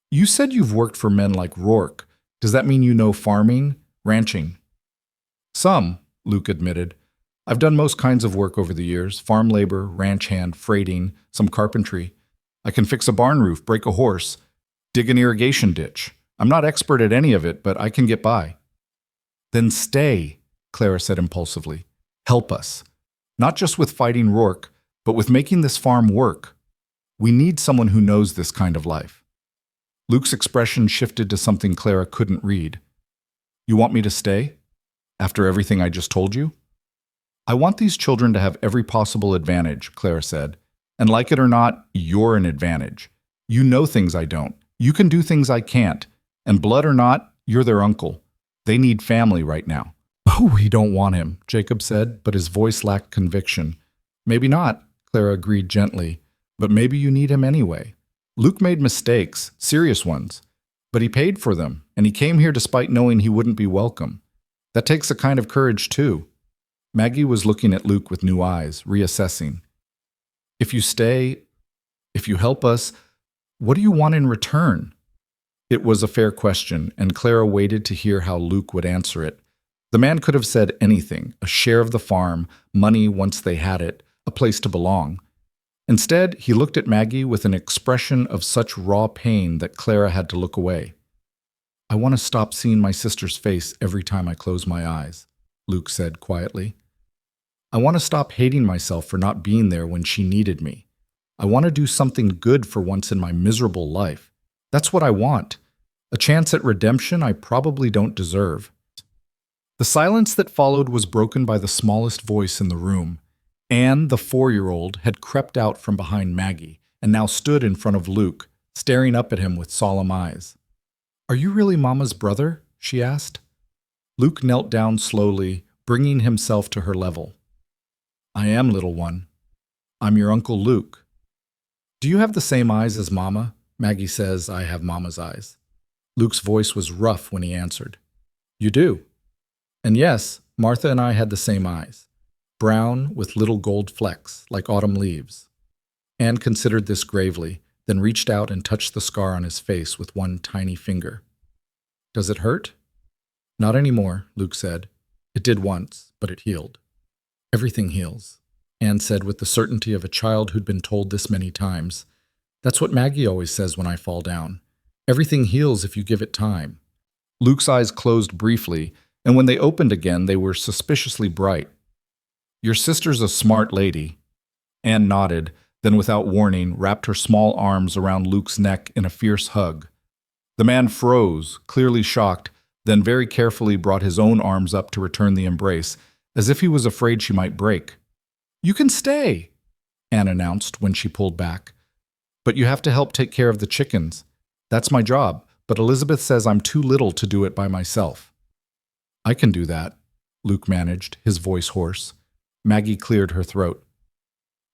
you said you've worked for men like Rork. Does that mean you know farming, ranching? Some, Luke admitted. I've done most kinds of work over the years, farm labor, ranch hand, freighting, some carpentry. I can fix a barn roof, break a horse, dig an irrigation ditch. I'm not expert at any of it, but I can get by. Then stay, Clara said impulsively. Help us. Not just with fighting Rork, but with making this farm work. We need someone who knows this kind of life. Luke's expression shifted to something Clara couldn't read. You want me to stay? After everything I just told you? I want these children to have every possible advantage, Clara said. And like it or not, you're an advantage. You know things I don't. You can do things I can't. And blood or not, you're their uncle. They need family right now. Oh, we don't want him, Jacob said, but his voice lacked conviction. Maybe not, Clara agreed gently, but maybe you need him anyway. Luke made mistakes, serious ones, but he paid for them, and he came here despite knowing he wouldn't be welcome. That takes a kind of courage, too. Maggie was looking at Luke with new eyes, reassessing. If you stay, if you help us, what do you want in return? It was a fair question, and Clara waited to hear how Luke would answer it. The man could have said anything, a share of the farm, money once they had it, a place to belong. Instead, he looked at Maggie with an expression of such raw pain that Clara had to look away. I want to stop seeing my sister's face every time I close my eyes, Luke said quietly. I want to stop hating myself for not being there when she needed me. I want to do something good for once in my miserable life. That's what I want. A chance at redemption I probably don't deserve. The silence that followed was broken by the smallest voice in the room. Anne, the 4-year-old, had crept out from behind Maggie and now stood in front of Luke, staring up at him with solemn eyes. Are you really Mama's brother? She asked. Luke knelt down slowly, bringing himself to her level. I am, little one. I'm your Uncle Luke. Do you have the same eyes as Mama? Maggie says I have Mama's eyes. Luke's voice was rough when he answered. You do. And yes, Martha and I had the same eyes. Brown with little gold flecks, like autumn leaves. Anne considered this gravely, then reached out and touched the scar on his face with one tiny finger. Does it hurt? Not anymore, Luke said. It did once, but it healed. Everything heals, Anne said with the certainty of a child who'd been told this many times. That's what Maggie always says when I fall down. Everything heals if you give it time. Luke's eyes closed briefly, and when they opened again, they were suspiciously bright. Your sister's a smart lady. Anne nodded, then without warning, wrapped her small arms around Luke's neck in a fierce hug. The man froze, clearly shocked, then very carefully brought his own arms up to return the embrace, as if he was afraid she might break. You can stay, Anne announced when she pulled back. But you have to help take care of the chickens. That's my job, but Elizabeth says I'm too little to do it by myself. I can do that, Luke managed, his voice hoarse. Maggie cleared her throat.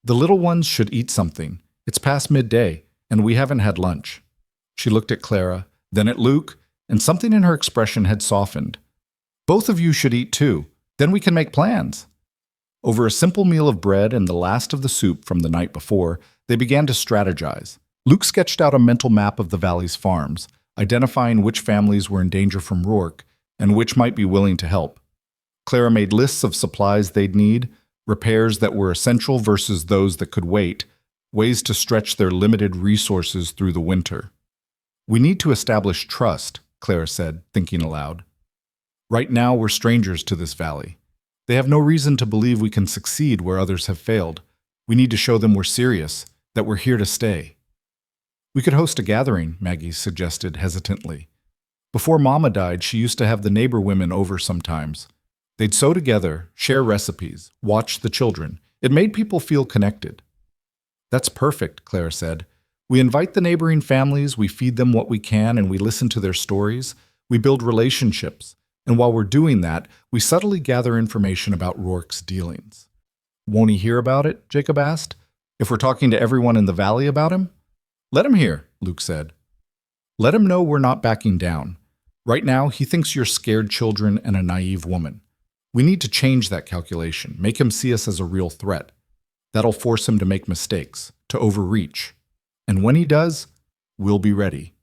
The little ones should eat something. It's past midday, and we haven't had lunch. She looked at Clara, then at Luke, and something in her expression had softened. Both of you should eat too. Then we can make plans. Over a simple meal of bread and the last of the soup from the night before, they began to strategize. Luke sketched out a mental map of the valley's farms, identifying which families were in danger from Rork and which might be willing to help. Clara made lists of supplies they'd need, repairs that were essential versus those that could wait, ways to stretch their limited resources through the winter. We need to establish trust, Clara said, thinking aloud. Right now we're strangers to this valley. They have no reason to believe we can succeed where others have failed. We need to show them we're serious, that we're here to stay. We could host a gathering, Maggie suggested hesitantly. Before Mama died, she used to have the neighbor women over sometimes. They'd sew together, share recipes, watch the children. It made people feel connected. That's perfect, Clara said. We invite the neighboring families, we feed them what we can, and we listen to their stories. We build relationships. And while we're doing that, we subtly gather information about Rork's dealings. Won't he hear about it? Jacob asked. If we're talking to everyone in the valley about him? Let him hear, Luke said. Let him know we're not backing down. Right now, he thinks you're scared children and a naive woman. We need to change that calculation, make him see us as a real threat. That'll force him to make mistakes, to overreach. And when he does, we'll be ready.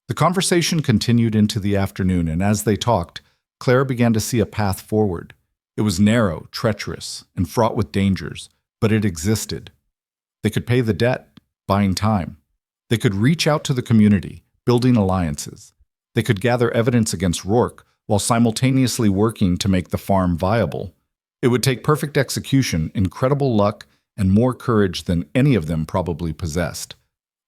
The conversation continued into the afternoon, and as they talked, Clara began to see a path forward. It was narrow, treacherous, and fraught with dangers, but it existed. They could pay the debt, buying time. They could reach out to the community, building alliances. They could gather evidence against Rork while simultaneously working to make the farm viable. It would take perfect execution, incredible luck, and more courage than any of them probably possessed.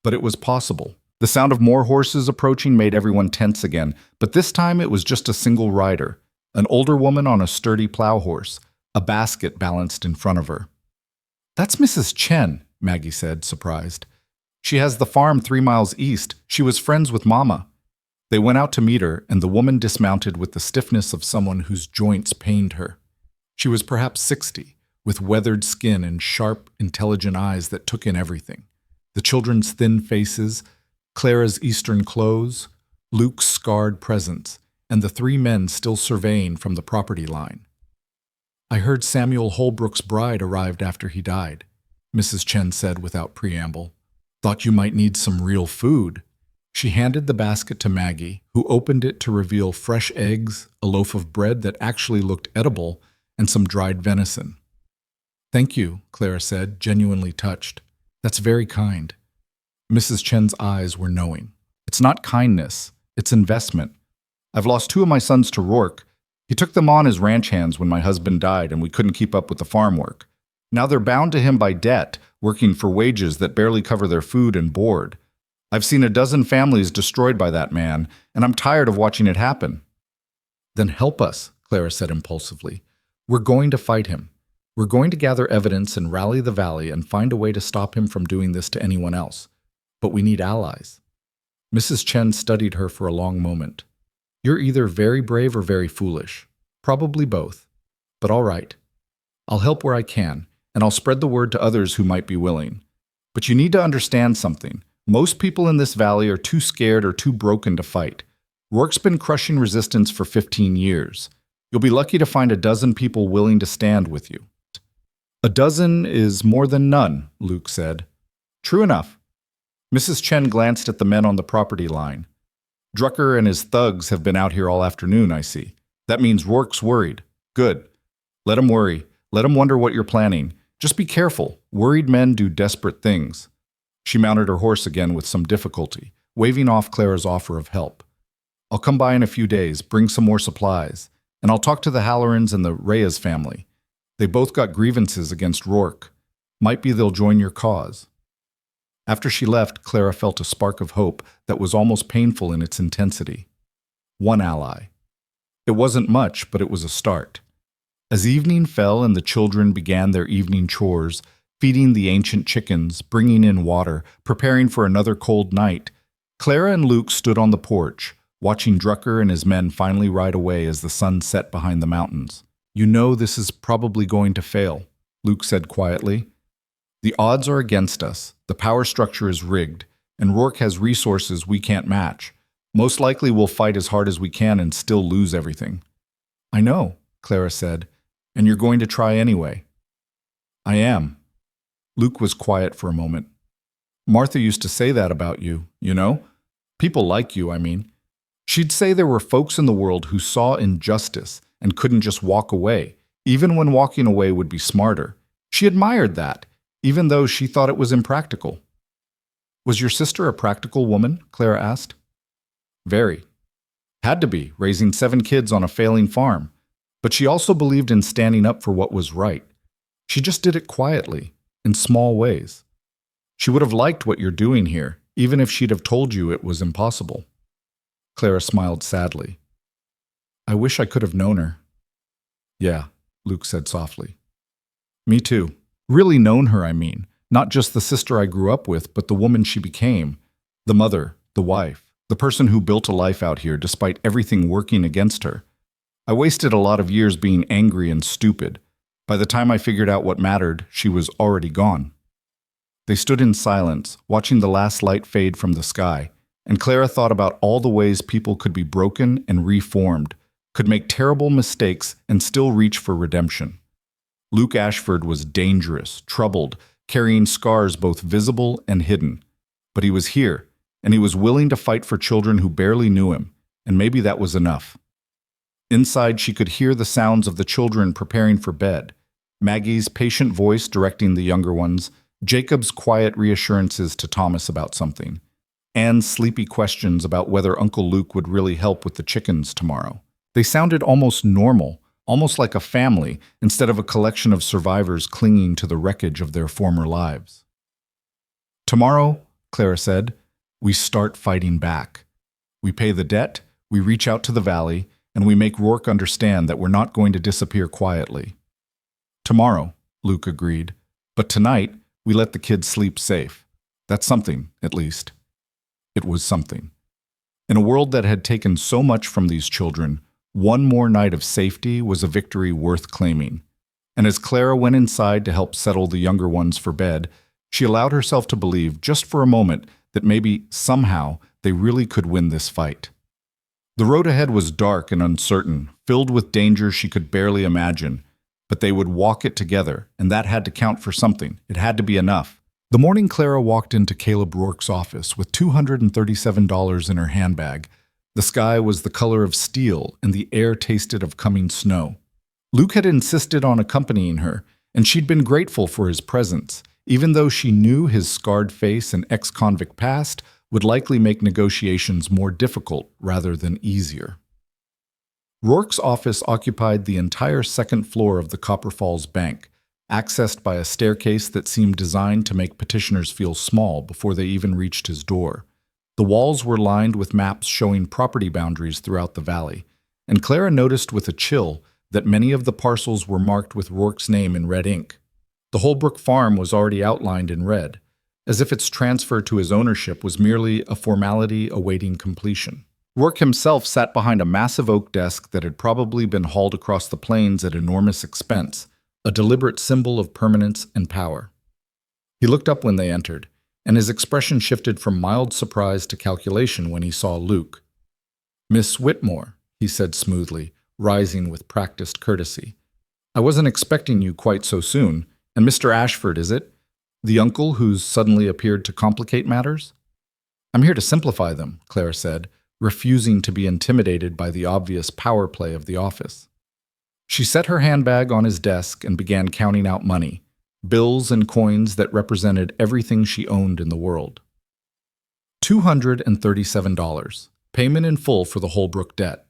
But it was possible. The sound of more horses approaching made everyone tense again, but this time it was just a single rider, an older woman on a sturdy plow horse, a basket balanced in front of her. "That's Mrs. Chen," Maggie said, surprised. "She has the farm 3 miles east. She was friends with Mama." They went out to meet her, and the woman dismounted with the stiffness of someone whose joints pained her. She was perhaps 60, with weathered skin and sharp, intelligent eyes that took in everything. The children's thin faces, Clara's Eastern clothes, Luke's scarred presence, and the 3 men still surveying from the property line. "I heard Samuel Holbrook's bride arrived after he died," Mrs. Chen said without preamble. "Thought you might need some real food." She handed the basket to Maggie, who opened it to reveal fresh eggs, a loaf of bread that actually looked edible, and some dried venison. "Thank you," Clara said, genuinely touched. "That's very kind." Mrs. Chen's eyes were knowing. "It's not kindness, it's investment. I've lost 2 of my sons to Rork. He took them on as ranch hands when my husband died and we couldn't keep up with the farm work. Now they're bound to him by debt, working for wages that barely cover their food and board. I've seen a dozen families destroyed by that man, and I'm tired of watching it happen." "Then help us," Clara said impulsively. "We're going to fight him. We're going to gather evidence and rally the valley and find a way to stop him from doing this to anyone else. But we need allies." Mrs. Chen studied her for a long moment. "You're either very brave or very foolish. Probably both. But all right. I'll help where I can, and I'll spread the word to others who might be willing. But you need to understand something. Most people in this valley are too scared or too broken to fight. Rourke's been crushing resistance for 15 years. You'll be lucky to find a dozen people willing to stand with you." "A dozen is more than none," Luke said. "True enough." Mrs. Chen glanced at the men on the property line. "Drucker and his thugs have been out here all afternoon, I see. That means Rourke's worried. Good. Let him worry. Let him wonder what you're planning. Just be careful. Worried men do desperate things." She mounted her horse again with some difficulty, waving off Clara's offer of help. "I'll come by in a few days, bring some more supplies, and I'll talk to the Hallorans and the Reyes family. They both got grievances against Rork. Might be they'll join your cause." After she left, Clara felt a spark of hope that was almost painful in its intensity. One ally. It wasn't much, but it was a start. As evening fell and the children began their evening chores, feeding the ancient chickens, bringing in water, preparing for another cold night, Clara and Luke stood on the porch, watching Drucker and his men finally ride away as the sun set behind the mountains. "You know this is probably going to fail," Luke said quietly. "The odds are against us, the power structure is rigged, and Rork has resources we can't match. Most likely we'll fight as hard as we can and still lose everything." "I know," Clara said, "and you're going to try anyway." "I am." Luke was quiet for a moment. "Martha used to say that about you, you know? People like you, I mean. She'd say there were folks in the world who saw injustice and couldn't just walk away, even when walking away would be smarter. She admired that, even though she thought it was impractical." "Was your sister a practical woman?" Clara asked. "Very. Had to be, raising 7 kids on a failing farm. But she also believed in standing up for what was right. She just did it quietly, in small ways. She would have liked what you're doing here, even if she'd have told you it was impossible." Clara smiled sadly. "I wish I could have known her." "Yeah," Luke said softly. "Me too. Really known her, I mean. Not just the sister I grew up with, but the woman she became. The mother, the wife, the person who built a life out here despite everything working against her. I wasted a lot of years being angry and stupid. By the time I figured out what mattered, she was already gone." They stood in silence, watching the last light fade from the sky, and Clara thought about all the ways people could be broken and reformed, could make terrible mistakes and still reach for redemption. Luke Ashford was dangerous, troubled, carrying scars both visible and hidden. But he was here, and he was willing to fight for children who barely knew him, and maybe that was enough. Inside, she could hear the sounds of the children preparing for bed, Maggie's patient voice directing the younger ones, Jacob's quiet reassurances to Thomas about something, Anne's sleepy questions about whether Uncle Luke would really help with the chickens tomorrow. They sounded almost normal, almost like a family instead of a collection of survivors clinging to the wreckage of their former lives. "Tomorrow," Clara said, "we start fighting back. We pay the debt, we reach out to the valley, and we make Rork understand that we're not going to disappear quietly." "Tomorrow," Luke agreed. "But tonight, we let the kids sleep safe. That's something, at least." It was something. In a world that had taken so much from these children, one more night of safety was a victory worth claiming. And as Clara went inside to help settle the younger ones for bed, she allowed herself to believe, just for a moment, that maybe, somehow, they really could win this fight. The road ahead was dark and uncertain, filled with dangers she could barely imagine, but they would walk it together, and that had to count for something. It had to be enough. The morning Clara walked into Caleb Rourke's office with $237 in her handbag. The sky was the color of steel, and the air tasted of coming snow. Luke had insisted on accompanying her, and she'd been grateful for his presence, even though she knew his scarred face and ex-convict past would likely make negotiations more difficult rather than easier. Rourke's office occupied the entire second floor of the Copper Falls Bank, accessed by a staircase that seemed designed to make petitioners feel small before they even reached his door. The walls were lined with maps showing property boundaries throughout the valley, and Clara noticed with a chill that many of the parcels were marked with Rourke's name in red ink. The Holbrook farm was already outlined in red, as if its transfer to his ownership was merely a formality awaiting completion. Rork himself sat behind a massive oak desk that had probably been hauled across the plains at enormous expense, a deliberate symbol of permanence and power. He looked up when they entered, and his expression shifted from mild surprise to calculation when he saw Luke. "Miss Whitmore," he said smoothly, rising with practiced courtesy. "I wasn't expecting you quite so soon. And Mr. Ashford, is it? The uncle who's suddenly appeared to complicate matters?" "I'm here to simplify them," Clara said, refusing to be intimidated by the obvious power play of the office. She set her handbag on his desk and began counting out money, bills and coins that represented everything she owned in the world. $237, payment in full for the Holbrook debt.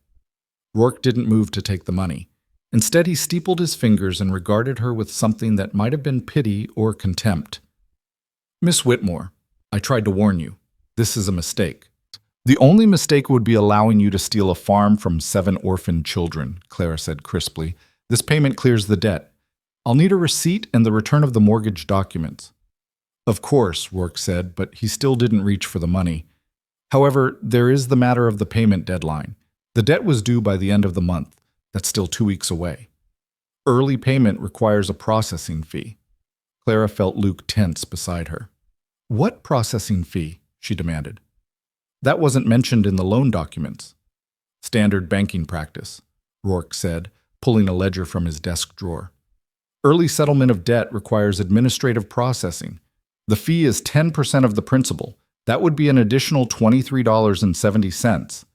Rork didn't move to take the money. Instead, he steepled his fingers and regarded her with something that might have been pity or contempt. "Miss Whitmore, I tried to warn you. This is a mistake." "The only mistake would be allowing you to steal a farm from 7 orphaned children," Clara said crisply. "This payment clears the debt. I'll need a receipt and the return of the mortgage documents." "Of course," Rork said, but he still didn't reach for the money. "However, there is the matter of the payment deadline. The debt was due by the end of the month. That's still 2 weeks away. Early payment requires a processing fee." Clara felt Luke tense beside her. "What processing fee?" she demanded. "That wasn't mentioned in the loan documents." "Standard banking practice," Rork said, pulling a ledger from his desk drawer. "Early settlement of debt requires administrative processing. The fee is 10% of the principal. That would be an additional $23.70.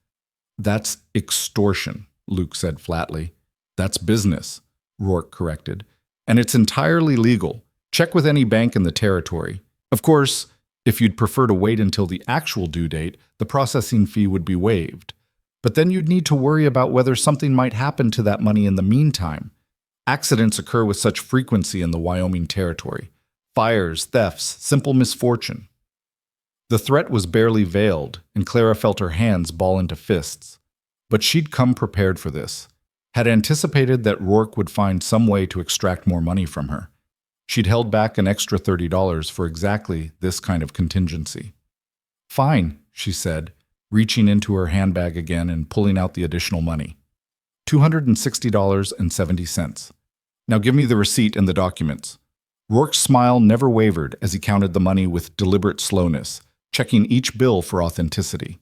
"That's extortion," Luke said flatly. "That's business," Rork corrected. "And it's entirely legal. Check with any bank in the territory. Of course, if you'd prefer to wait until the actual due date, the processing fee would be waived. But then you'd need to worry about whether something might happen to that money in the meantime. Accidents occur with such frequency in the Wyoming territory. Fires, thefts, simple misfortune." The threat was barely veiled, and Clara felt her hands ball into fists. But she'd come prepared for this, had anticipated that Rork would find some way to extract more money from her. She'd held back an extra $30 for exactly this kind of contingency. "Fine," she said, reaching into her handbag again and pulling out the additional money. $260.70. "Now give me the receipt and the documents." Rorke's smile never wavered as he counted the money with deliberate slowness, checking each bill for authenticity.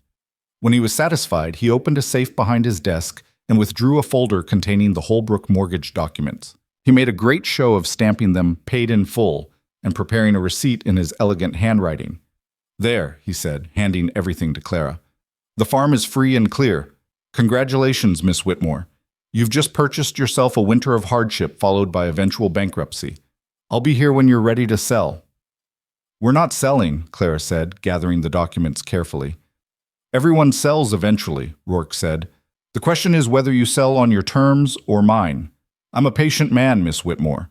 When he was satisfied, he opened a safe behind his desk and withdrew a folder containing the Holbrook mortgage documents. He made a great show of stamping them paid in full and preparing a receipt in his elegant handwriting. "There," he said, handing everything to Clara. "The farm is free and clear. Congratulations, Miss Whitmore. You've just purchased yourself a winter of hardship followed by eventual bankruptcy. I'll be here when you're ready to sell." "We're not selling," Clara said, gathering the documents carefully. "Everyone sells eventually," Rork said. The question is whether you sell on your terms or mine. I'm a patient man, Miss Whitmore.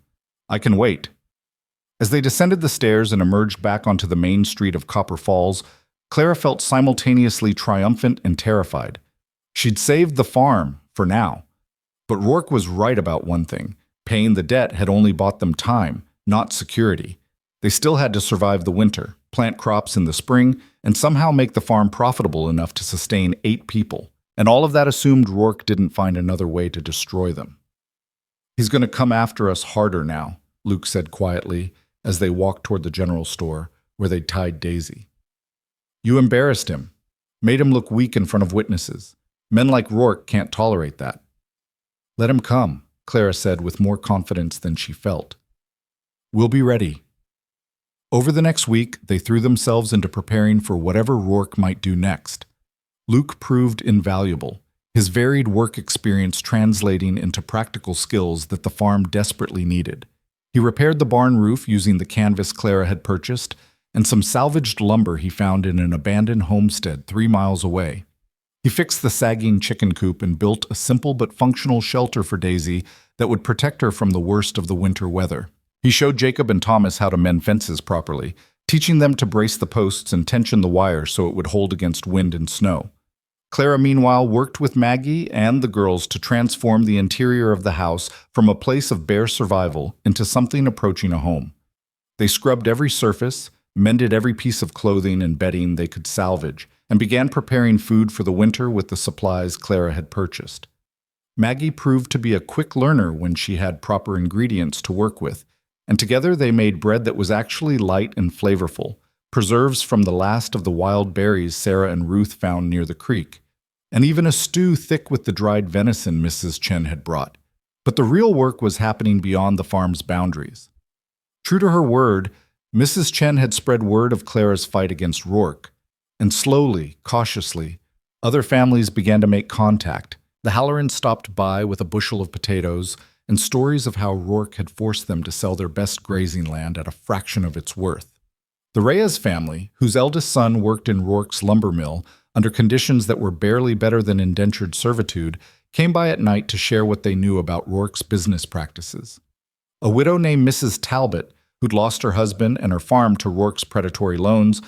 I can wait." As they descended the stairs and emerged back onto the main street of Copper Falls, Clara felt simultaneously triumphant and terrified. She'd saved the farm, for now. But Rork was right about one thing. Paying the debt had only bought them time, not security. They still had to survive the winter, plant crops in the spring, and somehow make the farm profitable enough to sustain 8 people. And all of that assumed Rork didn't find another way to destroy them. "He's going to come after us harder now," Luke said quietly as they walked toward the general store, where they'd tied Daisy. "You embarrassed him, made him look weak in front of witnesses. Men like Rork can't tolerate that." "Let him come," Clara said with more confidence than she felt. "We'll be ready." Over the next week, they threw themselves into preparing for whatever Rork might do next. Luke proved invaluable, his varied work experience translating into practical skills that the farm desperately needed. He repaired the barn roof using the canvas Clara had purchased and some salvaged lumber he found in an abandoned homestead 3 miles away. He fixed the sagging chicken coop and built a simple but functional shelter for Daisy that would protect her from the worst of the winter weather. He showed Jacob and Thomas how to mend fences properly, teaching them to brace the posts and tension the wire so it would hold against wind and snow. Clara, meanwhile, worked with Maggie and the girls to transform the interior of the house from a place of bare survival into something approaching a home. They scrubbed every surface, mended every piece of clothing and bedding they could salvage, and began preparing food for the winter with the supplies Clara had purchased. Maggie proved to be a quick learner when she had proper ingredients to work with, and together they made bread that was actually light and flavorful, preserves from the last of the wild berries Sarah and Ruth found near the creek, and even a stew thick with the dried venison Mrs. Chen had brought. But the real work was happening beyond the farm's boundaries. True to her word, Mrs. Chen had spread word of Clara's fight against Rork, and slowly, cautiously, other families began to make contact. The Hallorans stopped by with a bushel of potatoes and stories of how Rork had forced them to sell their best grazing land at a fraction of its worth. The Reyes family, whose eldest son worked in Rork's lumber mill under conditions that were barely better than indentured servitude, came by at night to share what they knew about Rork's business practices. A widow named Mrs. Talbot, who'd lost her husband and her farm to Rork's predatory loans,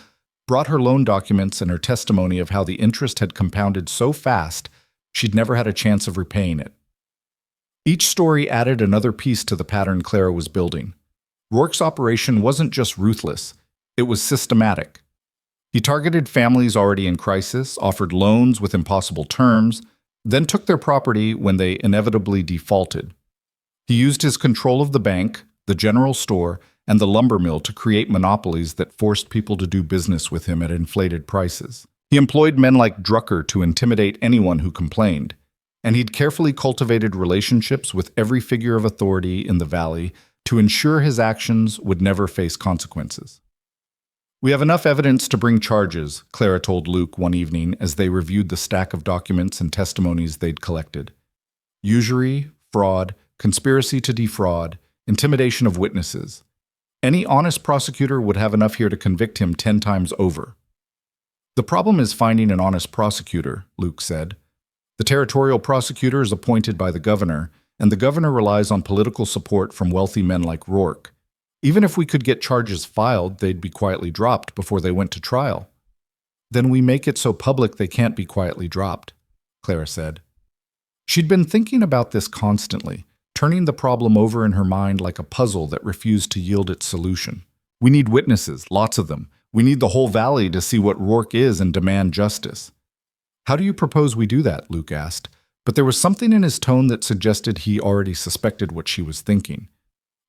brought her loan documents and her testimony of how the interest had compounded so fast she'd never had a chance of repaying it. Each story added another piece to the pattern Clara was building. Rork's operation wasn't just ruthless, it was systematic. He targeted families already in crisis, offered loans with impossible terms, then took their property when they inevitably defaulted. He used his control of the bank, the general store, and the lumber mill to create monopolies that forced people to do business with him at inflated prices. He employed men like Drucker to intimidate anyone who complained, and he'd carefully cultivated relationships with every figure of authority in the valley to ensure his actions would never face consequences. "We have enough evidence to bring charges," Clara told Luke one evening as they reviewed the stack of documents and testimonies they'd collected. "Usury, fraud, conspiracy to defraud, intimidation of witnesses. Any honest prosecutor would have enough here to convict him 10 times over." "The problem is finding an honest prosecutor," Luke said. "The territorial prosecutor is appointed by the governor, and the governor relies on political support from wealthy men like Rork. Even if we could get charges filed, they'd be quietly dropped before they went to trial." "Then we make it so public they can't be quietly dropped," Clara said. She'd been thinking about this constantly, turning the problem over in her mind like a puzzle that refused to yield its solution. "We need witnesses, lots of them. We need the whole valley to see what Rork is and demand justice." "How do you propose we do that?" Luke asked, but there was something in his tone that suggested he already suspected what she was thinking.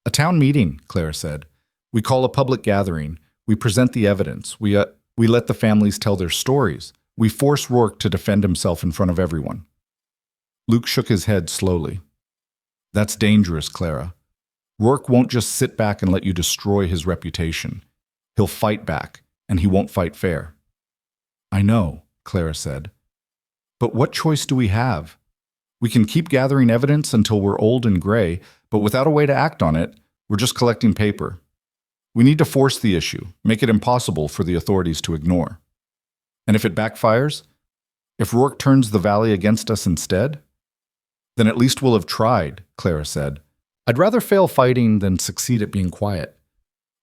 "A town meeting," Clara said. "We call a public gathering. We present the evidence. We let the families tell their stories. We force Rork to defend himself in front of everyone." Luke shook his head slowly. "That's dangerous, Clara. Rork won't just sit back and let you destroy his reputation. He'll fight back, and he won't fight fair." "I know," Clara said. "But what choice do we have? We can keep gathering evidence until we're old and gray, but without a way to act on it, we're just collecting paper. We need to force the issue, make it impossible for the authorities to ignore. And if it backfires? If Rork turns the valley against us instead? Then at least we'll have tried, Clara said. I'd rather fail fighting than succeed at being quiet.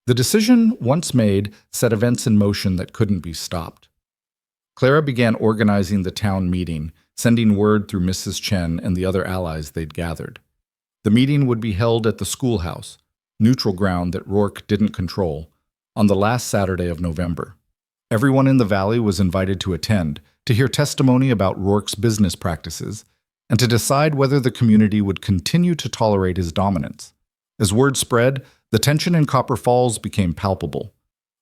The decision, once made, set events in motion that couldn't be stopped. Clara began organizing the town meeting, sending word through Mrs. Chen and the other allies they'd gathered. The meeting would be held at the schoolhouse, neutral ground that Rork didn't control, on the last Saturday of November. Everyone in the valley was invited to attend, to hear testimony about Rork's business practices, and to decide whether the community would continue to tolerate his dominance. As word spread, the tension in Copper Falls became palpable.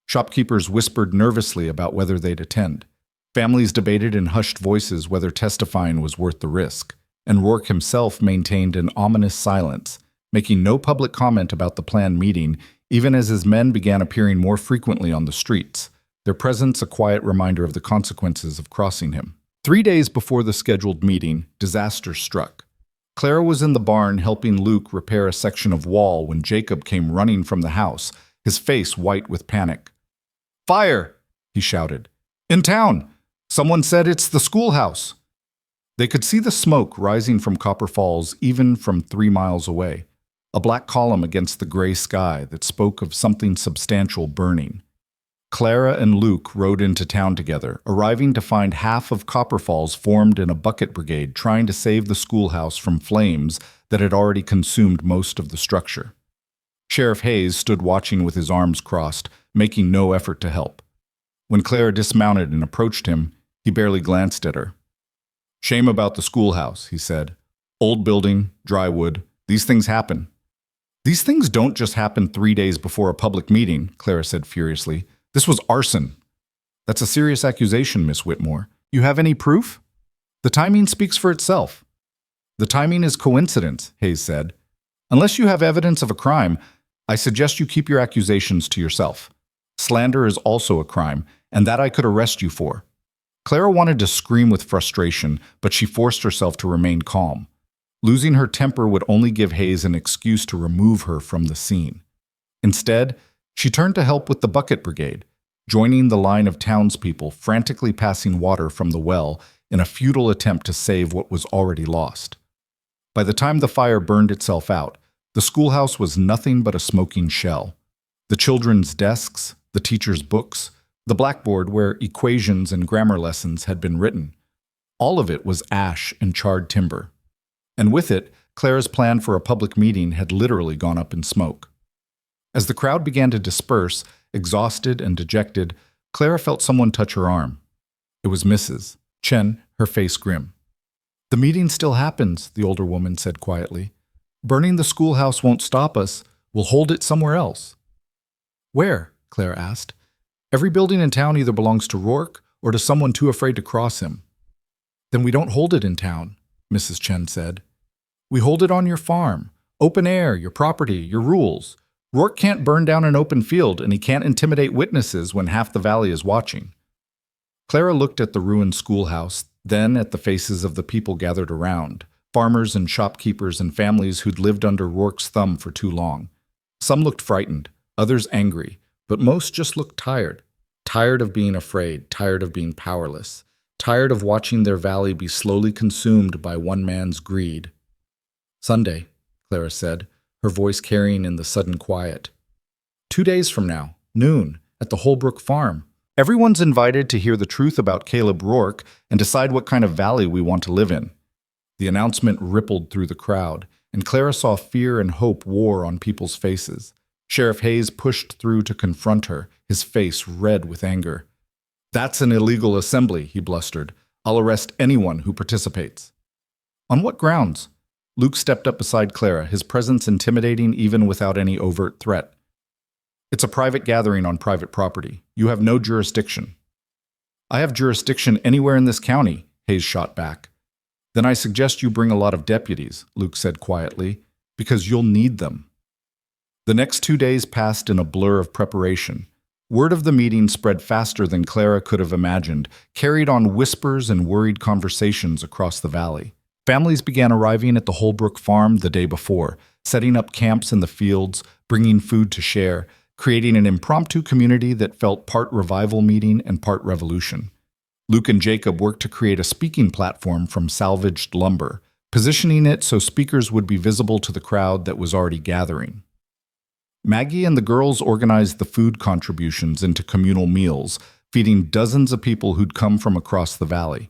Shopkeepers whispered nervously about whether they'd attend. Families debated in hushed voices whether testifying was worth the risk, and Rork himself maintained an ominous silence, making no public comment about the planned meeting, even as his men began appearing more frequently on the streets, their presence a quiet reminder of the consequences of crossing him. 3 days before the scheduled meeting, disaster struck. Clara was in the barn helping Luke repair a section of wall when Jacob came running from the house, his face white with panic. "Fire!" he shouted. "In town! Someone said it's the schoolhouse." They could see the smoke rising from Copper Falls even from 3 miles away, a black column against the gray sky that spoke of something substantial burning. Clara and Luke rode into town together, arriving to find half of Copper Falls formed in a bucket brigade trying to save the schoolhouse from flames that had already consumed most of the structure. Sheriff Hayes stood watching with his arms crossed, making no effort to help. When Clara dismounted and approached him, he barely glanced at her. "Shame about the schoolhouse," he said. "Old building, dry wood, these things happen." "These things don't just happen 3 days before a public meeting," Clara said furiously. "This was arson." "That's a serious accusation, Miss Whitmore. You have any proof?" "The timing speaks for itself." "The timing is coincidence," Hayes said. "Unless you have evidence of a crime, I suggest you keep your accusations to yourself. Slander is also a crime, and that I could arrest you for." Clara wanted to scream with frustration, but she forced herself to remain calm. Losing her temper would only give Hayes an excuse to remove her from the scene. Instead, she turned to help with the bucket brigade, joining the line of townspeople frantically passing water from the well in a futile attempt to save what was already lost. By the time the fire burned itself out, the schoolhouse was nothing but a smoking shell. The children's desks, the teachers' books, the blackboard where equations and grammar lessons had been written, all of it was ash and charred timber. And with it, Clara's plan for a public meeting had literally gone up in smoke. As the crowd began to disperse, exhausted and dejected, Clara felt someone touch her arm. It was Mrs. Chen, her face grim. "The meeting still happens," the older woman said quietly. "Burning the schoolhouse won't stop us. We'll hold it somewhere else." "Where?" Clara asked. "Every building in town either belongs to Rork or to someone too afraid to cross him." "Then we don't hold it in town," Mrs. Chen said. "We hold it on your farm. Open air, your property, your rules. Rork can't burn down an open field, and he can't intimidate witnesses when half the valley is watching." Clara looked at the ruined schoolhouse, then at the faces of the people gathered around, farmers and shopkeepers and families who'd lived under Rork's thumb for too long. Some looked frightened, others angry, but most just looked tired. Tired of being afraid, tired of being powerless, tired of watching their valley be slowly consumed by one man's greed. "Sunday," Clara said, her voice carrying in the sudden quiet. 2 days from now, noon, at the Holbrook farm. Everyone's invited to hear the truth about Caleb Rork and decide what kind of valley we want to live in. The announcement rippled through the crowd, and Clara saw fear and hope war on people's faces. Sheriff Hayes pushed through to confront her, his face red with anger. "That's an illegal assembly," he blustered. "I'll arrest anyone who participates." "On what grounds?" Luke stepped up beside Clara, his presence intimidating even without any overt threat. "It's a private gathering on private property. You have no jurisdiction." "I have jurisdiction anywhere in this county," Hayes shot back. "Then I suggest you bring a lot of deputies," Luke said quietly, "because you'll need them." The next 2 days passed in a blur of preparation. Word of the meeting spread faster than Clara could have imagined, carried on whispers and worried conversations across the valley. Families began arriving at the Holbrook farm the day before, setting up camps in the fields, bringing food to share, creating an impromptu community that felt part revival meeting and part revolution. Luke and Jacob worked to create a speaking platform from salvaged lumber, positioning it so speakers would be visible to the crowd that was already gathering. Maggie and the girls organized the food contributions into communal meals, feeding dozens of people who'd come from across the valley.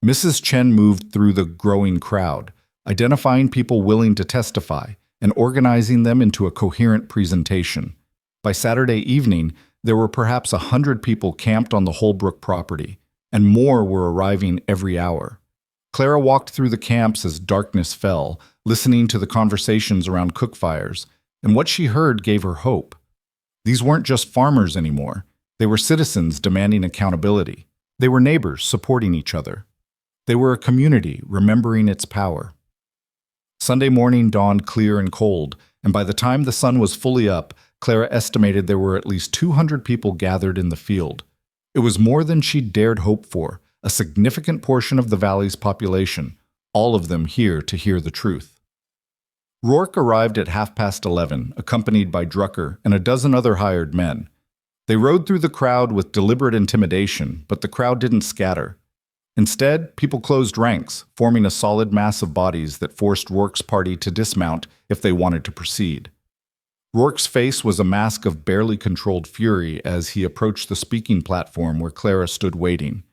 Mrs. Chen moved through the growing crowd, identifying people willing to testify and organizing them into a coherent presentation. By Saturday evening, there were perhaps 100 people camped on the Holbrook property, and more were arriving every hour. Clara walked through the camps as darkness fell, listening to the conversations around cookfires, and what she heard gave her hope. These weren't just farmers anymore. They were citizens demanding accountability. They were neighbors supporting each other. They were a community remembering its power. Sunday morning dawned clear and cold, and by the time the sun was fully up, Clara estimated there were at least 200 people gathered in the field. It was more than she'd dared hope for, a significant portion of the valley's population, all of them here to hear the truth. Rork arrived at 11:30, accompanied by Drucker and a dozen other hired men. They rode through the crowd with deliberate intimidation, but the crowd didn't scatter. Instead, people closed ranks, forming a solid mass of bodies that forced Rork's party to dismount if they wanted to proceed. Rork's face was a mask of barely controlled fury as he approached the speaking platform where Clara stood waiting.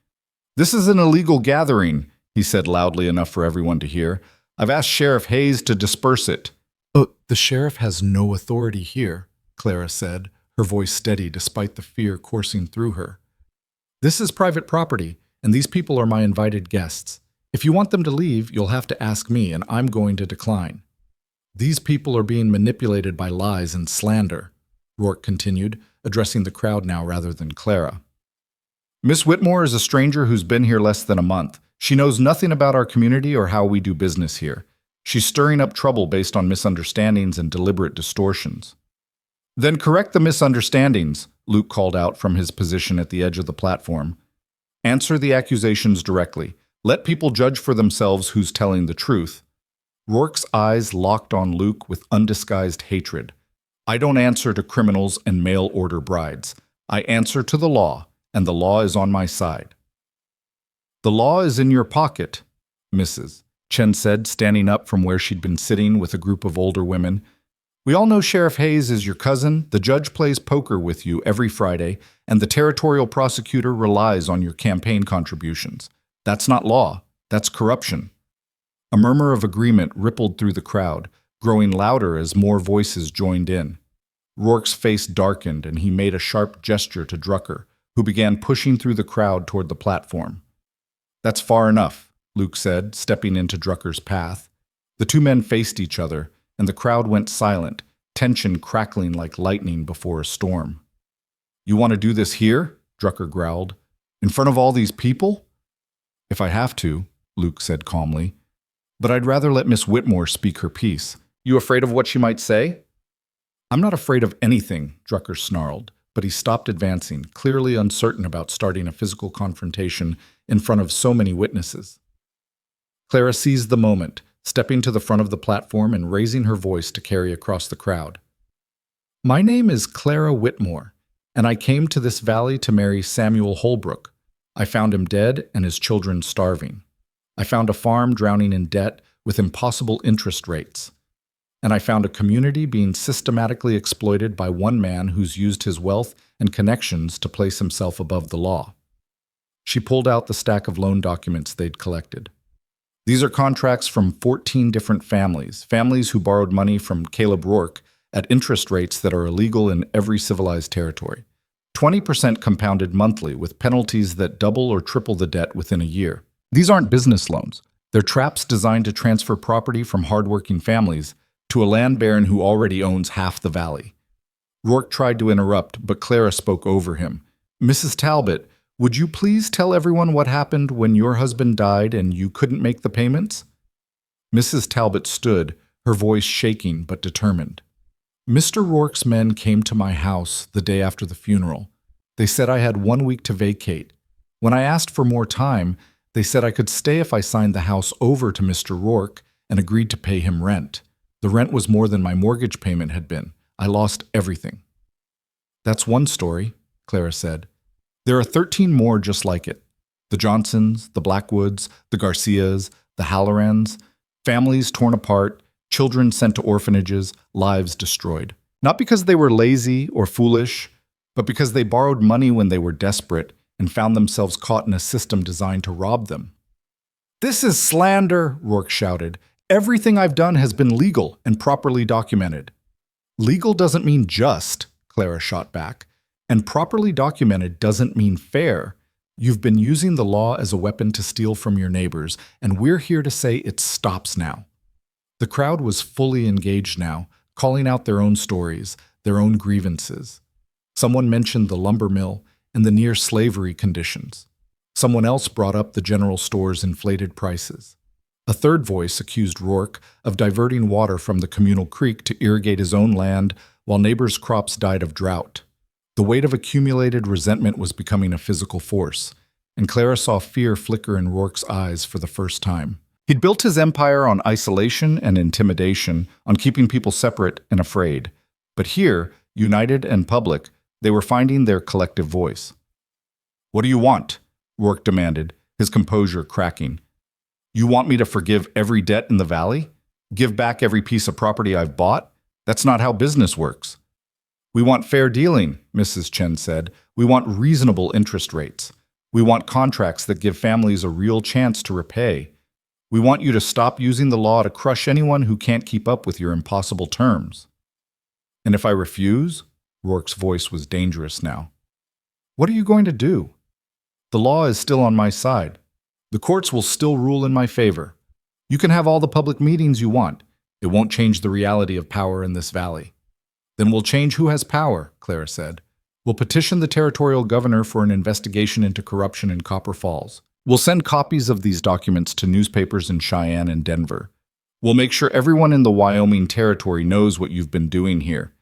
"This is an illegal gathering," he said loudly enough for everyone to hear. "I've asked Sheriff Hayes to disperse it." "The sheriff has no authority here," Clara said, her voice steady despite the fear coursing through her. "This is private property, and these people are my invited guests. If you want them to leave, you'll have to ask me, and I'm going to decline." "These people are being manipulated by lies and slander," Rork continued, addressing the crowd now rather than Clara. "Miss Whitmore is a stranger who's been here less than a month. She knows nothing about our community or how we do business here. She's stirring up trouble based on misunderstandings and deliberate distortions." "Then correct the misunderstandings," Luke called out from his position at the edge of the platform. "Answer the accusations directly. Let people judge for themselves who's telling the truth." Rork's eyes locked on Luke with undisguised hatred. "I don't answer to criminals and mail-order brides. I answer to the law, and the law is on my side." "The law is in your pocket, Mrs." Chen said, standing up from where she'd been sitting with a group of older women. "We all know Sheriff Hayes is your cousin, the judge plays poker with you every Friday, and the territorial prosecutor relies on your campaign contributions. That's not law, that's corruption." A murmur of agreement rippled through the crowd, growing louder as more voices joined in. Rork's face darkened and he made a sharp gesture to Drucker, who began pushing through the crowd toward the platform. "That's far enough," Luke said, stepping into Drucker's path. The two men faced each other, and the crowd went silent, tension crackling like lightning before a storm. "You want to do this here?" Drucker growled. "In front of all these people?" "If I have to," Luke said calmly. "But I'd rather let Miss Whitmore speak her piece. You afraid of what she might say?" "I'm not afraid of anything," Drucker snarled, but he stopped advancing, clearly uncertain about starting a physical confrontation in front of so many witnesses. Clara seized the moment, stepping to the front of the platform and raising her voice to carry across the crowd. "My name is Clara Whitmore, and I came to this valley to marry Samuel Holbrook. I found him dead and his children starving. I found a farm drowning in debt with impossible interest rates. And I found a community being systematically exploited by one man who's used his wealth and connections to place himself above the law." She pulled out the stack of loan documents they'd collected. "These are contracts from 14 different families who borrowed money from Caleb Rork at interest rates that are illegal in every civilized territory. 20% compounded monthly with penalties that double or triple the debt within a year. These aren't business loans. They're traps designed to transfer property from hardworking families to a land baron who already owns half the valley." Rork tried to interrupt, but Clara spoke over him. "Mrs. Talbot, would you please tell everyone what happened when your husband died and you couldn't make the payments?" Mrs. Talbot stood, her voice shaking but determined. "Mr. Rork's men came to my house the day after the funeral. They said I had 1 week to vacate. When I asked for more time, they said I could stay if I signed the house over to Mr. Rork and agreed to pay him rent. The rent was more than my mortgage payment had been. I lost everything." "That's one story," Clara said. "There are 13 more just like it. The Johnsons, the Blackwoods, the Garcias, the Hallorans, families torn apart, children sent to orphanages, lives destroyed. Not because they were lazy or foolish, but because they borrowed money when they were desperate and found themselves caught in a system designed to rob them. "This is slander," Rork shouted. "Everything I've done has been legal and properly documented." "Legal doesn't mean just," Clara shot back. "And properly documented doesn't mean fair. You've been using the law as a weapon to steal from your neighbors, and we're here to say it stops now." The crowd was fully engaged now, calling out their own stories, their own grievances. Someone mentioned the lumber mill and the near-slavery conditions. Someone else brought up the general store's inflated prices. A third voice accused Rork of diverting water from the communal creek to irrigate his own land while neighbors' crops died of drought. The weight of accumulated resentment was becoming a physical force, and Clara saw fear flicker in Rork's eyes for the first time. He'd built his empire on isolation and intimidation, on keeping people separate and afraid. But here, united and public, they were finding their collective voice. "What do you want?" Rork demanded, his composure cracking. "You want me to forgive every debt in the valley? Give back every piece of property I've bought? That's not how business works." "We want fair dealing," Mrs. Chen said. "We want reasonable interest rates. We want contracts that give families a real chance to repay. We want you to stop using the law to crush anyone who can't keep up with your impossible terms." "And if I refuse?" Rork's voice was dangerous now. "What are you going to do?" "The law is still on my side. The courts will still rule in my favor. You can have all the public meetings you want. It won't change the reality of power in this valley." "Then we'll change who has power," Clara said. "We'll petition the territorial governor for an investigation into corruption in Copper Falls. We'll send copies of these documents to newspapers in Cheyenne and Denver. We'll make sure everyone in the Wyoming territory knows what you've been doing here.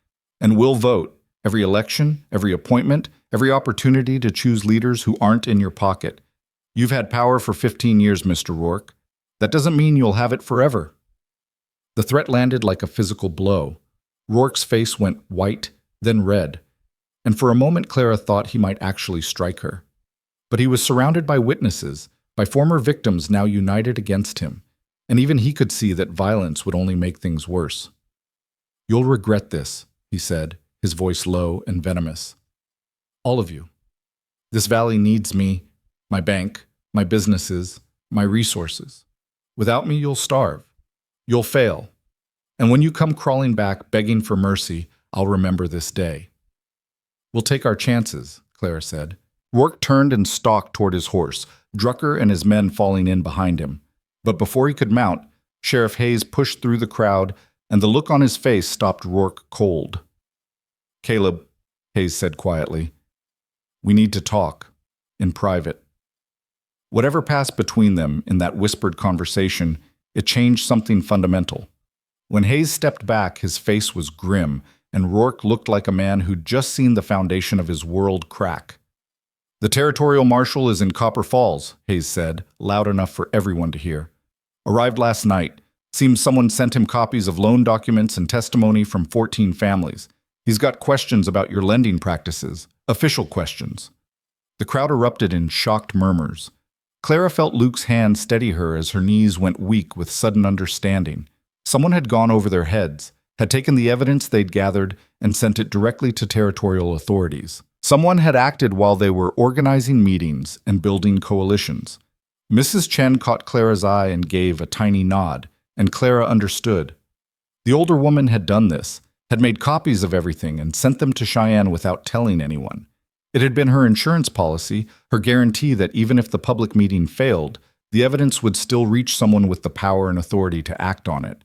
And we'll vote. Every election, every appointment, every opportunity to choose leaders who aren't in your pocket. You've had power for 15 years, Mr. Rork. That doesn't mean you'll have it forever." The threat landed like a physical blow. Rork's face went white, then red, and for a moment Clara thought he might actually strike her. But he was surrounded by witnesses, by former victims now united against him, and even he could see that violence would only make things worse. "You'll regret this," he said, his voice low and venomous. "All of you. This valley needs me, my bank, my businesses, my resources. Without me, you'll starve. You'll fail. And when you come crawling back, begging for mercy, I'll remember this day." "We'll take our chances," Clara said. Rork turned and stalked toward his horse, Drucker and his men falling in behind him. But before he could mount, Sheriff Hayes pushed through the crowd, and the look on his face stopped Rork cold. "Caleb," Hayes said quietly, "we need to talk, in private." Whatever passed between them in that whispered conversation, it changed something fundamental. When Hayes stepped back, his face was grim, and Rork looked like a man who'd just seen the foundation of his world crack. "The territorial marshal is in Copper Falls," Hayes said, loud enough for everyone to hear. "Arrived last night. Seems someone sent him copies of loan documents and testimony from 14 families. He's got questions about your lending practices, official questions." The crowd erupted in shocked murmurs. Clara felt Luke's hand steady her as her knees went weak with sudden understanding. Someone had gone over their heads, had taken the evidence they'd gathered and sent it directly to territorial authorities. Someone had acted while they were organizing meetings and building coalitions. Mrs. Chen caught Clara's eye and gave a tiny nod, and Clara understood. The older woman had done this, had made copies of everything and sent them to Cheyenne without telling anyone. It had been her insurance policy, her guarantee that even if the public meeting failed, the evidence would still reach someone with the power and authority to act on it.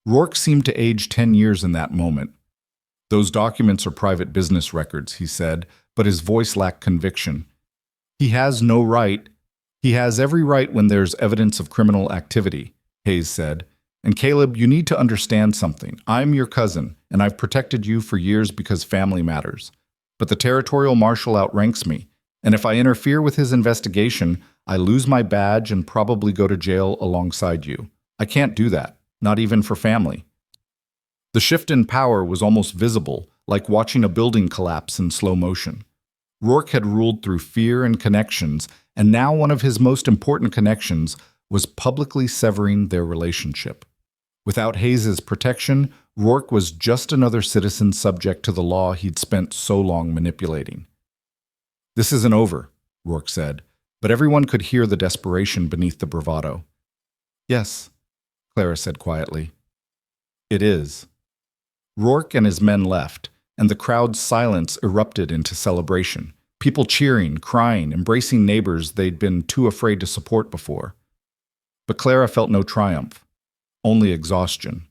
Rork seemed to age 10 years in that moment. "Those documents are private business records," he said, but his voice lacked conviction. "He has no right. He has every right when there's evidence of criminal activity," Hayes said. "And Caleb, you need to understand something. I'm your cousin, and I've protected you for years because family matters. But the territorial marshal outranks me, and if I interfere with his investigation, I lose my badge and probably go to jail alongside you. I can't do that, not even for family." The shift in power was almost visible, like watching a building collapse in slow motion. Rork had ruled through fear and connections, and now one of his most important connections was publicly severing their relationship. Without Hayes's protection, Rork was just another citizen subject to the law he'd spent so long manipulating. "This isn't over," Rork said, but everyone could hear the desperation beneath the bravado. "Yes," Clara said quietly. "It is." Rork and his men left, and the crowd's silence erupted into celebration. People cheering, crying, embracing neighbors they'd been too afraid to support before. But Clara felt no triumph, only exhaustion.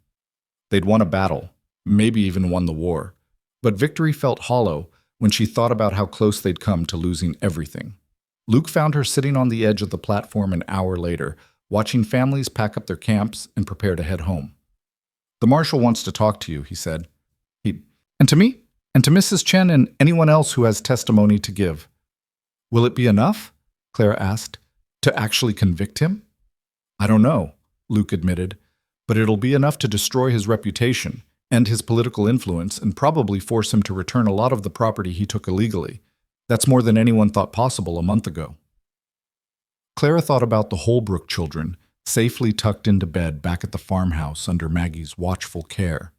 They'd won a battle, maybe even won the war, but victory felt hollow when she thought about how close they'd come to losing everything. Luke found her sitting on the edge of the platform an hour later, watching families pack up their camps and prepare to head home. "The marshal wants to talk to you," he said. "And to me? And to Mrs. Chen and anyone else who has testimony to give." "Will it be enough?" Clara asked. "To actually convict him?" "I don't know," Luke admitted, "but it'll be enough to destroy his reputation, end his political influence, and probably force him to return a lot of the property he took illegally. That's more than anyone thought possible a month ago." Clara thought about the Holbrook children, safely tucked into bed back at the farmhouse under Maggie's watchful care.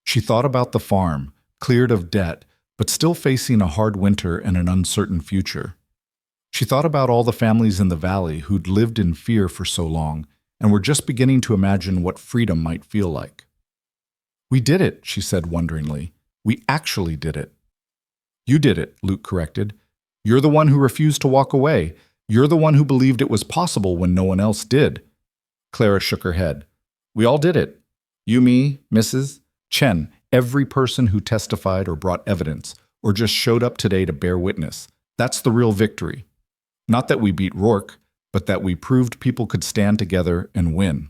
She thought about the farm, cleared of debt, but still facing a hard winter and an uncertain future. She thought about all the families in the valley who'd lived in fear for so long and were just beginning to imagine what freedom might feel like. "We did it," she said wonderingly. "We actually did it." "You did it," Luke corrected. "You're the one who refused to walk away. You're the one who believed it was possible when no one else did." Clara shook her head. "We all did it. You, me, Mrs. Chen, every person who testified or brought evidence, or just showed up today to bear witness. That's the real victory. Not that we beat Rork, but that we proved people could stand together and win."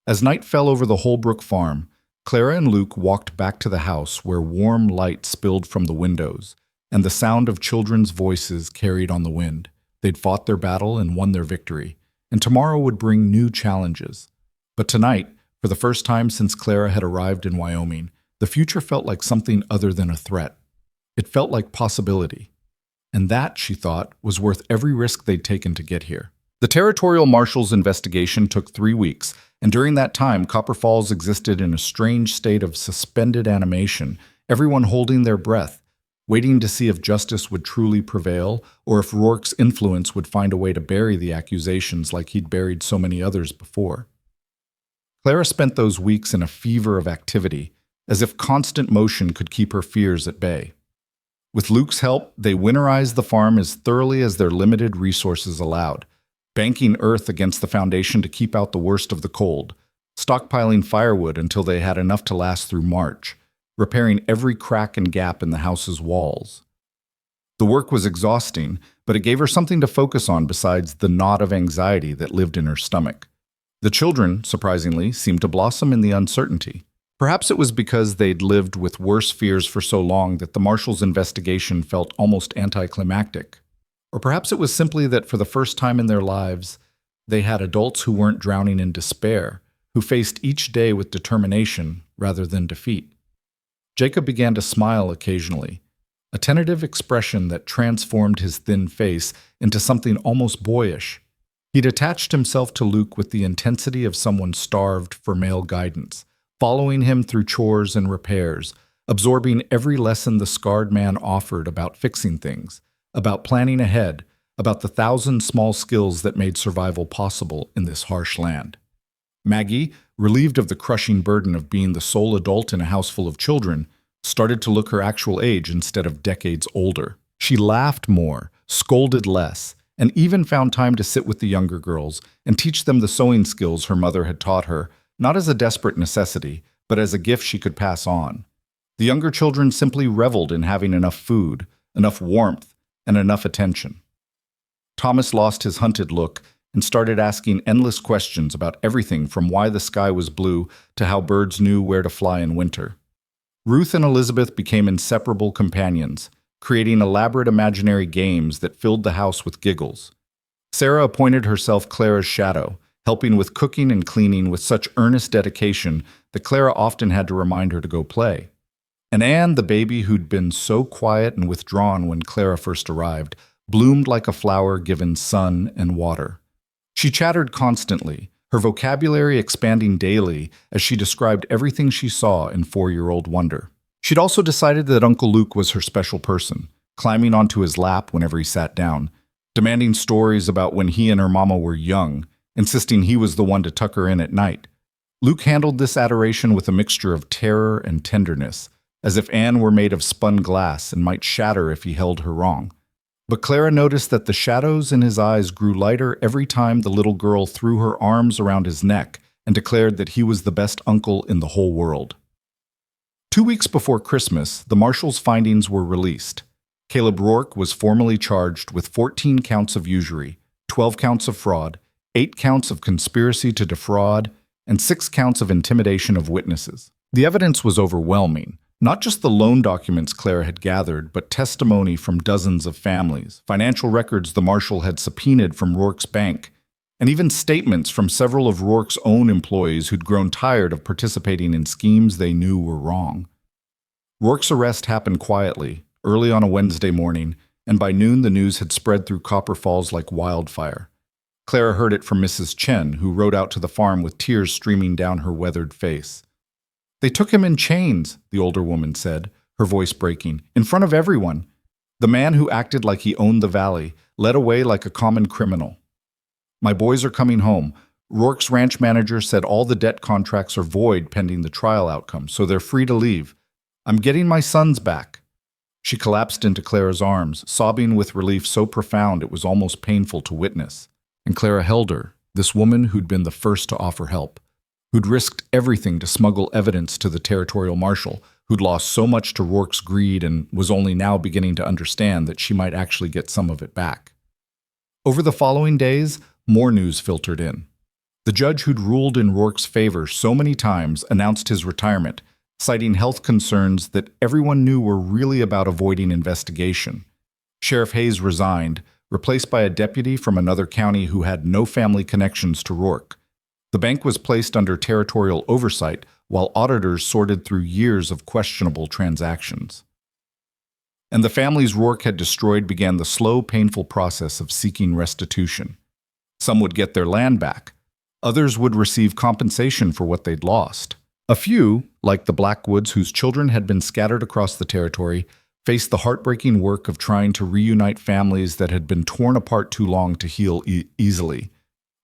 As night fell over the Holbrook farm, Clara and Luke walked back to the house where warm light spilled from the windows, and the sound of children's voices carried on the wind. They'd fought their battle and won their victory, and tomorrow would bring new challenges. But tonight, for the first time since Clara had arrived in Wyoming, the future felt like something other than a threat. It felt like possibility. And that, she thought, was worth every risk they'd taken to get here. The territorial marshal's investigation took 3 weeks, and during that time, Copper Falls existed in a strange state of suspended animation, everyone holding their breath, waiting to see if justice would truly prevail, or if Rorke's influence would find a way to bury the accusations like he'd buried so many others before. Clara spent those weeks in a fever of activity, as if constant motion could keep her fears at bay. With Luke's help, they winterized the farm as thoroughly as their limited resources allowed, banking earth against the foundation to keep out the worst of the cold, stockpiling firewood until they had enough to last through March, repairing every crack and gap in the house's walls. The work was exhausting, but it gave her something to focus on besides the knot of anxiety that lived in her stomach. The children, surprisingly, seemed to blossom in the uncertainty. Perhaps it was because they'd lived with worse fears for so long that the marshal's investigation felt almost anticlimactic. Or perhaps it was simply that for the first time in their lives, they had adults who weren't drowning in despair, who faced each day with determination rather than defeat. Jacob began to smile occasionally, a tentative expression that transformed his thin face into something almost boyish. He'd attached himself to Luke with the intensity of someone starved for male guidance, following him through chores and repairs, absorbing every lesson the scarred man offered about fixing things, about planning ahead, about the 1,000 small skills that made survival possible in this harsh land. Maggie, relieved of the crushing burden of being the sole adult in a house full of children, started to look her actual age instead of decades older. She laughed more, scolded less, and even found time to sit with the younger girls and teach them the sewing skills her mother had taught her, not as a desperate necessity, but as a gift she could pass on. The younger children simply reveled in having enough food, enough warmth, and enough attention. Thomas lost his hunted look and started asking endless questions about everything from why the sky was blue to how birds knew where to fly in winter. Ruth and Elizabeth became inseparable companions, creating elaborate imaginary games that filled the house with giggles. Sarah appointed herself Clara's shadow, helping with cooking and cleaning with such earnest dedication that Clara often had to remind her to go play. And Anne, the baby who'd been so quiet and withdrawn when Clara first arrived, bloomed like a flower given sun and water. She chattered constantly, her vocabulary expanding daily as she described everything she saw in four-year-old wonder. She'd also decided that Uncle Luke was her special person, climbing onto his lap whenever he sat down, demanding stories about when he and her mama were young, insisting he was the one to tuck her in at night. Luke handled this adoration with a mixture of terror and tenderness, as if Anne were made of spun glass and might shatter if he held her wrong. But Clara noticed that the shadows in his eyes grew lighter every time the little girl threw her arms around his neck and declared that he was the best uncle in the whole world. 2 weeks before Christmas, the marshal's findings were released. Caleb Rork was formally charged with 14 counts of usury, 12 counts of fraud, 8 counts of conspiracy to defraud, and 6 counts of intimidation of witnesses. The evidence was overwhelming. Not just the loan documents Clara had gathered, but testimony from dozens of families, financial records the marshal had subpoenaed from Rorke's bank, and even statements from several of Rorke's own employees who'd grown tired of participating in schemes they knew were wrong. Rorke's arrest happened quietly, early on a Wednesday morning, and by noon the news had spread through Copper Falls like wildfire. Clara heard it from Mrs. Chen, who rode out to the farm with tears streaming down her weathered face. "They took him in chains," the older woman said, her voice breaking, "in front of everyone. The man who acted like he owned the valley, led away like a common criminal. My boys are coming home. Rorke's ranch manager said all the debt contracts are void pending the trial outcome, so they're free to leave. I'm getting my sons back." She collapsed into Clara's arms, sobbing with relief so profound it was almost painful to witness. And Clara held her, this woman who'd been the first to offer help, who'd risked everything to smuggle evidence to the territorial marshal, who'd lost so much to Rorke's greed and was only now beginning to understand that she might actually get some of it back. Over the following days, more news filtered in. The judge who'd ruled in Rorke's favor so many times announced his retirement, citing health concerns that everyone knew were really about avoiding investigation. Sheriff Hayes resigned, replaced by a deputy from another county who had no family connections to Rorke. The bank was placed under territorial oversight while auditors sorted through years of questionable transactions. And the families Rorke had destroyed began the slow, painful process of seeking restitution. Some would get their land back. Others would receive compensation for what they'd lost. A few, like the Blackwoods whose children had been scattered across the territory, faced the heartbreaking work of trying to reunite families that had been torn apart too long to heal easily.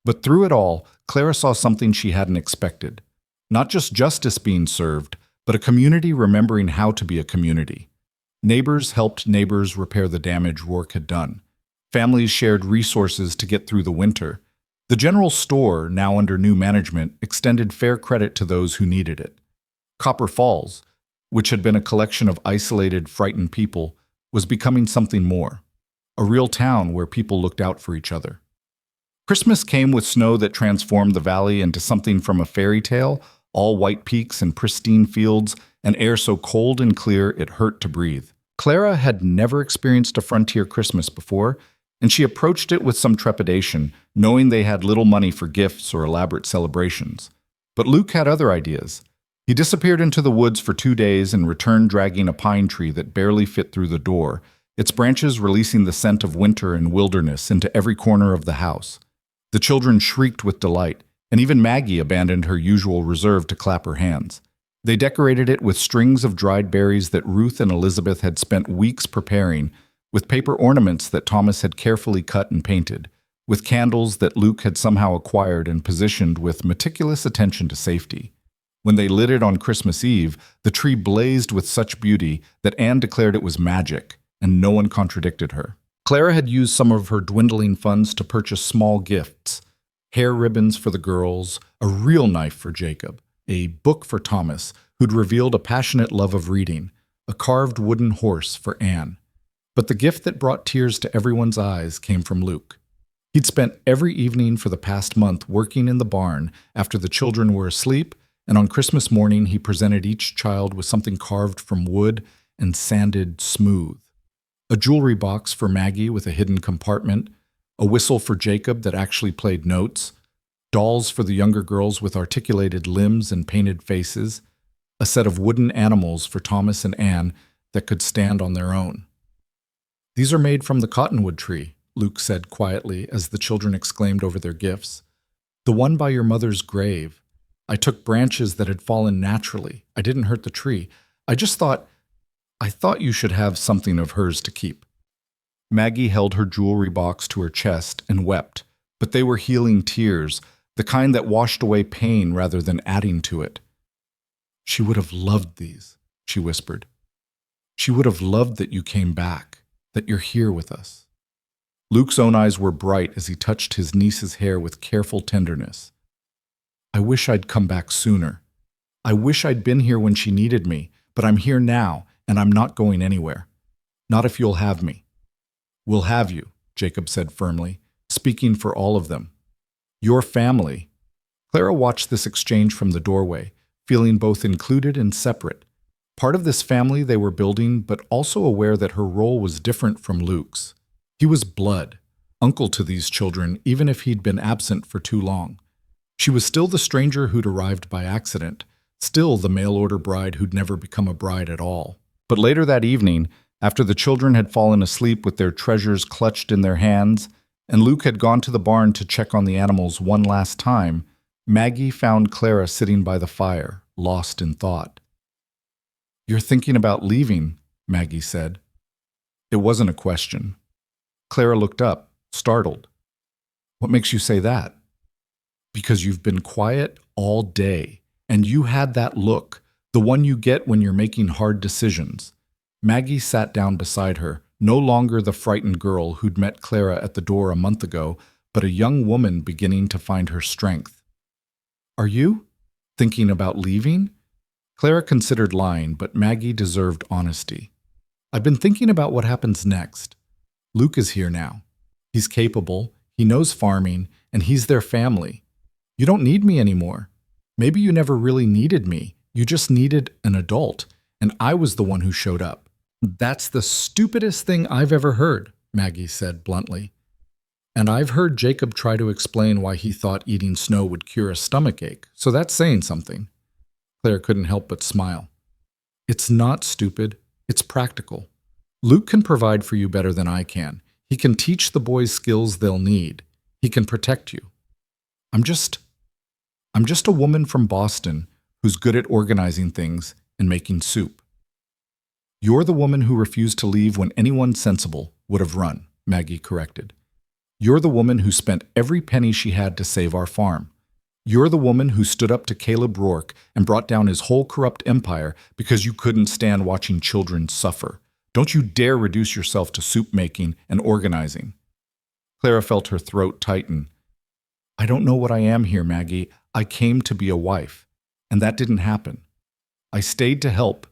But through it all, Clara saw something she hadn't expected. Not just justice being served, but a community remembering how to be a community. Neighbors helped neighbors repair the damage Rorke had done. Families shared resources to get through the winter. The general store, now under new management, extended fair credit to those who needed it. Copper Falls, which had been a collection of isolated, frightened people, was becoming something more. A real town where people looked out for each other. Christmas came with snow that transformed the valley into something from a fairy tale, all white peaks and pristine fields, and air so cold and clear it hurt to breathe. Clara had never experienced a frontier Christmas before, and she approached it with some trepidation, knowing they had little money for gifts or elaborate celebrations. But Luke had other ideas. He disappeared into the woods for 2 days and returned dragging a pine tree that barely fit through the door, its branches releasing the scent of winter and wilderness into every corner of the house. The children shrieked with delight, and even Maggie abandoned her usual reserve to clap her hands. They decorated it with strings of dried berries that Ruth and Elizabeth had spent weeks preparing, with paper ornaments that Thomas had carefully cut and painted, with candles that Luke had somehow acquired and positioned with meticulous attention to safety. When they lit it on Christmas Eve, the tree blazed with such beauty that Anne declared it was magic, and no one contradicted her. Clara had used some of her dwindling funds to purchase small gifts: hair ribbons for the girls, a real knife for Jacob, a book for Thomas, who'd revealed a passionate love of reading, a carved wooden horse for Anne. But the gift that brought tears to everyone's eyes came from Luke. He'd spent every evening for the past month working in the barn after the children were asleep, and on Christmas morning he presented each child with something carved from wood and sanded smooth. A jewelry box for Maggie with a hidden compartment, a whistle for Jacob that actually played notes, dolls for the younger girls with articulated limbs and painted faces, a set of wooden animals for Thomas and Anne that could stand on their own. "These are made from the cottonwood tree," Luke said quietly as the children exclaimed over their gifts. "The one by your mother's grave. I took branches that had fallen naturally. I didn't hurt the tree. I thought you should have something of hers to keep." Maggie held her jewelry box to her chest and wept, but they were healing tears, the kind that washed away pain rather than adding to it. "She would have loved these," she whispered. "She would have loved that you came back, that you're here with us." Luke's own eyes were bright as he touched his niece's hair with careful tenderness. "I wish I'd come back sooner. I wish I'd been here when she needed me, but I'm here now, and I'm not going anywhere. Not if you'll have me." "We'll have you," Jacob said firmly, speaking for all of them. "Your family." Clara watched this exchange from the doorway, feeling both included and separate. Part of this family they were building, but also aware that her role was different from Luke's. He was blood, uncle to these children, even if he'd been absent for too long. She was still the stranger who'd arrived by accident, still the mail-order bride who'd never become a bride at all. But later that evening, after the children had fallen asleep with their treasures clutched in their hands, and Luke had gone to the barn to check on the animals one last time, Maggie found Clara sitting by the fire, lost in thought. "You're thinking about leaving," Maggie said. It wasn't a question. Clara looked up, startled. "What makes you say that?" "Because you've been quiet all day, and you had that look, the one you get when you're making hard decisions." Maggie sat down beside her, no longer the frightened girl who'd met Clara at the door a month ago, but a young woman beginning to find her strength. "Are you thinking about leaving?" Clara considered lying, but Maggie deserved honesty. "I've been thinking about what happens next. Luke is here now. He's capable, he knows farming, and he's their family. You don't need me anymore. Maybe you never really needed me. You just needed an adult, and I was the one who showed up." "That's the stupidest thing I've ever heard," Maggie said bluntly. "And I've heard Jacob try to explain why he thought eating snow would cure a stomachache, so that's saying something." Claire couldn't help but smile. "It's not stupid, it's practical. Luke can provide for you better than I can. He can teach the boys skills they'll need. He can protect you. I'm just a woman from Boston who's good at organizing things and making soup." "You're the woman who refused to leave when anyone sensible would have run," Maggie corrected. "You're the woman who spent every penny she had to save our farm. You're the woman who stood up to Caleb Rork and brought down his whole corrupt empire because you couldn't stand watching children suffer. Don't you dare reduce yourself to soup making and organizing." Clara felt her throat tighten. "I don't know what I am here, Maggie. I came to be a wife, and that didn't happen. I stayed to help,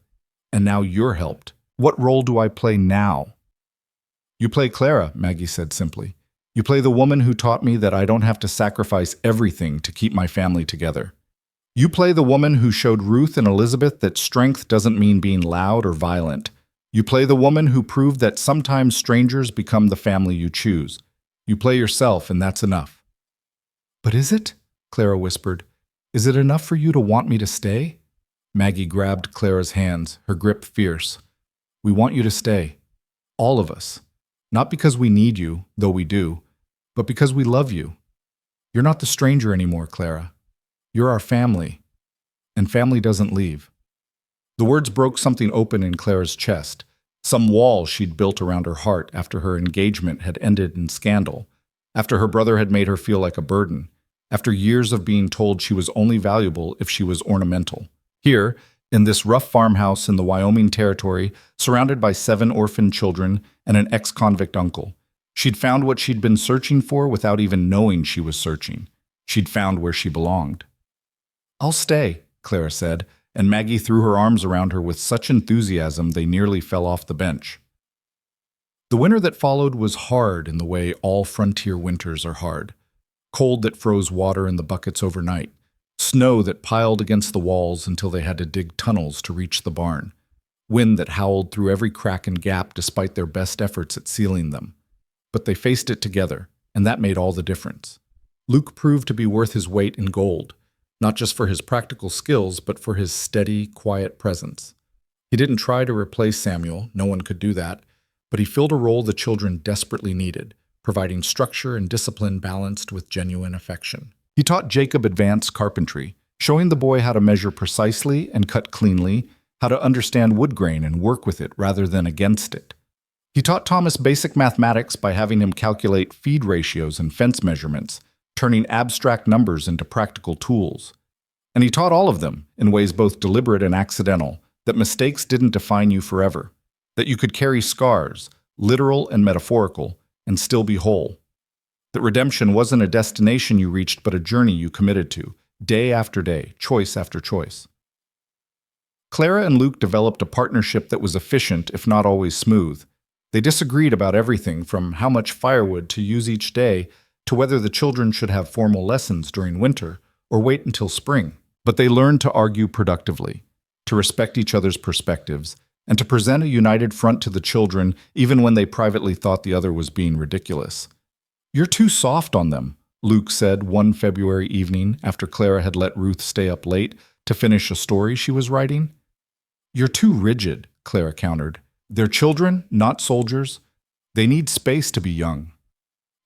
and now you're helped. What role do I play now?" "You play Clara," Maggie said simply. "You play the woman who taught me that I don't have to sacrifice everything to keep my family together. You play the woman who showed Ruth and Elizabeth that strength doesn't mean being loud or violent. You play the woman who proved that sometimes strangers become the family you choose. You play yourself, and that's enough." "But is it?" Clara whispered. "Is it enough for you to want me to stay?" Maggie grabbed Clara's hands, her grip fierce. "We want you to stay. All of us. Not because we need you, though we do, but because we love you. You're not the stranger anymore, Clara. You're our family. And family doesn't leave." The words broke something open in Clara's chest, some wall she'd built around her heart after her engagement had ended in scandal, after her brother had made her feel like a burden, after years of being told she was only valuable if she was ornamental. Here, in this rough farmhouse in the Wyoming Territory, surrounded by 7 orphaned children and an ex-convict uncle, she'd found what she'd been searching for without even knowing she was searching. She'd found where she belonged. "I'll stay," Clara said, and Maggie threw her arms around her with such enthusiasm they nearly fell off the bench. The winter that followed was hard in the way all frontier winters are hard. Cold that froze water in the buckets overnight. Snow that piled against the walls until they had to dig tunnels to reach the barn. Wind that howled through every crack and gap despite their best efforts at sealing them. But they faced it together, and that made all the difference. Luke proved to be worth his weight in gold. not just for his practical skills, but for his steady, quiet presence. He didn't try to replace Samuel, no one could do that, but he filled a role the children desperately needed, providing structure and discipline balanced with genuine affection. He taught Jacob advanced carpentry, showing the boy how to measure precisely and cut cleanly, how to understand wood grain and work with it rather than against it. He taught Thomas basic mathematics by having him calculate feed ratios and fence measurements, turning abstract numbers into practical tools. And he taught all of them, in ways both deliberate and accidental, that mistakes didn't define you forever, that you could carry scars, literal and metaphorical, and still be whole. That redemption wasn't a destination you reached, but a journey you committed to, day after day, choice after choice. Clara and Luke developed a partnership that was efficient, if not always smooth. They disagreed about everything from how much firewood to use each day to whether the children should have formal lessons during winter or wait until spring. But they learned to argue productively, to respect each other's perspectives, and to present a united front to the children even when they privately thought the other was being ridiculous. "You're too soft on them," Luke said one February evening after Clara had let Ruth stay up late to finish a story she was writing. "You're too rigid," Clara countered. "They're children, not soldiers. They need space to be young."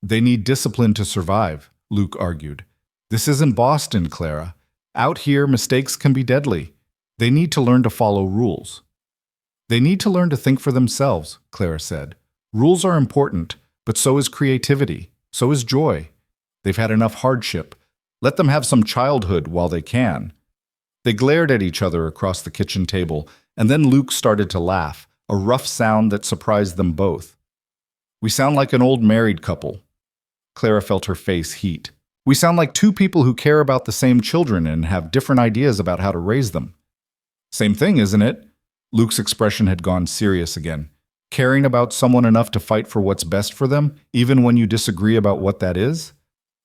"They need discipline to survive," Luke argued. "This isn't Boston, Clara. Out here, mistakes can be deadly. They need to learn to follow rules." "They need to learn to think for themselves," Clara said. "Rules are important, but so is creativity, so is joy. They've had enough hardship. Let them have some childhood while they can." They glared at each other across the kitchen table, and then Luke started to laugh, a rough sound that surprised them both. "We sound like an old married couple." Clara felt her face heat. "We sound like two people who care about the same children and have different ideas about how to raise them." "Same thing, isn't it?" Luke's expression had gone serious again. "Caring about someone enough to fight for what's best for them, even when you disagree about what that is?"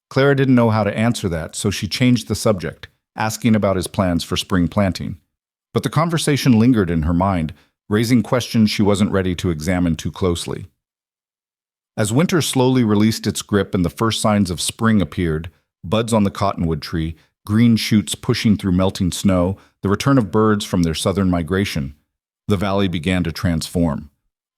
Clara didn't know how to answer that, so she changed the subject, asking about his plans for spring planting. But the conversation lingered in her mind, raising questions she wasn't ready to examine too closely. As winter slowly released its grip and the first signs of spring appeared, buds on the cottonwood tree, green shoots pushing through melting snow, the return of birds from their southern migration, the valley began to transform.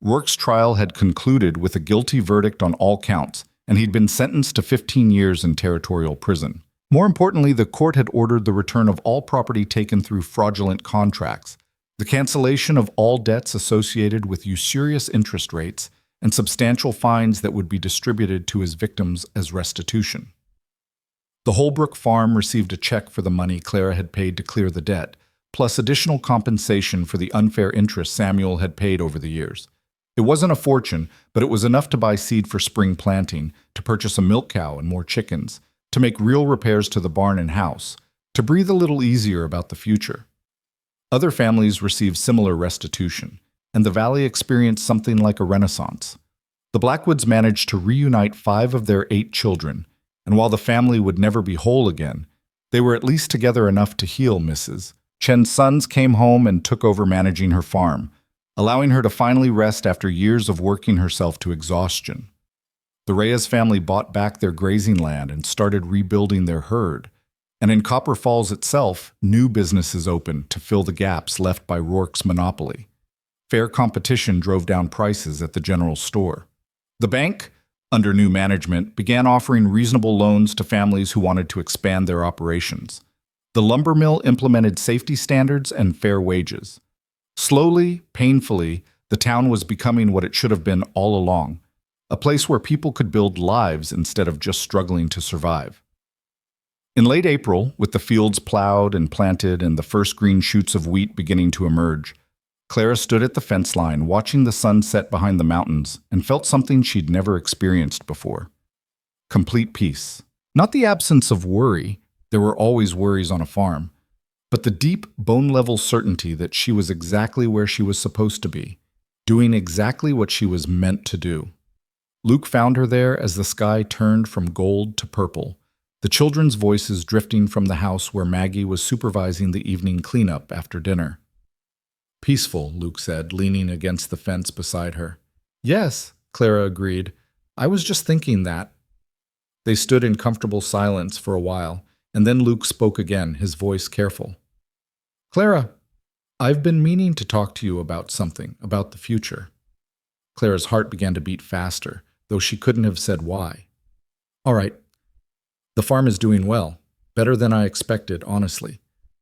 Rork's trial had concluded with a guilty verdict on all counts, and he'd been sentenced to 15 years in territorial prison. More importantly, the court had ordered the return of all property taken through fraudulent contracts, the cancellation of all debts associated with usurious interest rates, and substantial fines that would be distributed to his victims as restitution. The Holbrook farm received a check for the money Clara had paid to clear the debt, plus additional compensation for the unfair interest Samuel had paid over the years. It wasn't a fortune, but it was enough to buy seed for spring planting, to purchase a milk cow and more chickens, to make real repairs to the barn and house, to breathe a little easier about the future. Other families received similar restitution, and the valley experienced something like a renaissance. The Blackwoods managed to reunite 5 of their 8 children, and while the family would never be whole again, they were at least together enough to heal Mrs. Chen's sons came home and took over managing her farm, allowing her to finally rest after years of working herself to exhaustion. The Reyes family bought back their grazing land and started rebuilding their herd, and in Copper Falls itself, new businesses opened to fill the gaps left by Rork's monopoly. Fair competition drove down prices at the general store. The bank, under new management, began offering reasonable loans to families who wanted to expand their operations. The lumber mill implemented safety standards and fair wages. Slowly, painfully, the town was becoming what it should have been all along, a place where people could build lives instead of just struggling to survive. In late April, with the fields plowed and planted and the first green shoots of wheat beginning to emerge, Clara stood at the fence line watching the sun set behind the mountains and felt something she'd never experienced before. Complete peace. Not the absence of worry, there were always worries on a farm, but the deep, bone-level certainty that she was exactly where she was supposed to be, doing exactly what she was meant to do. Luke found her there as the sky turned from gold to purple, the children's voices drifting from the house where Maggie was supervising the evening cleanup after dinner. "Peaceful," Luke said, leaning against the fence beside her. "Yes," Clara agreed. "I was just thinking that." They stood in comfortable silence for a while, and then Luke spoke again, his voice careful. Clara, I've been meaning to talk to you about something, about the future. Clara's heart began to beat faster, though she couldn't have said why. All right. The farm is doing well, better than I expected, honestly.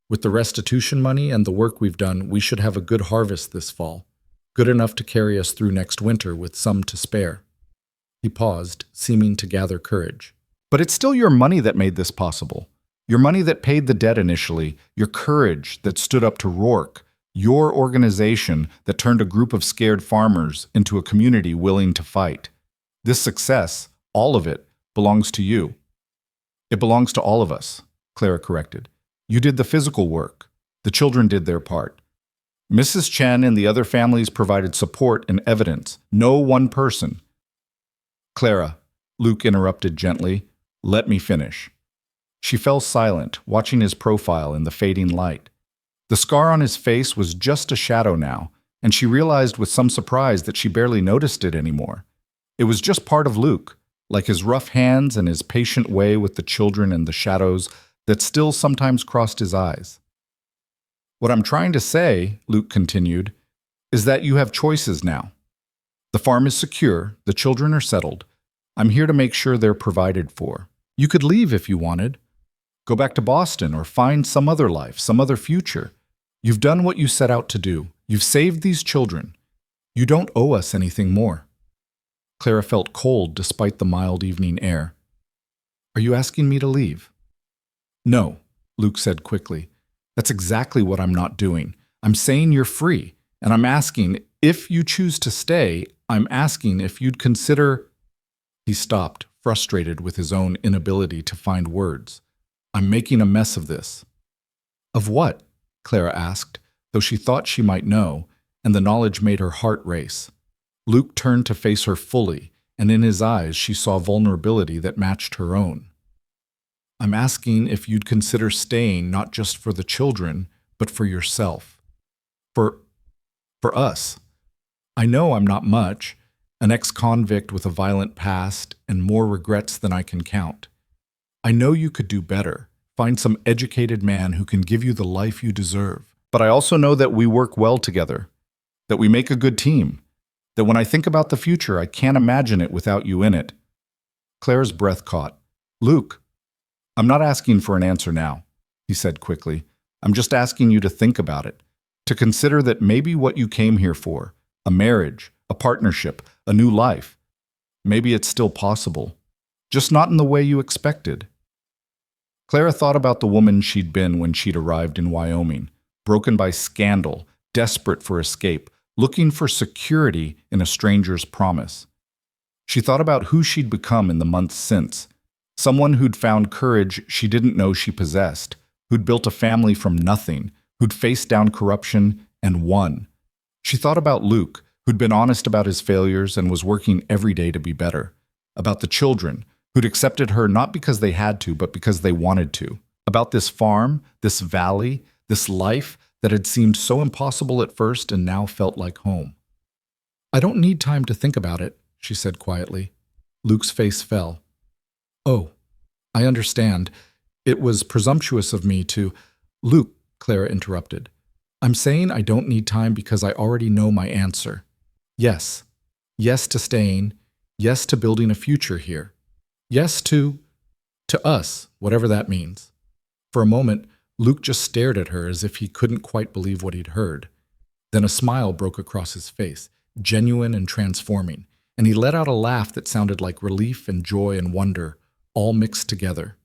With the restitution money and the work we've done, we should have a good harvest this fall, good enough to carry us through next winter with some to spare. He paused, seeming to gather courage. But it's still your money that made this possible. Your money that paid the debt initially, your courage that stood up to Rork, your organization that turned a group of scared farmers into a community willing to fight. This success, all of it, belongs to you. It belongs to all of us, Clara corrected. You did the physical work. The children did their part. Mrs. Chen and the other families provided support and evidence. No one person. Clara, Luke interrupted gently, let me finish. She fell silent, watching his profile in the fading light. The scar on his face was just a shadow now, and she realized with some surprise that she barely noticed it anymore. It was just part of Luke, like his rough hands and his patient way with the children and the shadows that still sometimes crossed his eyes. What I'm trying to say, Luke continued, is that you have choices now. The farm is secure, the children are settled. I'm here to make sure they're provided for. You could leave if you wanted. Go back to Boston or find some other life, some other future. You've done what you set out to do. You've saved these children. You don't owe us anything more. Clara felt cold despite the mild evening air. Are you asking me to leave? No, Luke said quickly. That's exactly what I'm not doing. I'm saying you're free, and I'm asking if you choose to stay, I'm asking if you'd consider... He stopped, frustrated with his own inability to find words. I'm making a mess of this. Of what? Clara asked, though she thought she might know, and the knowledge made her heart race. Luke turned to face her fully, and in his eyes she saw vulnerability that matched her own. I'm asking if you'd consider staying not just for the children, but for yourself. For us. I know I'm not much, an ex-convict with a violent past and more regrets than I can count. I know you could do better, find some educated man who can give you the life you deserve. But I also know that we work well together, that we make a good team, that when I think about the future, I can't imagine it without you in it. Claire's breath caught. Luke, I'm not asking for an answer now, he said quickly. I'm just asking you to think about it, to consider that maybe what you came here for, a marriage, a partnership, a new life, maybe it's still possible, just not in the way you expected. Clara thought about the woman she'd been when she'd arrived in Wyoming, broken by scandal, desperate for escape, looking for security in a stranger's promise. She thought about who she'd become in the months since, someone who'd found courage she didn't know she possessed, who'd built a family from nothing, who'd faced down corruption and won. She thought about Luke, who'd been honest about his failures and was working every day to be better, about the children, who'd accepted her not because they had to, but because they wanted to, about this farm, this valley, this life that had seemed so impossible at first and now felt like home. I don't need time to think about it, she said quietly. Luke's face fell. Oh, I understand. It was presumptuous of me to... Luke, Clara interrupted. I'm saying I don't need time because I already know my answer. Yes. Yes to staying. Yes to building a future here. Yes to us, whatever that means. For a moment, Luke just stared at her as if he couldn't quite believe what he'd heard. Then a smile broke across his face, genuine and transforming, and he let out a laugh that sounded like relief and joy and wonder, all mixed together.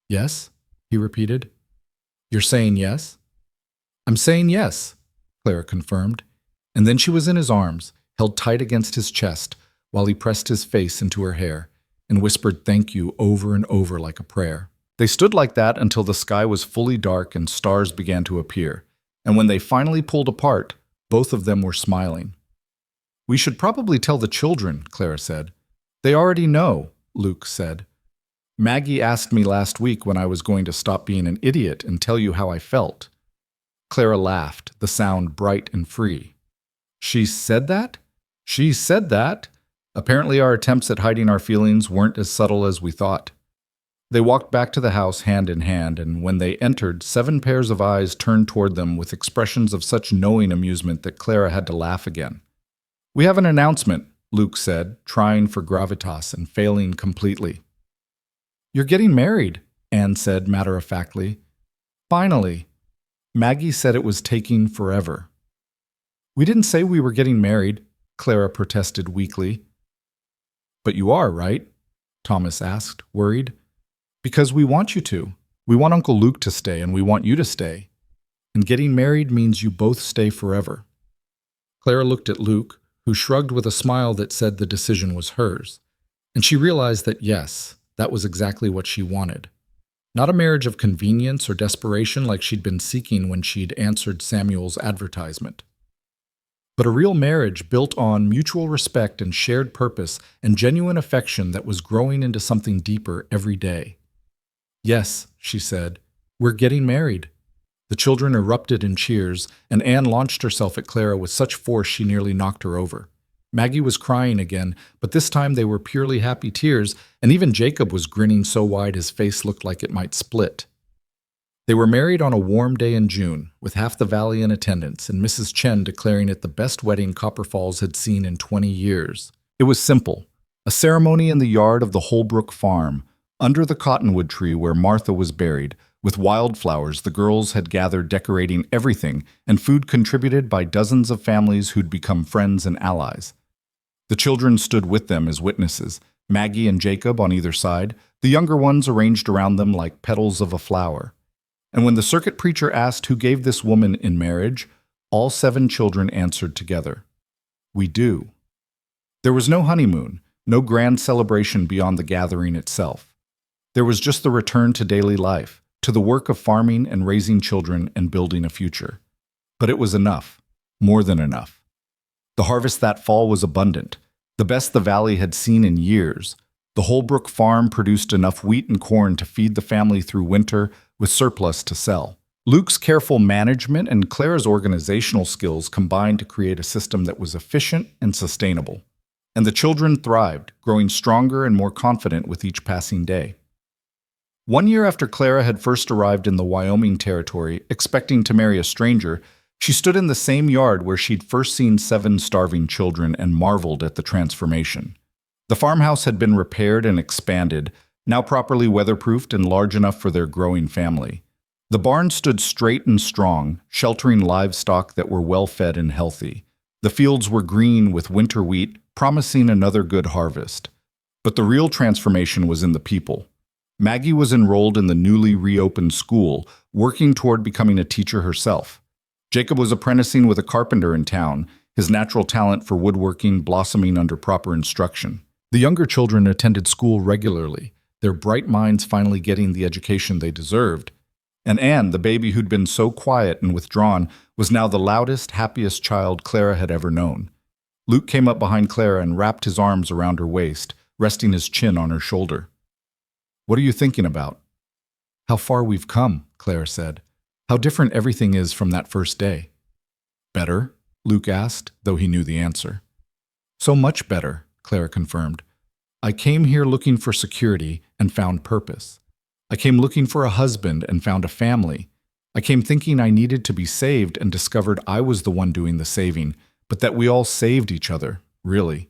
Yes? He repeated. You're saying yes? I'm saying yes, Clara confirmed, and then she was in his arms, held tight against his chest, while he pressed his face into her hair and whispered thank you over and over like a prayer. They stood like that until the sky was fully dark and stars began to appear, and when they finally pulled apart, both of them were smiling. We should probably tell the children, Clara said. They already know, Luke said. Maggie asked me last week when I was going to stop being an idiot and tell you how I felt. Clara laughed, the sound bright and free. She said that? She said that? Apparently our attempts at hiding our feelings weren't as subtle as we thought. They walked back to the house hand in hand, and when they entered, 7 pairs of eyes turned toward them with expressions of such knowing amusement that Clara had to laugh again. "We have an announcement," Luke said, trying for gravitas and failing completely. "You're getting married," Anne said matter-of-factly. "Finally." Maggie said it was taking forever. "We didn't say we were getting married," Clara protested weakly. "But you are, right?" Thomas asked, worried. "Because we want you to. We want Uncle Luke to stay, and we want you to stay. And getting married means you both stay forever." Clara looked at Luke, who shrugged with a smile that said the decision was hers. And she realized that yes, that was exactly what she wanted. Not a marriage of convenience or desperation like she'd been seeking when she'd answered Samuel's advertisement, but a real marriage built on mutual respect and shared purpose and genuine affection that was growing into something deeper every day. "Yes," she said, "we're getting married." The children erupted in cheers, and Anne launched herself at Clara with such force she nearly knocked her over. Maggie was crying again, but this time they were purely happy tears, and even Jacob was grinning so wide his face looked like it might split. They were married on a warm day in June, with half the valley in attendance, and Mrs. Chen declaring it the best wedding Copper Falls had seen in 20 years. It was simple, a ceremony in the yard of the Holbrook farm, under the cottonwood tree where Martha was buried. With wildflowers, the girls had gathered decorating everything, and food contributed by dozens of families who'd become friends and allies. The children stood with them as witnesses, Maggie and Jacob on either side, the younger ones arranged around them like petals of a flower. And when the circuit preacher asked who gave this woman in marriage, all 7 children answered together, "We do." There was no honeymoon, no grand celebration beyond the gathering itself. There was just the return to daily life, to the work of farming and raising children and building a future. But it was enough, more than enough. The harvest that fall was abundant, the best the valley had seen in years. The Holbrook farm produced enough wheat and corn to feed the family through winter, with surplus to sell. Luke's careful management and Clara's organizational skills combined to create a system that was efficient and sustainable. And the children thrived, growing stronger and more confident with each passing day. 1 year after Clara had first arrived in the Wyoming territory, expecting to marry a stranger, she stood in the same yard where she'd first seen 7 starving children and marveled at the transformation. The farmhouse had been repaired and expanded, now properly weatherproofed and large enough for their growing family. The barn stood straight and strong, sheltering livestock that were well-fed and healthy. The fields were green with winter wheat, promising another good harvest. But the real transformation was in the people. Maggie was enrolled in the newly reopened school, working toward becoming a teacher herself. Jacob was apprenticing with a carpenter in town, his natural talent for woodworking blossoming under proper instruction. The younger children attended school regularly, their bright minds finally getting the education they deserved. And Anne, the baby who'd been so quiet and withdrawn, was now the loudest, happiest child Clara had ever known. Luke came up behind Clara and wrapped his arms around her waist, resting his chin on her shoulder. "What are you thinking about?" "How far we've come," Clara said. "How different everything is from that first day." "Better?" Luke asked, though he knew the answer. "So much better," Clara confirmed. "I came here looking for security and found purpose. I came looking for a husband and found a family. I came thinking I needed to be saved and discovered I was the one doing the saving, but that we all saved each other, really."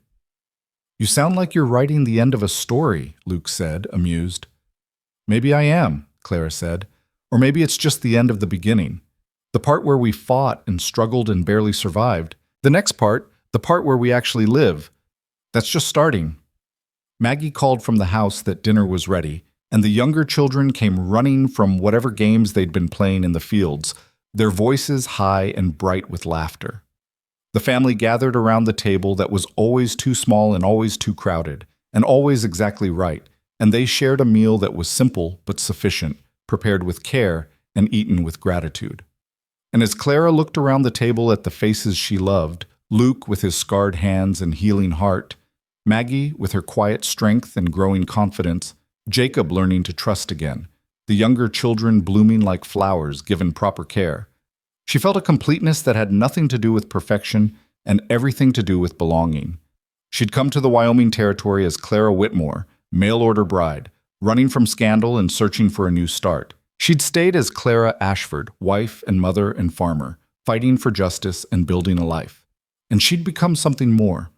"You sound like you're writing the end of a story," Luke said, amused. "Maybe I am," Clara said. "Or maybe it's just the end of the beginning. The part where we fought and struggled and barely survived. The next part, the part where we actually live. That's just starting." Maggie called from the house that dinner was ready, and the younger children came running from whatever games they'd been playing in the fields, their voices high and bright with laughter. The family gathered around the table that was always too small and always too crowded, and always exactly right, and they shared a meal that was simple but sufficient, prepared with care and eaten with gratitude. And as Clara looked around the table at the faces she loved, Luke with his scarred hands and healing heart, Maggie with her quiet strength and growing confidence, Jacob learning to trust again, the younger children blooming like flowers given proper care, she felt a completeness that had nothing to do with perfection and everything to do with belonging. She'd come to the Wyoming territory as Clara Whitmore, mail-order bride, running from scandal and searching for a new start. She'd stayed as Clara Ashford, wife and mother and farmer, fighting for justice and building a life. And she'd become something more.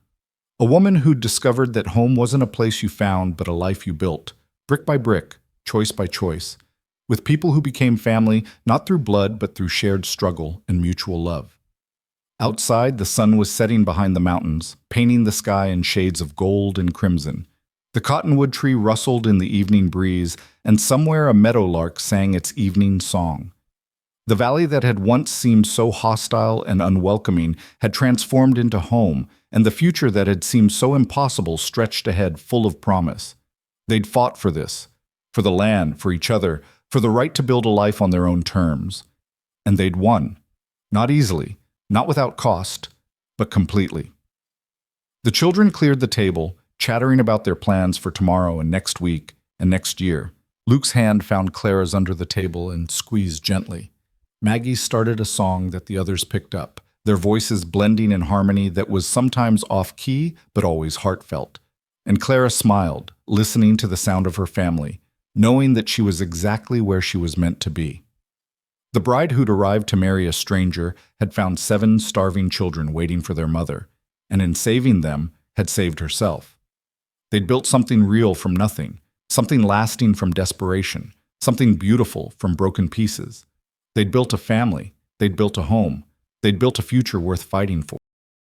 A woman who'd discovered that home wasn't a place you found, but a life you built, brick by brick, choice by choice, with people who became family not through blood but through shared struggle and mutual love. Outside, the sun was setting behind the mountains, painting the sky in shades of gold and crimson. The cottonwood tree rustled in the evening breeze, and somewhere a meadowlark sang its evening song. The valley that had once seemed so hostile and unwelcoming had transformed into home, and the future that had seemed so impossible stretched ahead full of promise. They'd fought for this, for the land, for each other, for the right to build a life on their own terms. And they'd won. Not easily, not without cost, but completely. The children cleared the table, chattering about their plans for tomorrow and next week and next year. Luke's hand found Clara's under the table and squeezed gently. Maggie started a song that the others picked up, their voices blending in harmony that was sometimes off-key but always heartfelt. And Clara smiled, listening to the sound of her family, knowing that she was exactly where she was meant to be. The bride who'd arrived to marry a stranger had found 7 starving children waiting for their mother, and in saving them, had saved herself. They'd built something real from nothing, something lasting from desperation, something beautiful from broken pieces. They'd built a family, they'd built a home, they'd built a future worth fighting for.